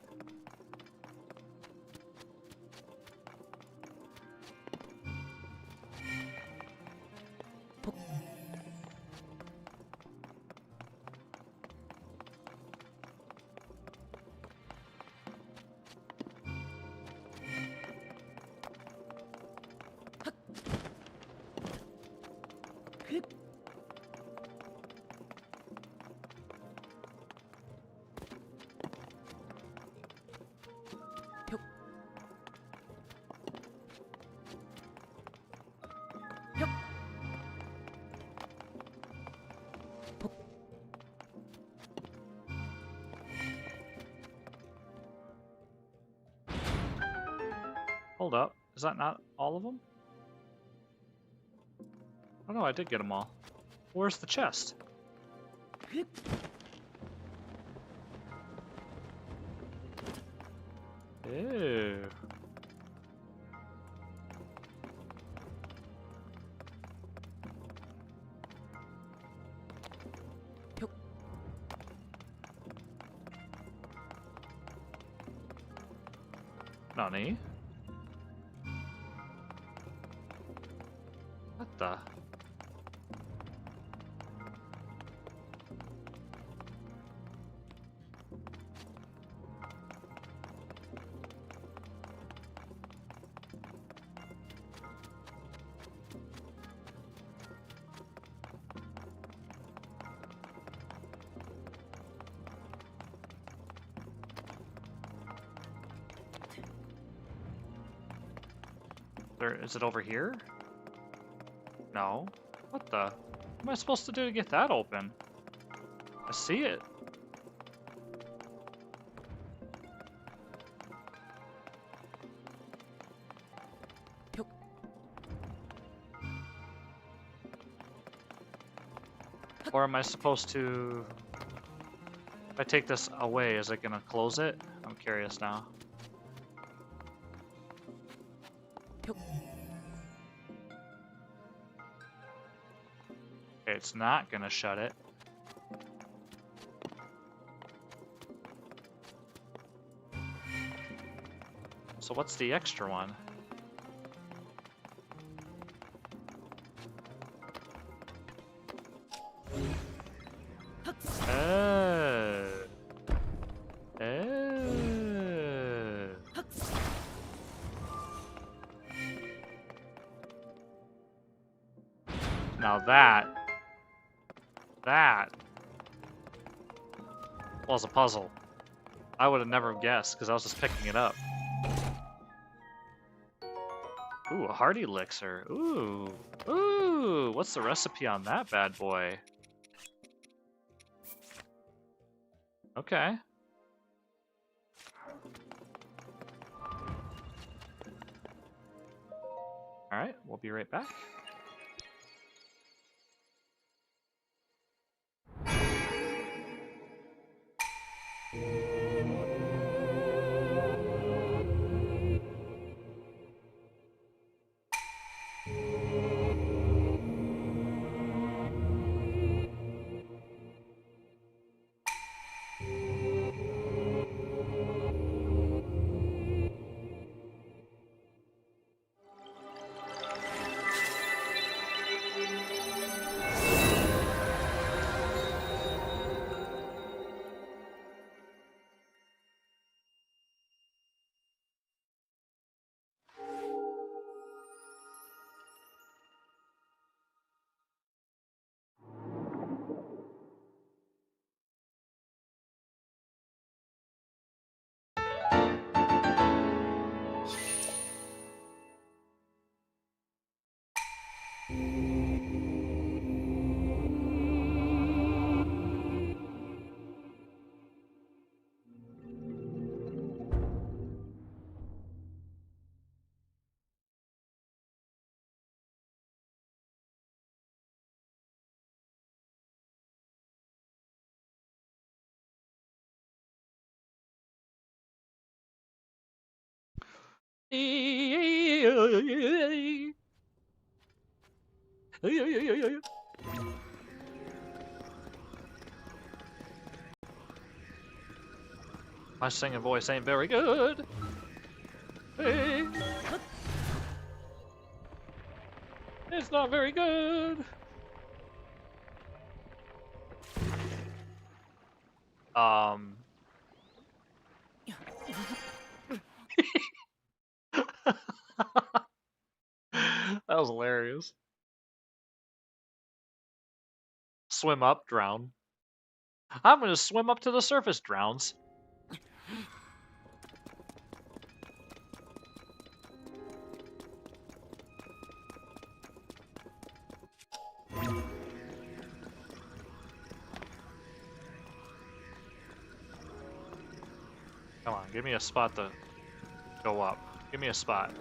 Hold up. Is that not all of them? Oh no, I did get them all. Where's the chest? Ew. Nani? What the? Is it over here? No. What the? What am I supposed to do to get that open? I see it. Or am I supposed to... If I take this away, is it gonna close it? I'm curious now. Okay, it's not gonna shut it. So what's the extra one? Oh. Oh. Now That was a puzzle. I would have never guessed because I was just picking it up. Ooh, a heart elixir. Ooh. Ooh, what's the recipe on that bad boy? Okay. Alright, we'll be right back. My singing voice ain't very good. Hey. It's not very good. That was hilarious. Swim up, drown. I'm gonna swim up to the surface, drowns. Come on, give me a spot to go up. Give me a spot.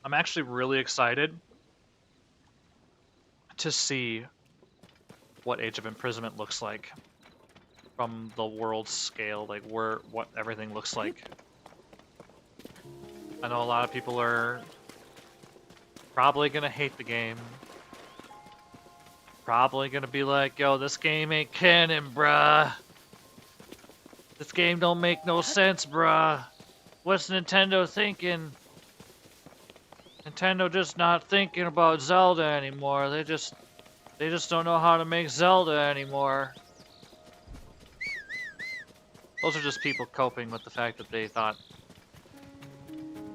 I'm actually really excited to see what Age of Imprisonment looks like from the world scale, like what everything looks like. I know a lot of people are probably gonna hate the game. Probably gonna be like, yo, this game ain't canon, bruh. This game don't make no sense, bruh. What's Nintendo thinking? Nintendo just not thinking about Zelda anymore. They just don't know how to make Zelda anymore. Those are just people coping with the fact that they thought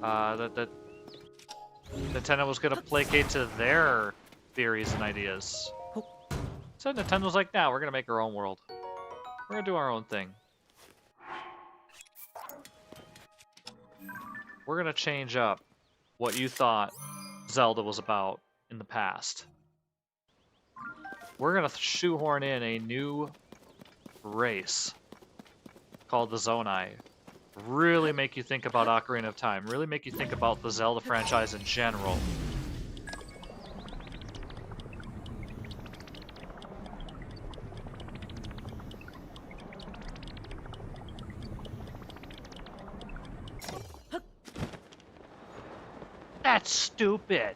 that Nintendo was gonna placate to their theories and ideas. So Nintendo's like, nah, we're gonna make our own world. We're gonna do our own thing. We're gonna change up what you thought Zelda was about in the past. We're gonna shoehorn in a new race called the Zonai. Really make you think about Ocarina of Time. Really make you think about the Zelda franchise in general. stupid.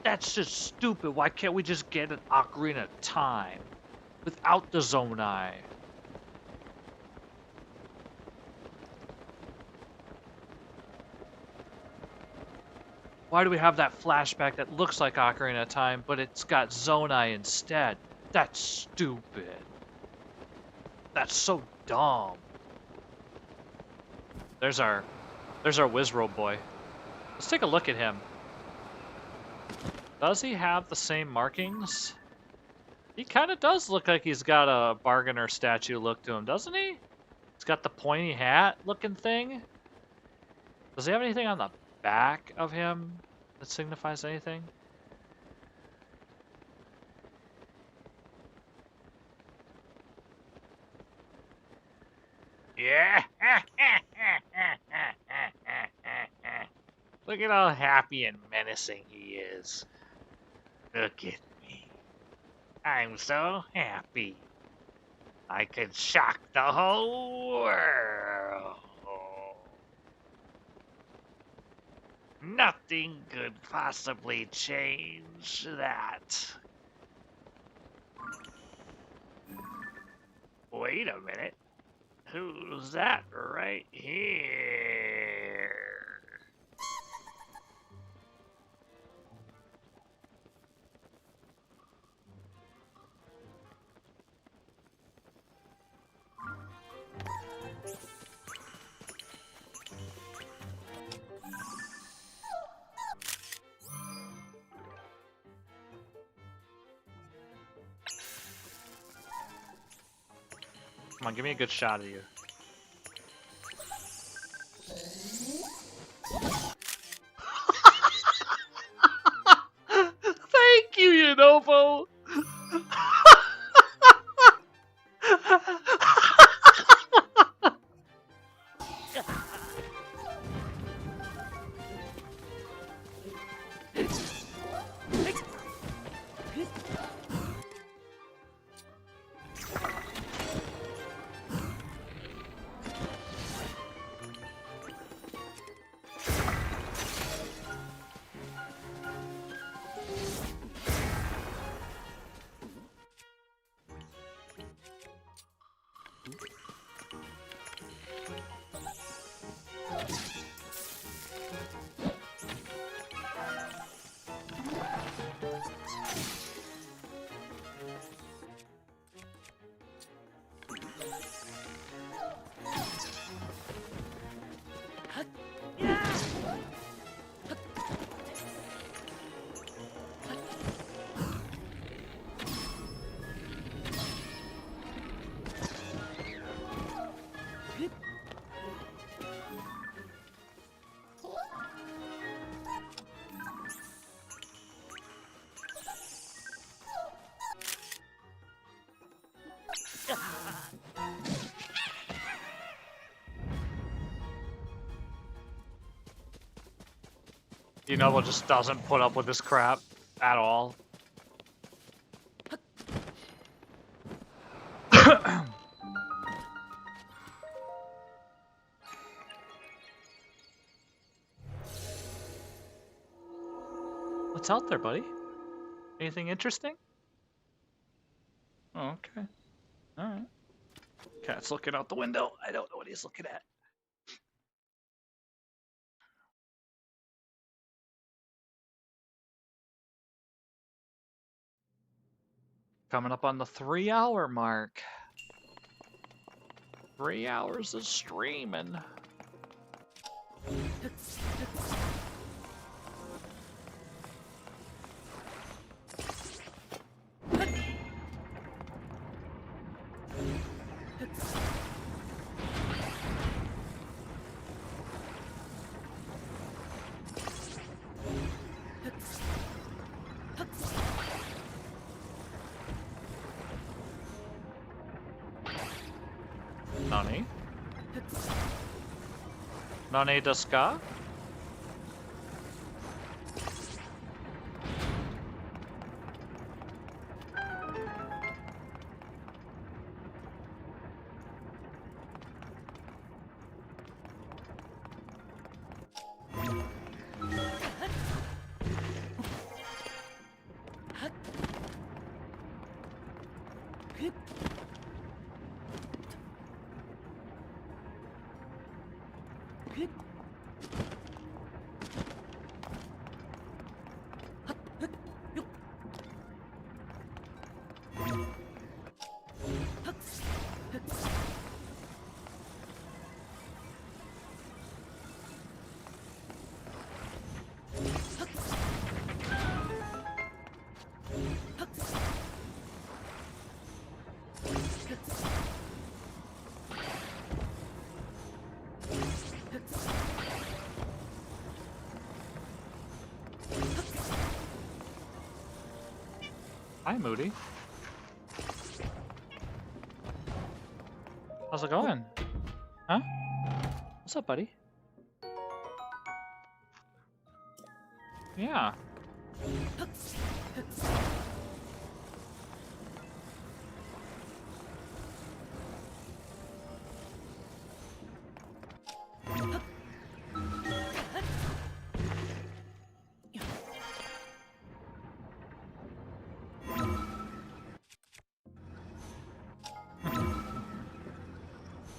That's just stupid. Why can't we just get an Ocarina of Time without the Zonai? Why do we have that flashback that looks like Ocarina of Time, but it's got Zonai instead? That's stupid. That's so dumb. There's our Wizrobe boy. Let's take a look at him. Does he have the same markings? He kind of does look like he's got a bargainer statue look to him, doesn't he? He's got the pointy hat looking thing. Does he have anything on the back of him that signifies anything? Yeah. Look at how happy and menacing he is. Look at me. I'm so happy. I could shock the whole world. Nothing could possibly change that. Wait a minute. Who's that right here? Come on, give me a good shot of you. Thank you, Yunobo! Yunobo just doesn't put up with this crap at all. What's out there, buddy? Anything interesting? Oh, okay. Alright. Cat's looking out the window. I don't know what he's looking at. Coming up on the 3-hour mark. 3 hours of streaming. Nani? Nani desu ka? Hi, Moody. How's it going? Huh? What's up, buddy? Yeah.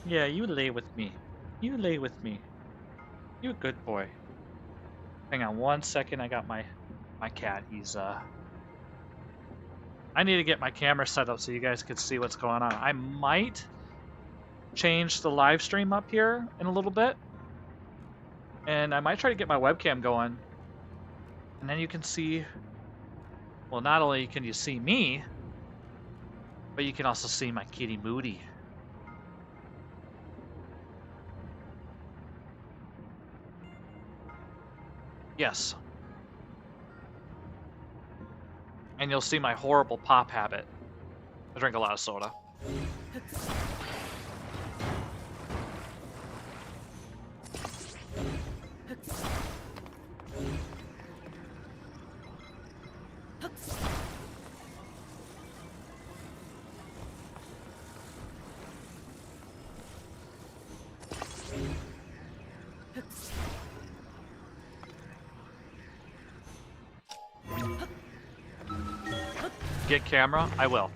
Yeah, you lay with me. You lay with me. You a good boy. Hang on 1 second, I got my cat. He's I need to get my camera set up so you guys can see what's going on. I might change the live stream up here in a little bit. And I might try to get my webcam going. And then you can see, well, not only can you see me, but you can also see my kitty Moody. Yes. And you'll see my horrible pop habit. I drink a lot of soda. Get camera? I will.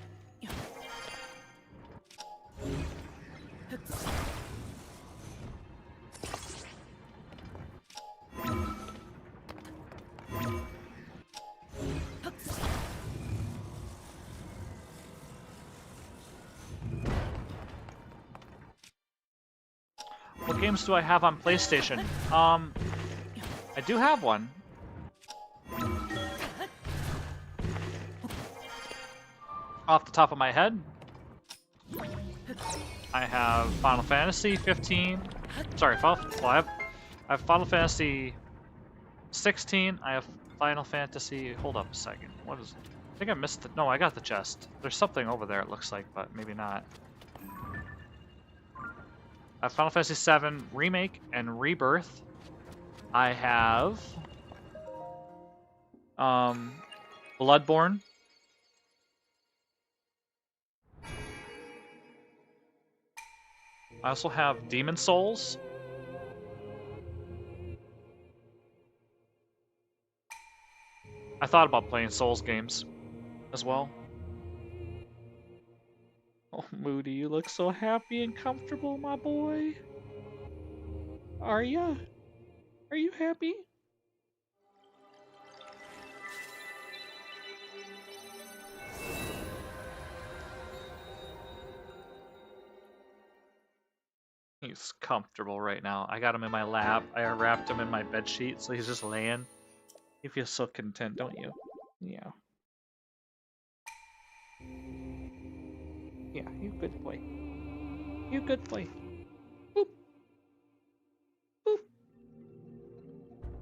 What games do I have on PlayStation? I do have one. Off the top of my head, I have Final Fantasy 15. Sorry, well, I have Final Fantasy 16. I have Final Fantasy. Hold up a second. What is it? I think I missed it. No, I got the chest. There's something over there. It looks like, but maybe not. I have Final Fantasy 7 Remake and Rebirth. I have Bloodborne. I also have Demon Souls. I thought about playing Souls games as well. Oh, Moody, you look so happy and comfortable, my boy. Are ya? Are you happy? He's comfortable right now. I got him in my lap. I wrapped him in my bed sheet, so he's just laying. He feels so content, don't you? Yeah. Yeah, you good boy. You good boy. Boop. Boop.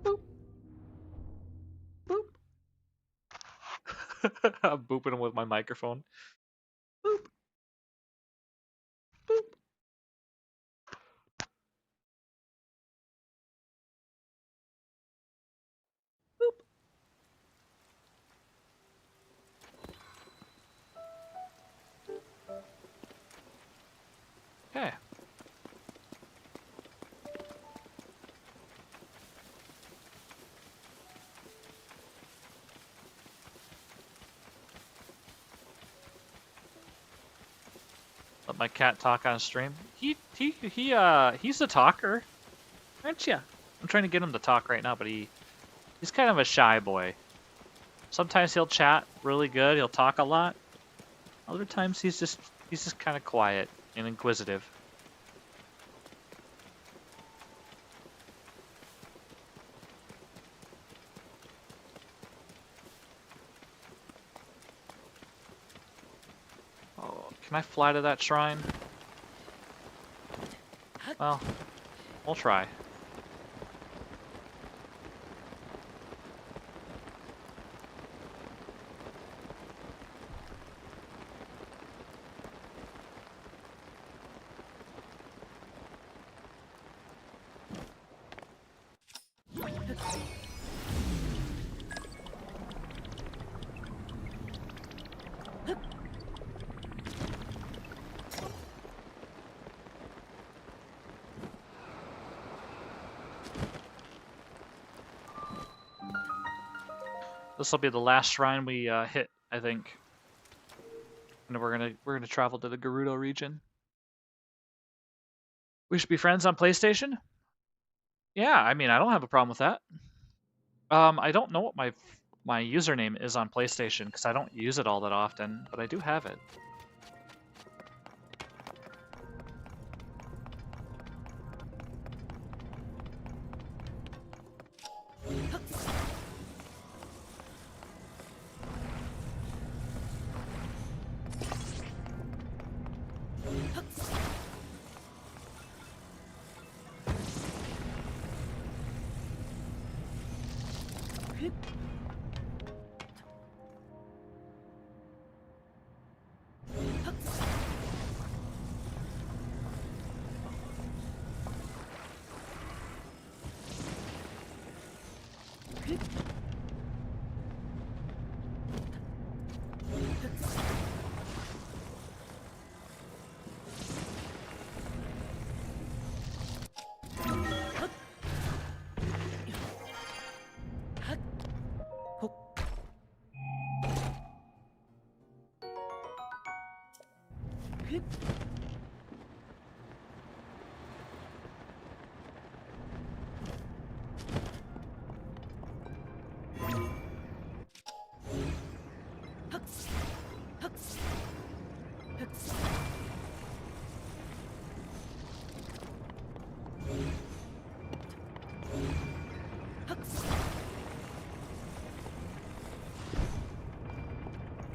Boop. Boop. I'm booping him with my microphone. Boop. Boop. Boop. Okay. Let my cat talk on stream. He's a talker, aren't ya? I'm trying to get him to talk right now, but he's kind of a shy boy. Sometimes he'll chat really good. He'll talk a lot. Other times he's just kind of quiet and inquisitive. Oh, can I fly to that shrine? Well, we'll try. This will be the last shrine we hit, I think. And we're gonna travel to the Gerudo region. We should be friends on PlayStation? Yeah, I mean, I don't have a problem with that. I don't know what my username is on PlayStation because I don't use it all that often, but I do have it.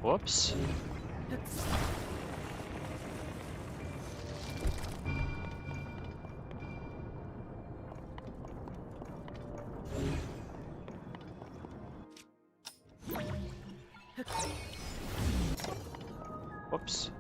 Whoops. Whoops.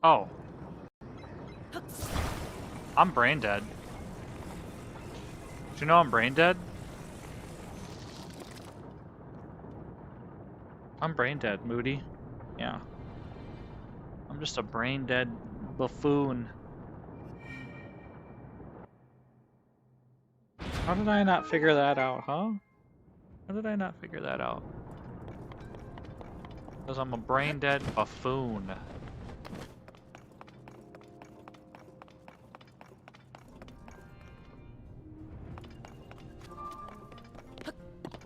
Oh. I'm brain dead. Do you know I'm brain dead? I'm brain dead, Moody. Yeah. I'm just a brain dead buffoon. How did I not figure that out, huh? How did I not figure that out? Because I'm a brain dead buffoon.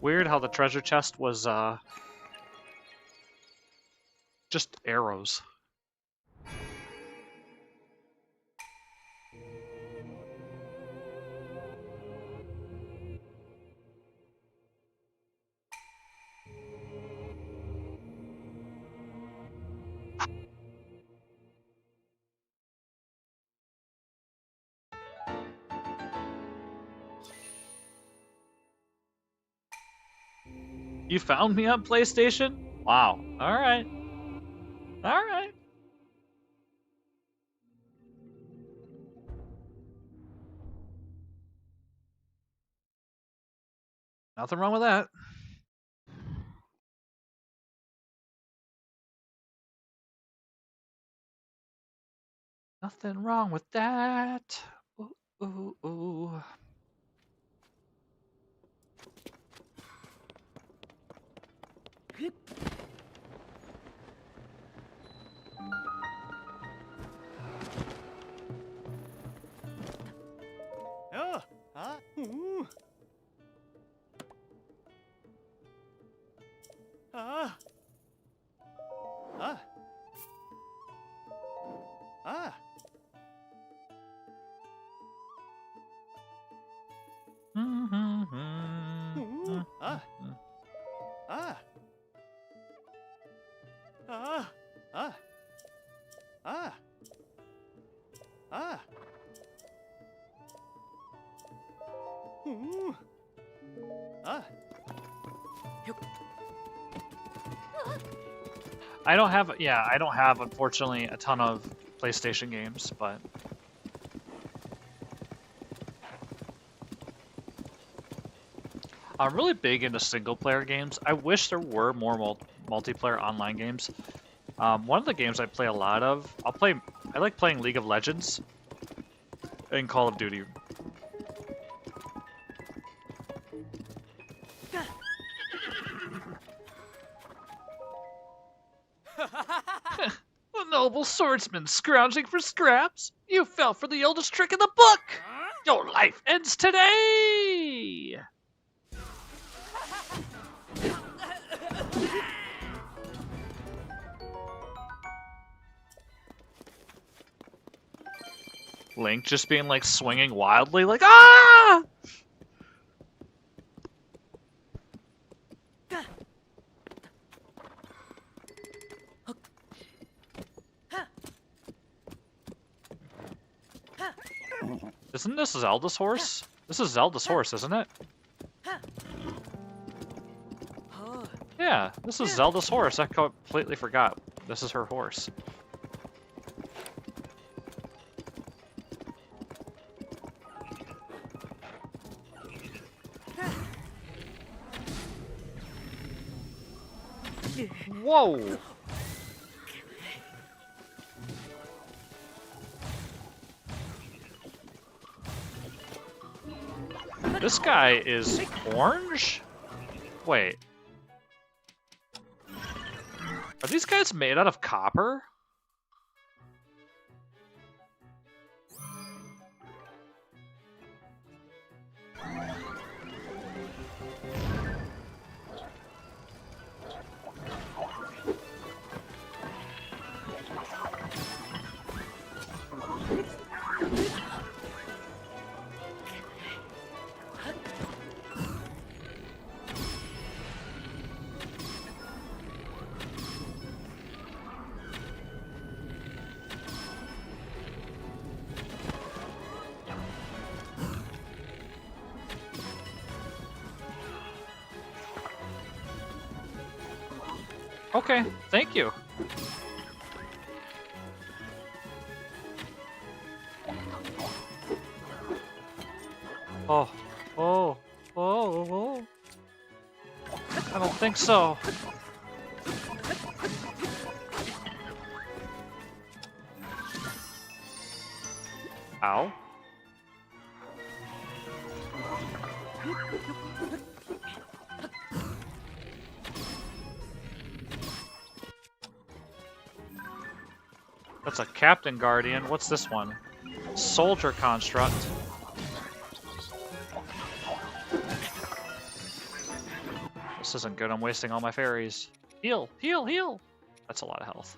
Weird how the treasure chest was, just arrows. You found me on PlayStation? Wow. Alright. Alright. Nothing wrong with that. Nothing wrong with that. Ooh, ooh, ooh. Oh, huh? Ooh. I don't have, yeah, I don't have, unfortunately, a ton of PlayStation games, but... I'm really big into single-player games. I wish there were more multiplayer online games. One of the games I play a lot of, I like playing League of Legends and Call of Duty. A noble swordsman scrounging for scraps. You fell for the oldest trick in the book. Your life ends today. Link just being like swinging wildly, like ah! Isn't this Zelda's horse? This is Zelda's horse, isn't it? Yeah, this is Zelda's horse. I completely forgot. This is her horse. Whoa! This guy is orange? Wait. Are these guys made out of copper? Okay, thank you. Oh, oh, oh, oh. I don't think so. Ow. That's a Captain Guardian. What's this one? Soldier Construct. This isn't good. I'm wasting all my fairies. Heal! Heal! Heal! That's a lot of health.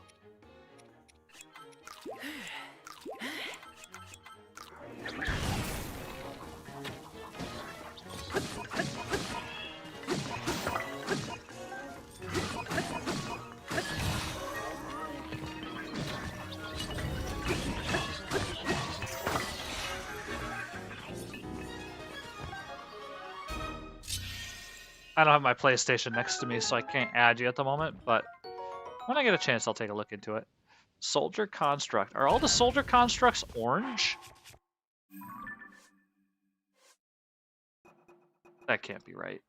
I don't have my PlayStation next to me, so I can't add you at the moment, but when I get a chance, I'll take a look into it. Soldier Construct. Are all the Soldier Constructs orange? That can't be right.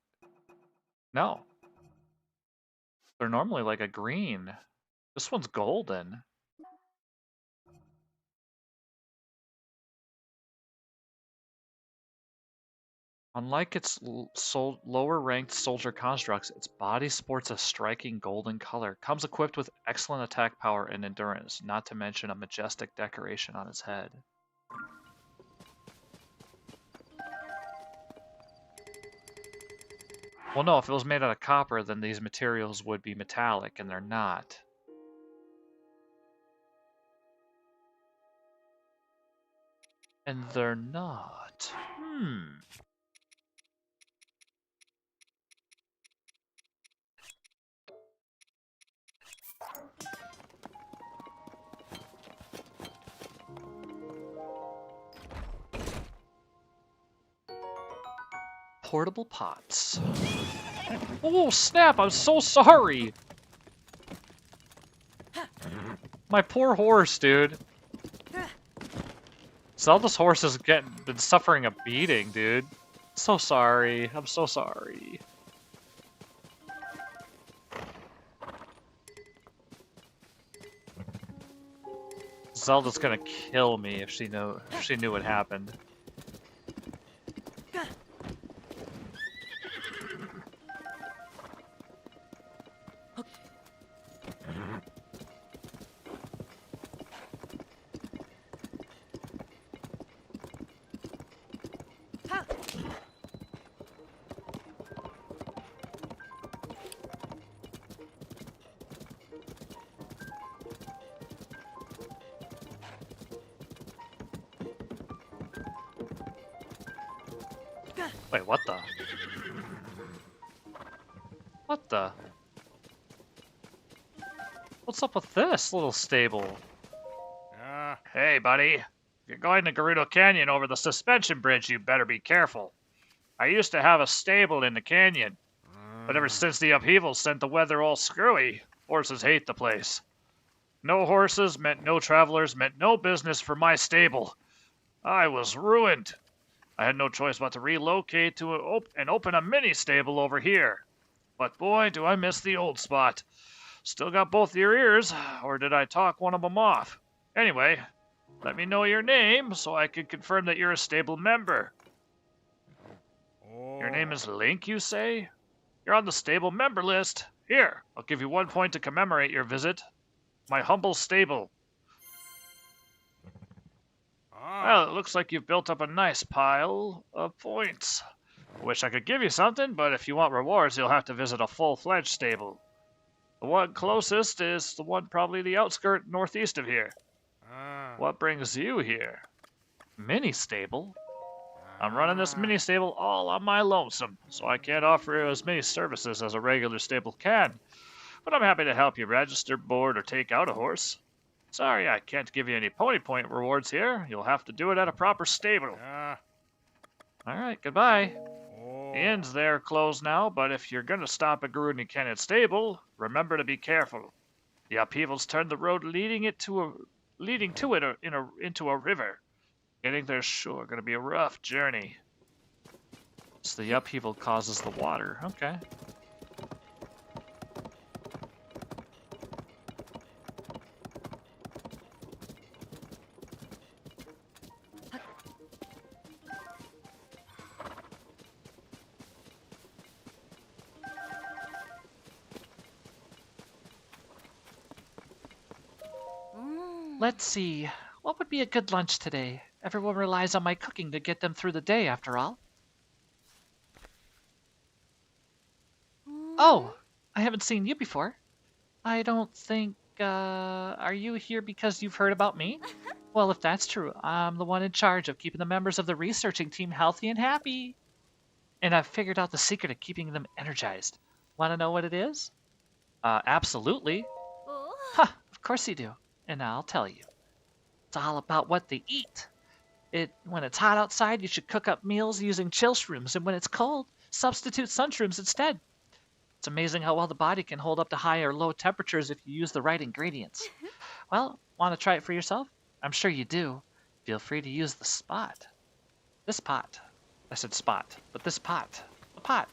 No. They're normally like a green. This one's golden. Unlike its lower-ranked soldier constructs, its body sports a striking golden color. Comes equipped with excellent attack power and endurance, not to mention a majestic decoration on its head. Well, no, if it was made out of copper, then these materials would be metallic, and they're not. And they're not. Portable pots. Oh, snap! I'm so sorry! My poor horse, dude. Zelda's horse has been suffering a beating, dude. So sorry. I'm so sorry. Zelda's gonna kill me if she knew what happened. Wait, what the? What the? What's up with this little stable? Hey, buddy. If you're going to Gerudo Canyon over the suspension bridge, you better be careful. I used to have a stable in the canyon, but ever since the upheaval sent the weather all screwy, horses hate the place. No horses meant no travelers, meant no business for my stable. I was ruined. I had no choice but to relocate to and open a mini stable over here. But boy, do I miss the old spot. Still got both your ears, or did I talk one of them off? Anyway, let me know your name so I can confirm that you're a stable member. Your name is Link, you say? You're on the stable member list. Here, I'll give you 1 point to commemorate your visit. My humble stable. Well, it looks like you've built up a nice pile of points. I wish I could give you something, but if you want rewards, you'll have to visit a full-fledged stable. The one closest is the one probably the outskirt northeast of here. What brings you here? Mini stable? I'm running this mini stable all on my lonesome, so I can't offer you as many services as a regular stable can. But I'm happy to help you register, board, or take out a horse. Sorry, I can't give you any pony point rewards here. You'll have to do it at a proper stable. Alright, goodbye. The inn's there closed now, but if you're gonna stop at Gerudo Canyon Stable, remember to be careful. The upheavals turned the road leading to it into a river. Getting there's sure gonna be a rough journey. So the upheaval causes the water. Okay. Let's see. What would be a good lunch today? Everyone relies on my cooking to get them through the day, after all. Oh, I haven't seen you before. I don't think, are you here because you've heard about me? Well, if that's true, I'm the one in charge of keeping the members of the researching team healthy and happy. And I've figured out the secret of keeping them energized. Want to know what it is? Absolutely. Ha, of course you do. And I'll tell you. It's all about what they eat. When it's hot outside, you should cook up meals using chill shrooms, and when it's cold, substitute sun shrooms instead. It's amazing how well the body can hold up to high or low temperatures if you use the right ingredients. Well, want to try it for yourself? I'm sure you do. Feel free to use the spot. This pot. I said spot, but this pot. The pot.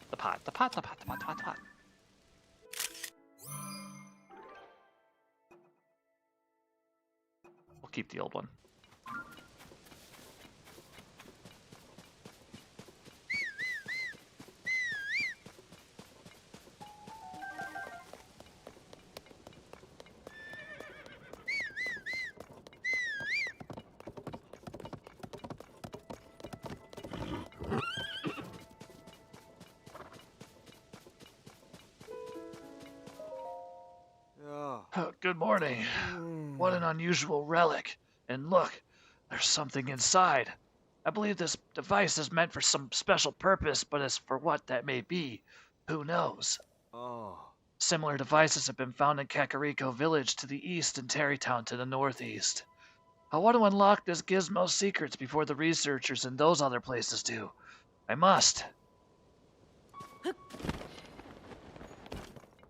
We'll keep the old one. Good morning. What an unusual relic. And look, there's something inside. I believe this device is meant for some special purpose, but as for what that may be, who knows? Similar devices have been found in Kakariko Village to the east and Terrytown to the northeast. I want to unlock this gizmo's secrets before the researchers in those other places do. I must.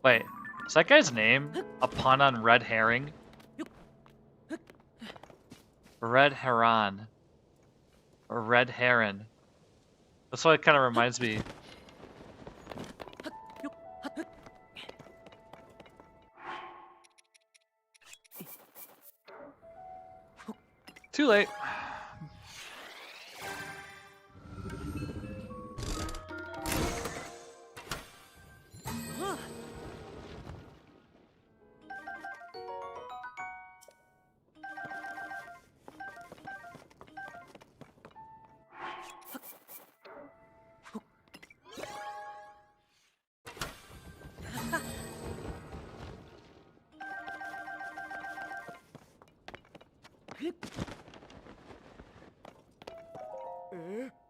Wait, is that guy's name a pun on red herring? Red Heron. Or Red Heron. That's what it kind of reminds me. Too late.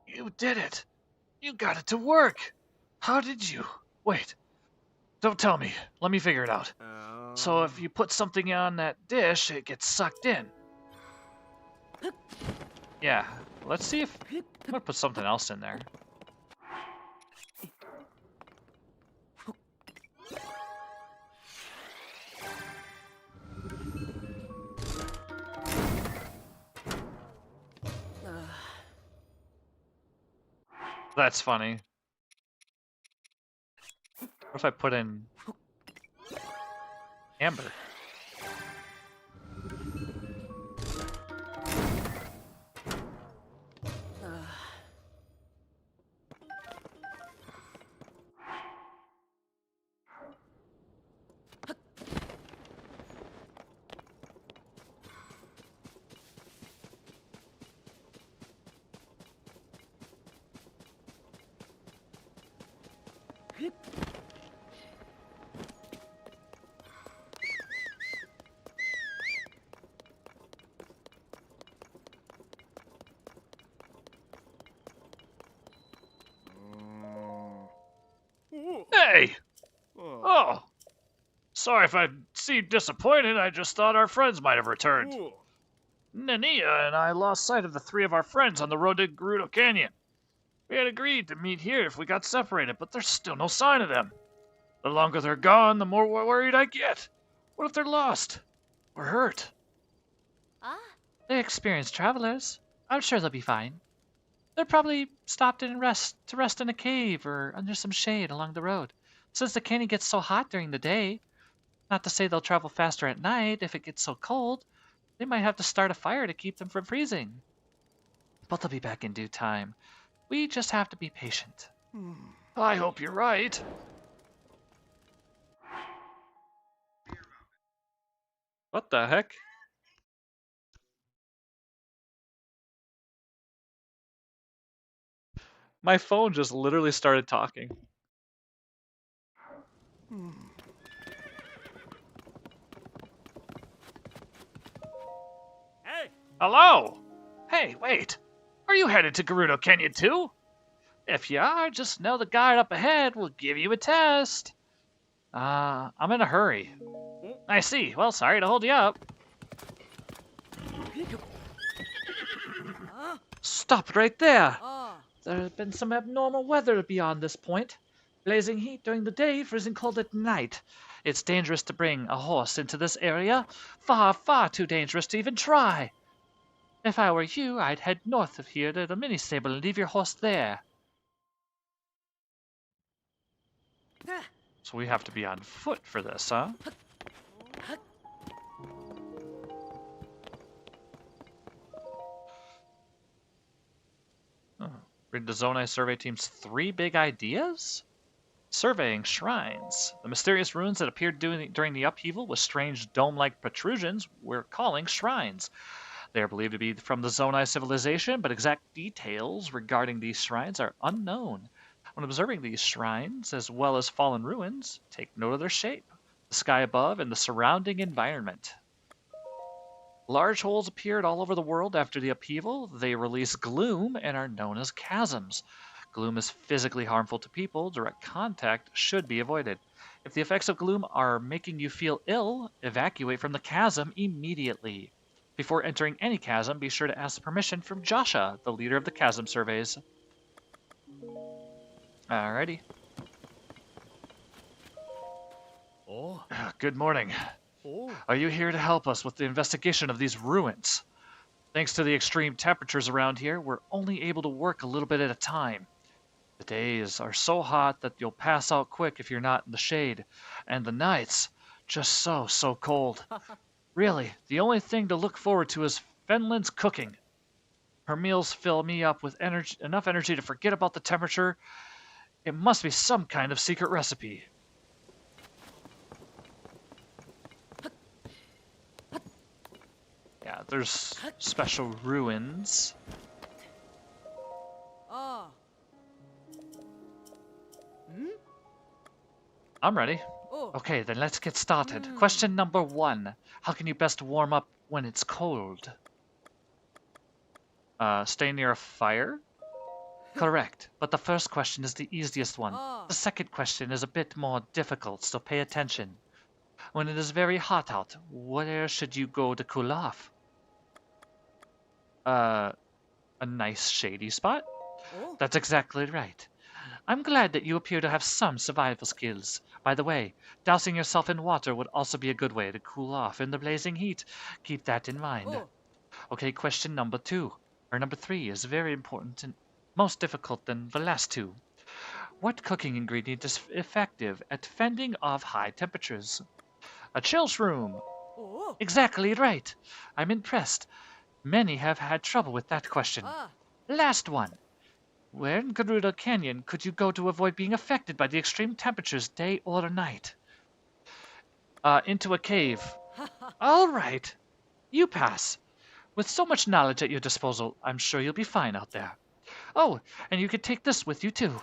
You did it! You got it to work! How did you? Wait. Don't tell me. Let me figure it out. So if you put something on that dish, it gets sucked in. Yeah. Let's see if... I'm gonna put something else in there. That's funny. What if I put in amber? Hey! Oh! Sorry if I seemed disappointed. I just thought our friends might have returned. Nania and I lost sight of the three of our friends on the road to Gerudo Canyon. We had agreed to meet here if we got separated, but there's still no sign of them. The longer they're gone, the more worried I get. What if they're lost? Or hurt? Ah, They're experienced travelers. I'm sure they'll be fine. They're probably stopped in to rest in a cave or under some shade along the road, since the canyon gets so hot during the day. Not to say they'll travel faster at night if it gets so cold. They might have to start a fire to keep them from freezing. But they'll be back in due time. We just have to be patient. I hope you're right. What the heck? My phone just literally started talking. Hey! Hello! Hey, wait. Are you headed to Gerudo Canyon too? If you are, just know the guide up ahead will give you a test. I'm in a hurry. I see. Well, sorry to hold you up. Stop right there. ah. There has been some abnormal weather beyond this point. Blazing heat during the day, freezing cold at night. It's dangerous to bring a horse into this area. Far, far too dangerous to even try. If I were you, I'd head north of here to the mini stable and leave your horse there. So we have to be on foot for this, huh? Oh. Read the Zonai survey team's 3 big ideas? Surveying shrines. The mysterious ruins that appeared during the upheaval with strange dome-like protrusions we're calling shrines. They are believed to be from the Zonai civilization, but exact details regarding these shrines are unknown. When observing these shrines, as well as fallen ruins, take note of their shape, the sky above, and the surrounding environment. Large holes appeared all over the world after the upheaval. They release gloom and are known as chasms. Gloom is physically harmful to people. Direct contact should be avoided. If the effects of gloom are making you feel ill, evacuate from the chasm immediately. Before entering any chasm, be sure to ask permission from Joshua, the leader of the chasm surveys. Alrighty. Oh, Good morning. oh. Are you here to help us with the investigation of these ruins? Thanks to the extreme temperatures around here, we're only able to work a little bit at a time. The days are so hot that you'll pass out quick if you're not in the shade, and the nights just so cold. Really, the only thing to look forward to is Fenlin's cooking. Her meals fill me up with enough energy to forget about the temperature. It must be some kind of secret recipe. Yeah, there's special ruins. Ah. I'm ready. Oh. Okay, then let's get started. Question number 1. How can you best warm up when it's cold? Stay near a fire? Correct, but the first question is the easiest one. The second question is a bit more difficult, so pay attention. When it is very hot out, where should you go to cool off? A nice shady spot? Oh. That's exactly right. I'm glad that you appear to have some survival skills. By the way, dousing yourself in water would also be a good way to cool off in the blazing heat. Keep that in mind. Oh. Okay, question number 2, or number 3 is very important and most difficult than the last two. What cooking ingredient is effective at fending off high temperatures? A chill shroom. Oh. Exactly right. I'm impressed. Many have had trouble with that question. Ah. Last one. Where in Garuda Canyon could you go to avoid being affected by the extreme temperatures day or night? Into a cave. All right. You pass. With so much knowledge at your disposal, I'm sure you'll be fine out there. Oh, and you could take this with you too.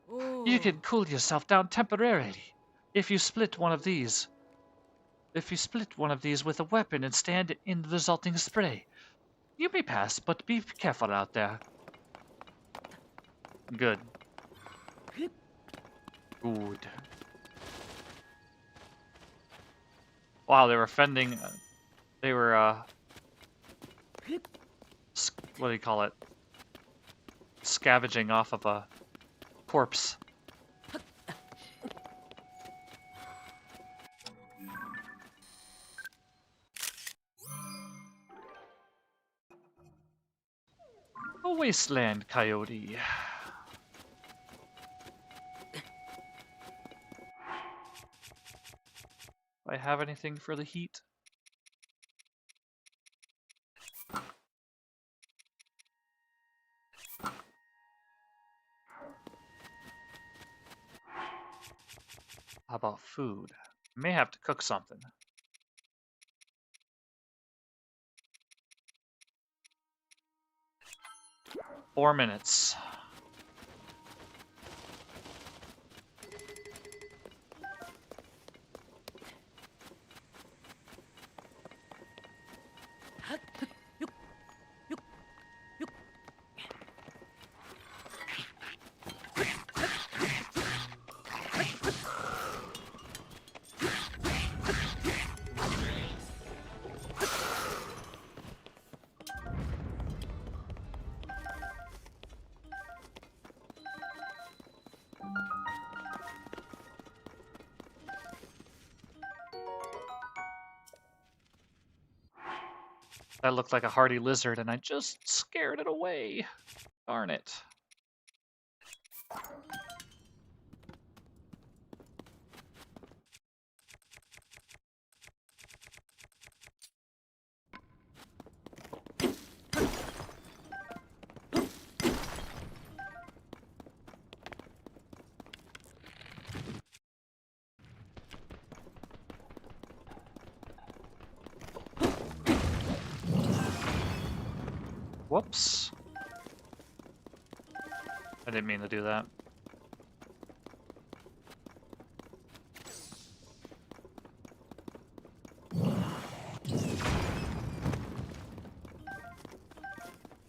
Oh. You can cool yourself down temporarily if you split one of these. If you split one of these with a weapon and stand in the resulting spray. You may pass, but be careful out there. Good. Good. Wow, they were fending. They were, what do you call it? Scavenging off of a corpse. A wasteland coyote. Do I have anything for the heat? How about food? I may have to cook something. Four minutes. That looked like a hardy lizard, and I just scared it away. Darn it. Whoops. I didn't mean to do that.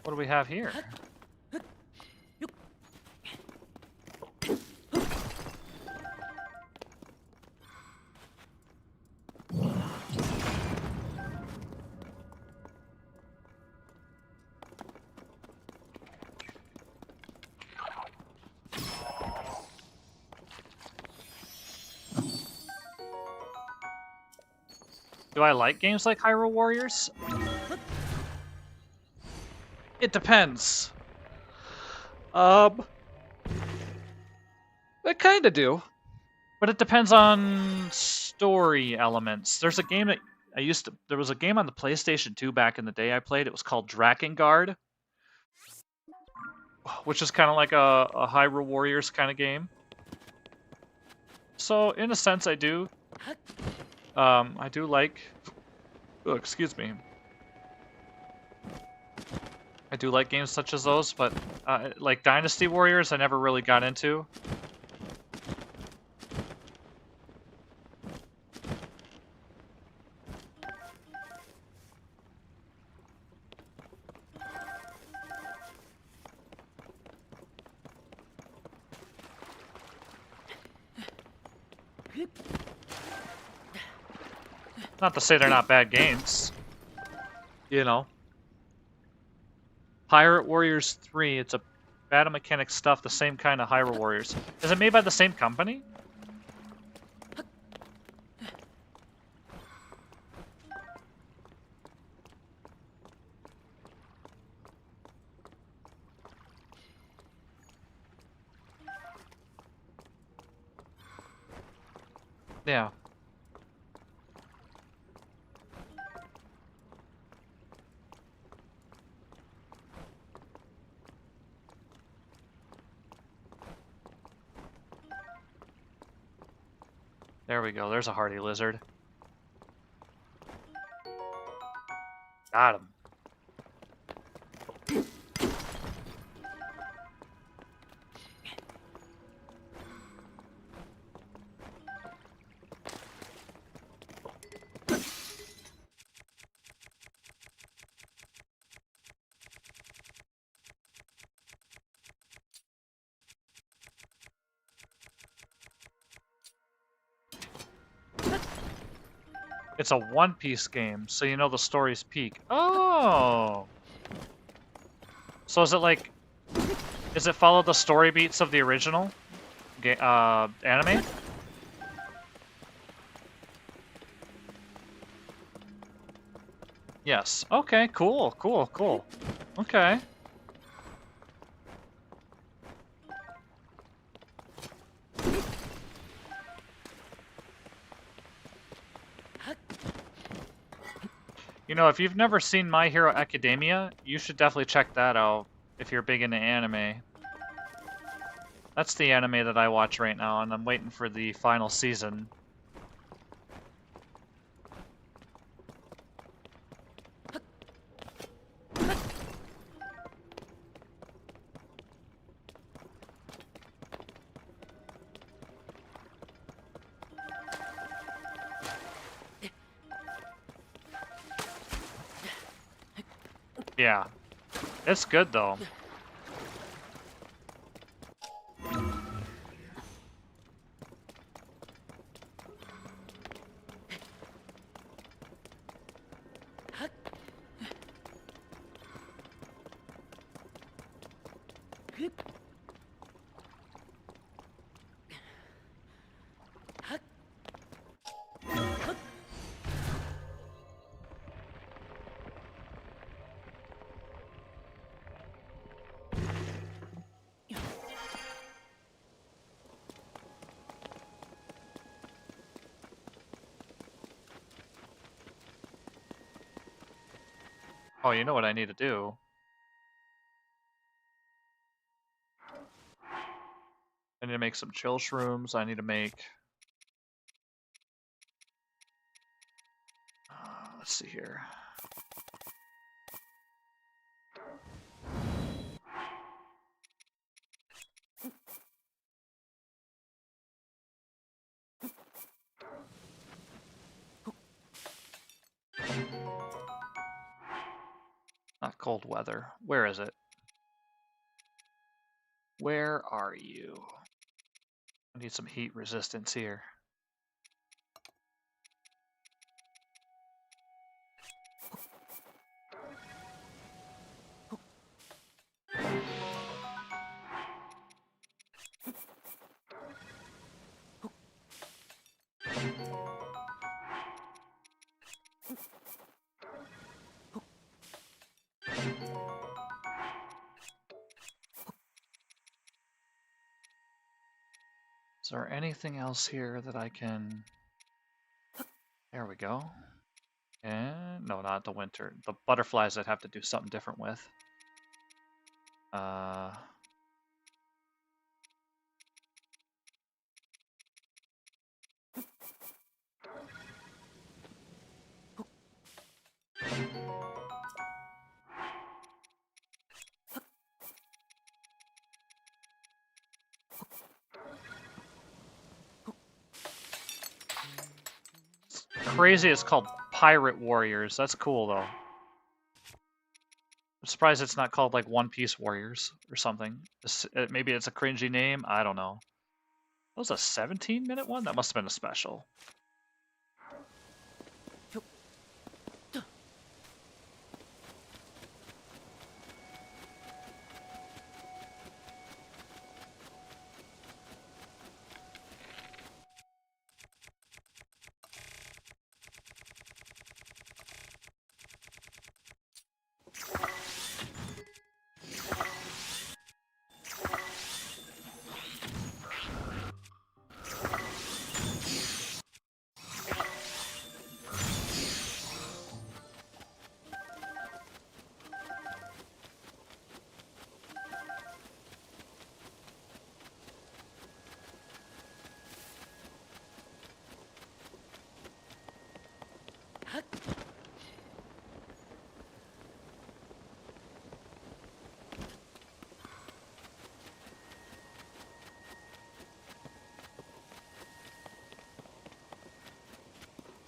What do we have here? Do I like games like Hyrule Warriors? It depends. I kind of do. But it depends on story elements. There's a game that there was a game on the PlayStation 2 back in the day I played. It was called Drakengard, which is kind of like a Hyrule Warriors kind of game. So in a sense, I do. I do like. Oh, excuse me. I do like games such as those, but like Dynasty Warriors, I never really got into. Not to say they're not bad games. You know. Pirate Warriors 3, it's a battle mechanic stuff, the same kind of Hyrule Warriors. Is it made by the same company? Yeah. There we go. There's a hardy lizard. Got him. It's a One Piece game, so you know the story's peak. Oh! So is it like... Does it follow the story beats of the original anime? Yes. Okay, cool, cool, cool. Okay. You know, if you've never seen My Hero Academia, you should definitely check that out if you're big into anime. That's the anime that I watch right now, and I'm waiting for the final season. Yeah. It's good, though. Oh, you know what I need to do? I need to make some chill shrooms. I need to make... let's see here. Not cold weather. Where is it? Where are you? I need some heat resistance here. there anything else here that I can... There we go. And no, not the winter. The butterflies I'd have to do something different with. Crazy, it's called Pirate Warriors. That's cool, though. I'm surprised it's not called, like, One Piece Warriors or something. Maybe it's a cringy name? I don't know. That was a 17-minute one? That must have been a special.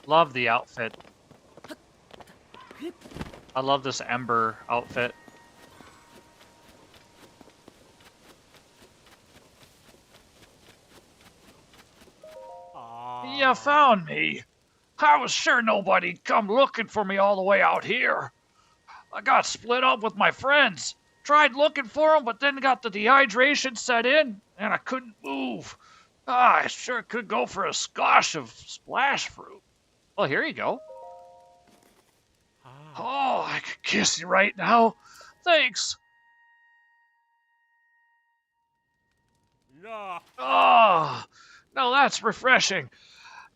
Love the outfit. I love this Ember outfit. You found me. I was sure nobody'd come looking for me all the way out here. I got split up with my friends. Tried looking for them, but then got the dehydration set in, and I couldn't move. I sure could go for a squash of splash fruit. Well, here you go. Oh, I could kiss you right now. Thanks. Oh, now that's refreshing.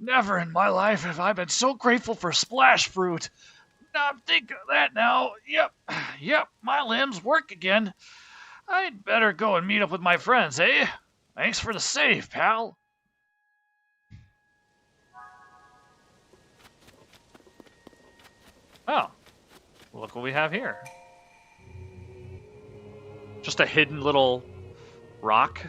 Never in my life have I been so grateful for splash fruit. Now I'm thinking of that now. Yep, my limbs work again. I'd better go and meet up with my friends, eh? Thanks for the save, pal. Oh, look what we have here. Just a hidden little rock.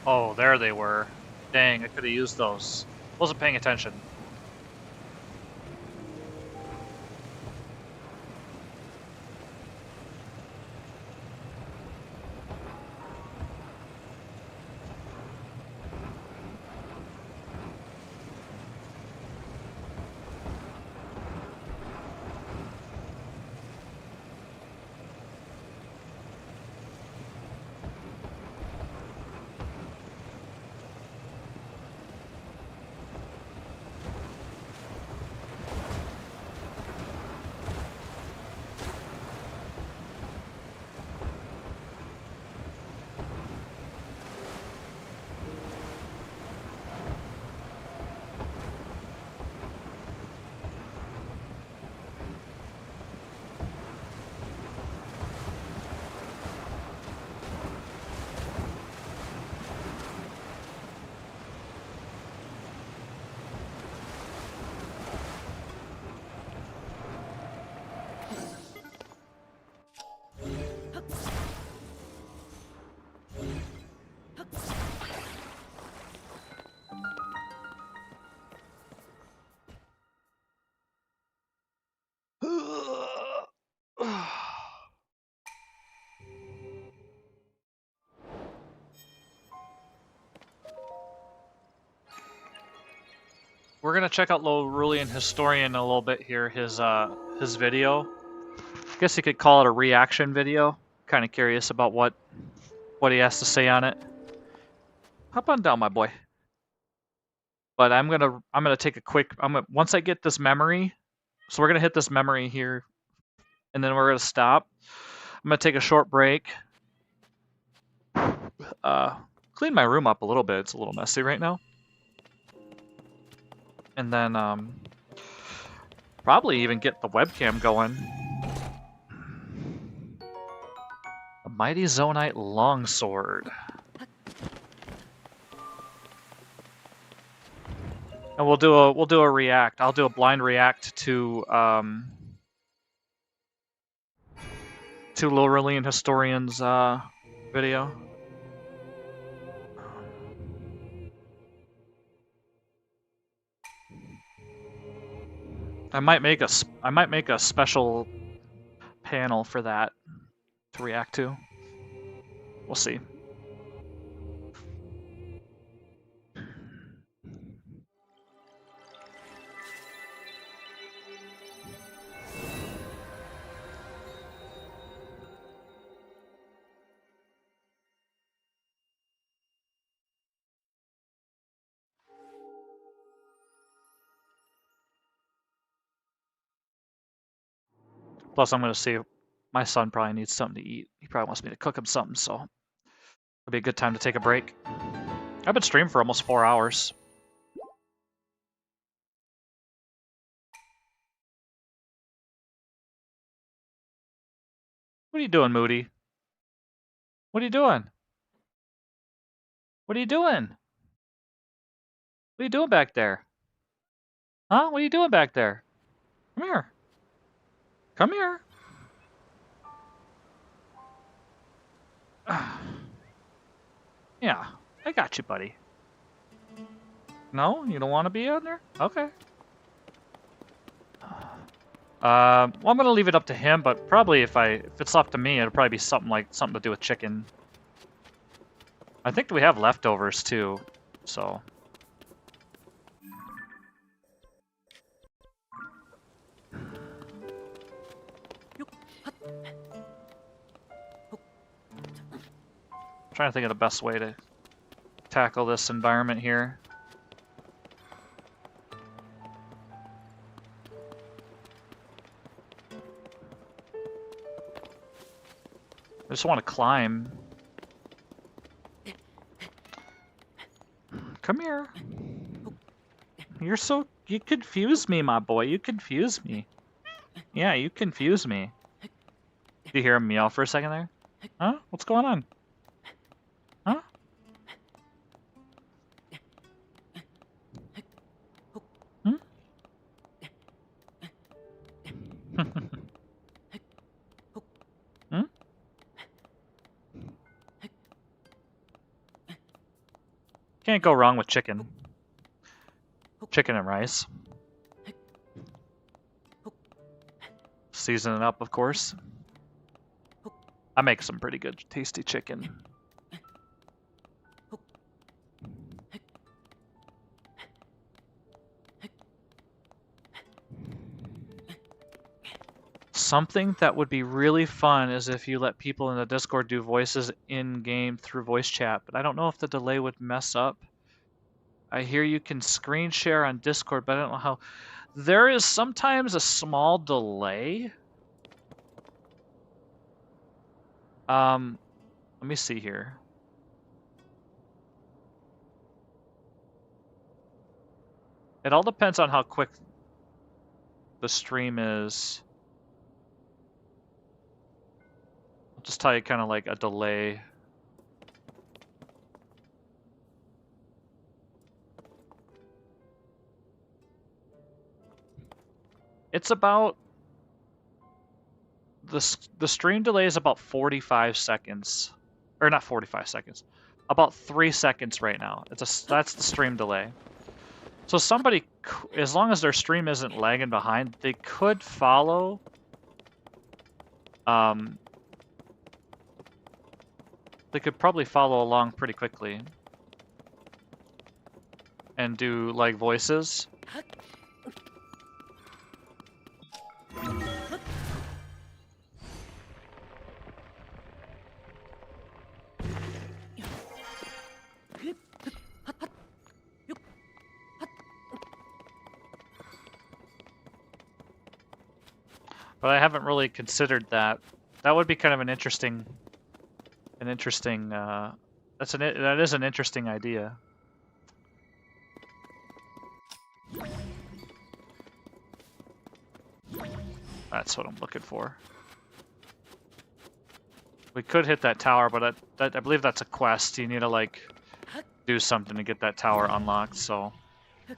Oh, there they were. Dang, I could have used those. Wasn't paying attention. we're gonna check out Lorulian Historian a little bit here. His video. I guess you could call it a reaction video. Kind of curious about what he has to say on it. Hop on down, my boy. But I'm gonna take a quick. Once I get this memory, so we're gonna hit this memory here, and then we're gonna stop. I'm gonna take a short break. Clean my room up a little bit. It's a little messy right now. And then probably even get the webcam going. A mighty Zonite longsword. And we'll do a react. I'll do a blind react to Lorulian Historian's video. I might make a special panel for that to react to. We'll see. Plus, I'm going to see my son probably needs something to eat. He probably wants me to cook him something, so it'll be a good time to take a break. I've been streaming for almost 4 hours. What are you doing, Moody? What are you doing? What are you doing? What are you doing back there? Huh? What are you doing back there? Come here. Come here. Yeah, I got you, buddy. No? You don't want to be on there? Okay. Well, I'm gonna leave it up to him, but probably if it's up to me, it'll probably be something to do with chicken. I think we have leftovers too, so. Trying to think of the best way to tackle this environment here. I just want to climb. Come here. You confuse me, my boy. You confuse me. Yeah, you confuse me. Did you hear him meow for a second there? Huh? What's going on? Huh? Hmm? Hmm? Can't go wrong with chicken. Chicken and rice. Season it up, of course. I make some pretty good, tasty chicken. Something that would be really fun is if you let people in the Discord do voices in-game through voice chat, but I don't know if the delay would mess up. I hear you can screen share on Discord, but I don't know how. There is sometimes a small delay. Let me see here. It all depends on how quick the stream is. I'll just tell you kind of like a delay. It's about the stream delay is about 45 seconds, or not 45 seconds, about 3 seconds right now. That's the stream delay. So somebody, as long as their stream isn't lagging behind, they could follow. They could probably follow along pretty quickly. and do like voices. But I haven't really considered that. That would be kind of an interesting, that is an interesting idea. That's what I'm looking for. We could hit that tower, but I believe that's a quest. You need to like do something to get that tower unlocked. So, what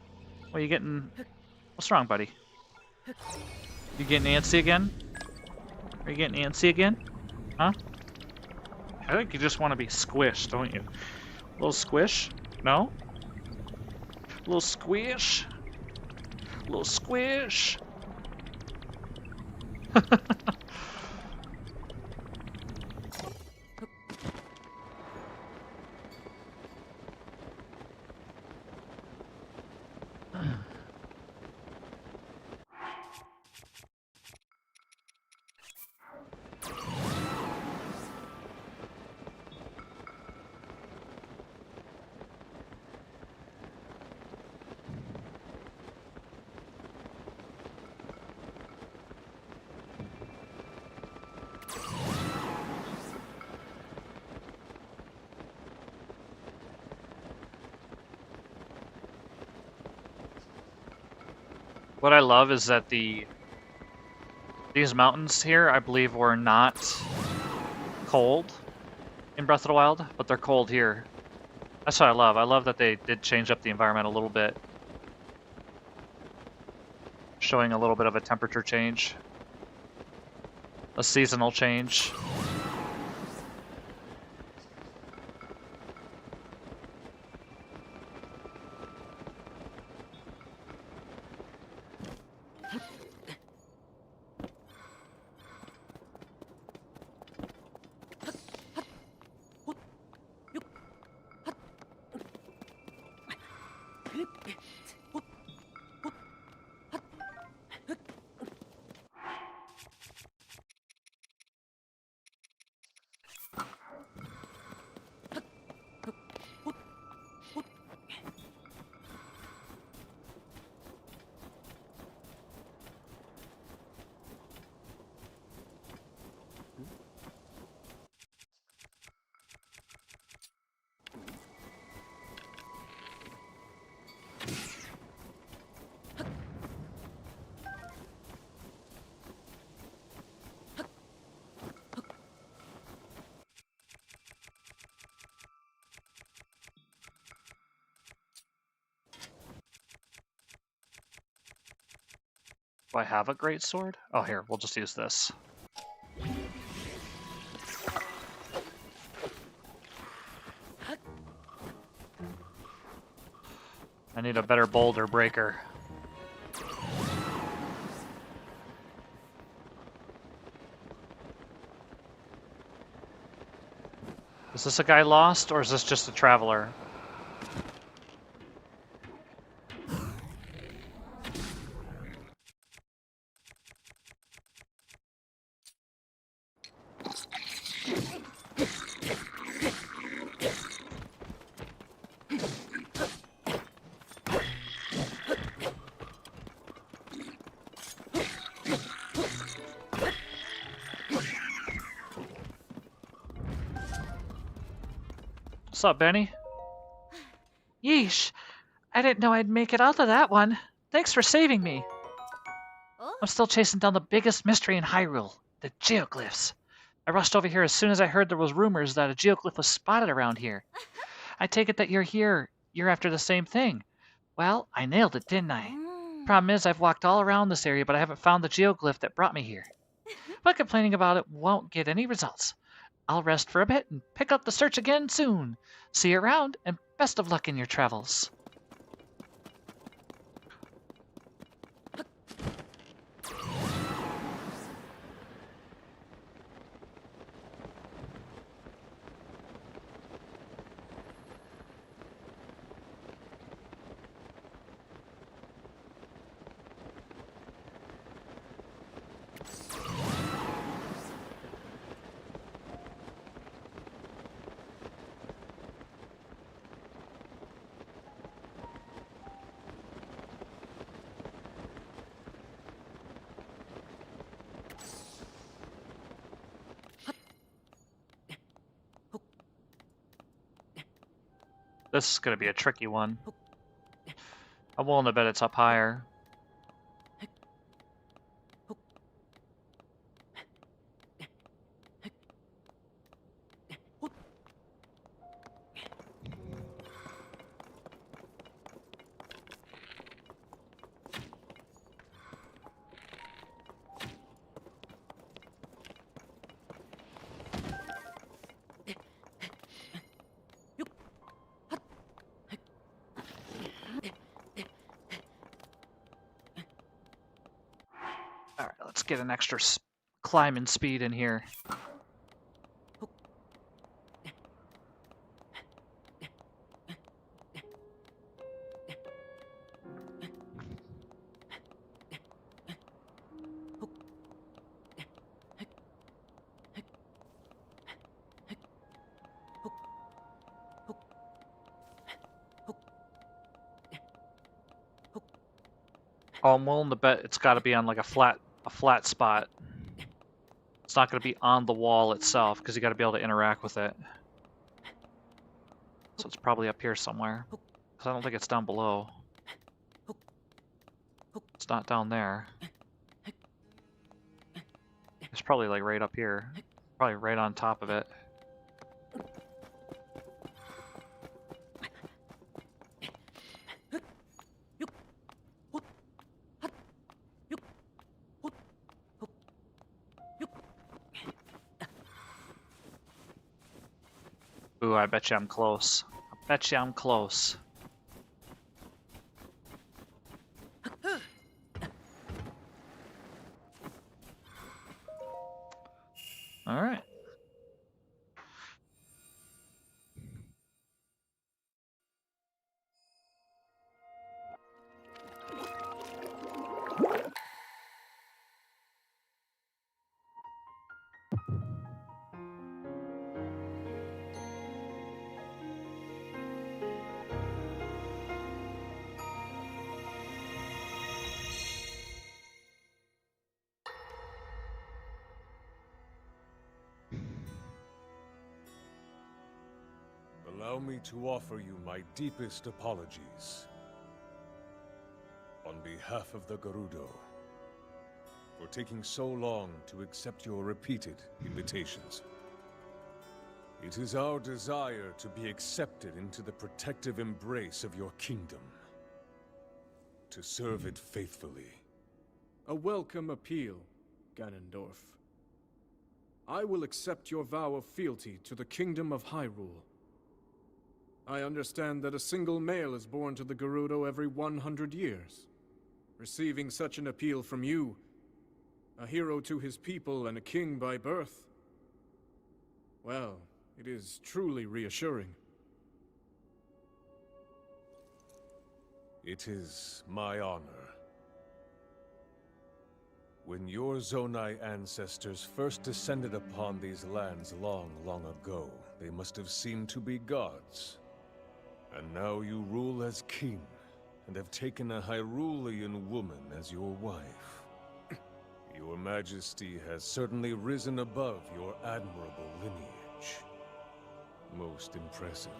are you getting? What's wrong, buddy? You getting antsy again? Are you getting antsy again? Huh? I think you just want to be squished, don't you? A little squish? No? A little squish? A little squish? What I love is that these mountains here, I believe, were not cold in Breath of the Wild, but they're cold here. That's what I love. I love that they did change up the environment a little bit, showing a little bit of a temperature change, a seasonal change. Do I have a great sword? Oh, here, we'll just use this. I need a better boulder breaker. Is this a guy lost, or is this just a traveler? What's up, Benny? Yeesh. I didn't know I'd make it out of that one. Thanks for saving me. Oh? I'm still chasing down the biggest mystery in Hyrule, the geoglyphs. I rushed over here as soon as I heard there was rumors that a geoglyph was spotted around here. I take it that you're here. You're after the same thing. Well, I nailed it, didn't I? Problem is, I've walked all around this area, but I haven't found the geoglyph that brought me here. But complaining about it won't get any results. I'll rest for a bit and pick up the search again soon. See you around, and best of luck in your travels. This is gonna be a tricky one. I'm willing to bet it's up higher. Alright, let's get an extra climbing speed in here. Oh, I'm willing to bet it's got to be on like a flat spot. It's not going to be on the wall itself because you got to be able to interact with it. So it's probably up here somewhere. Because I don't think it's down below. It's not down there. It's probably like right up here. Probably right on top of it. Ooh, I bet you I'm close. I bet you I'm close. All right. Allow me to offer you my deepest apologies. On behalf of the Gerudo, for taking so long to accept your repeated invitations. It is our desire to be accepted into the protective embrace of your kingdom. To serve it faithfully. A welcome appeal, Ganondorf. I will accept your vow of fealty to the Kingdom of Hyrule. I understand that a single male is born to the Gerudo every 100 years. Receiving such an appeal from you, a hero to his people and a king by birth, well, it is truly reassuring. It is my honor. When your Zonai ancestors first descended upon these lands long, long ago, they must have seemed to be gods. And now you rule as king, and have taken a Hyrulean woman as your wife. Your Majesty has certainly risen above your admirable lineage. Most impressive.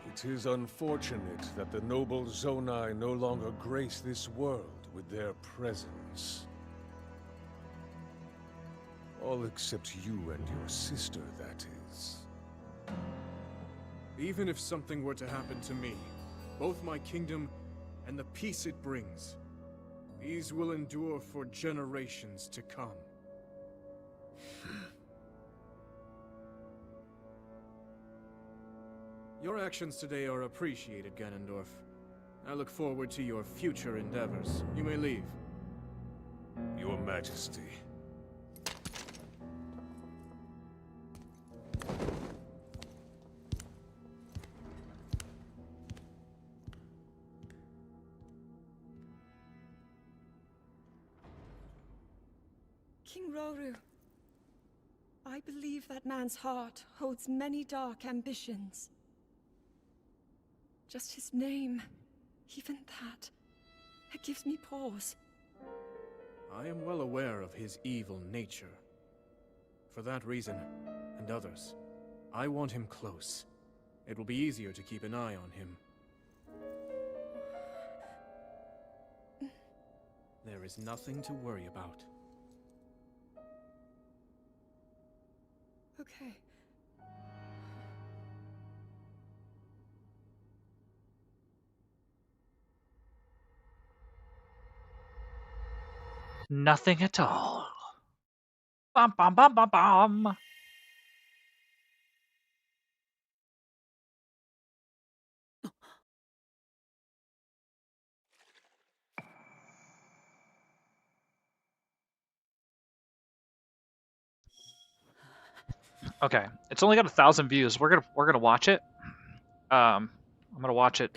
It is unfortunate that the noble Zonai no longer grace this world with their presence. All except you and your sister, that is. Even if something were to happen to me, both my kingdom and the peace it brings, these will endure for generations to come. Your actions today are appreciated, Ganondorf. I look forward to your future endeavors. You may leave. Your Majesty. King Roru, I believe that man's heart holds many dark ambitions. Just his name, even that, it gives me pause. I am well aware of his evil nature. For that reason, and others, I want him close. It will be easier to keep an eye on him. There is nothing to worry about. Okay. Nothing at all. Bum bum bum bum bum. Okay, it's only got 1,000 views. We're gonna watch it. I'm gonna watch it.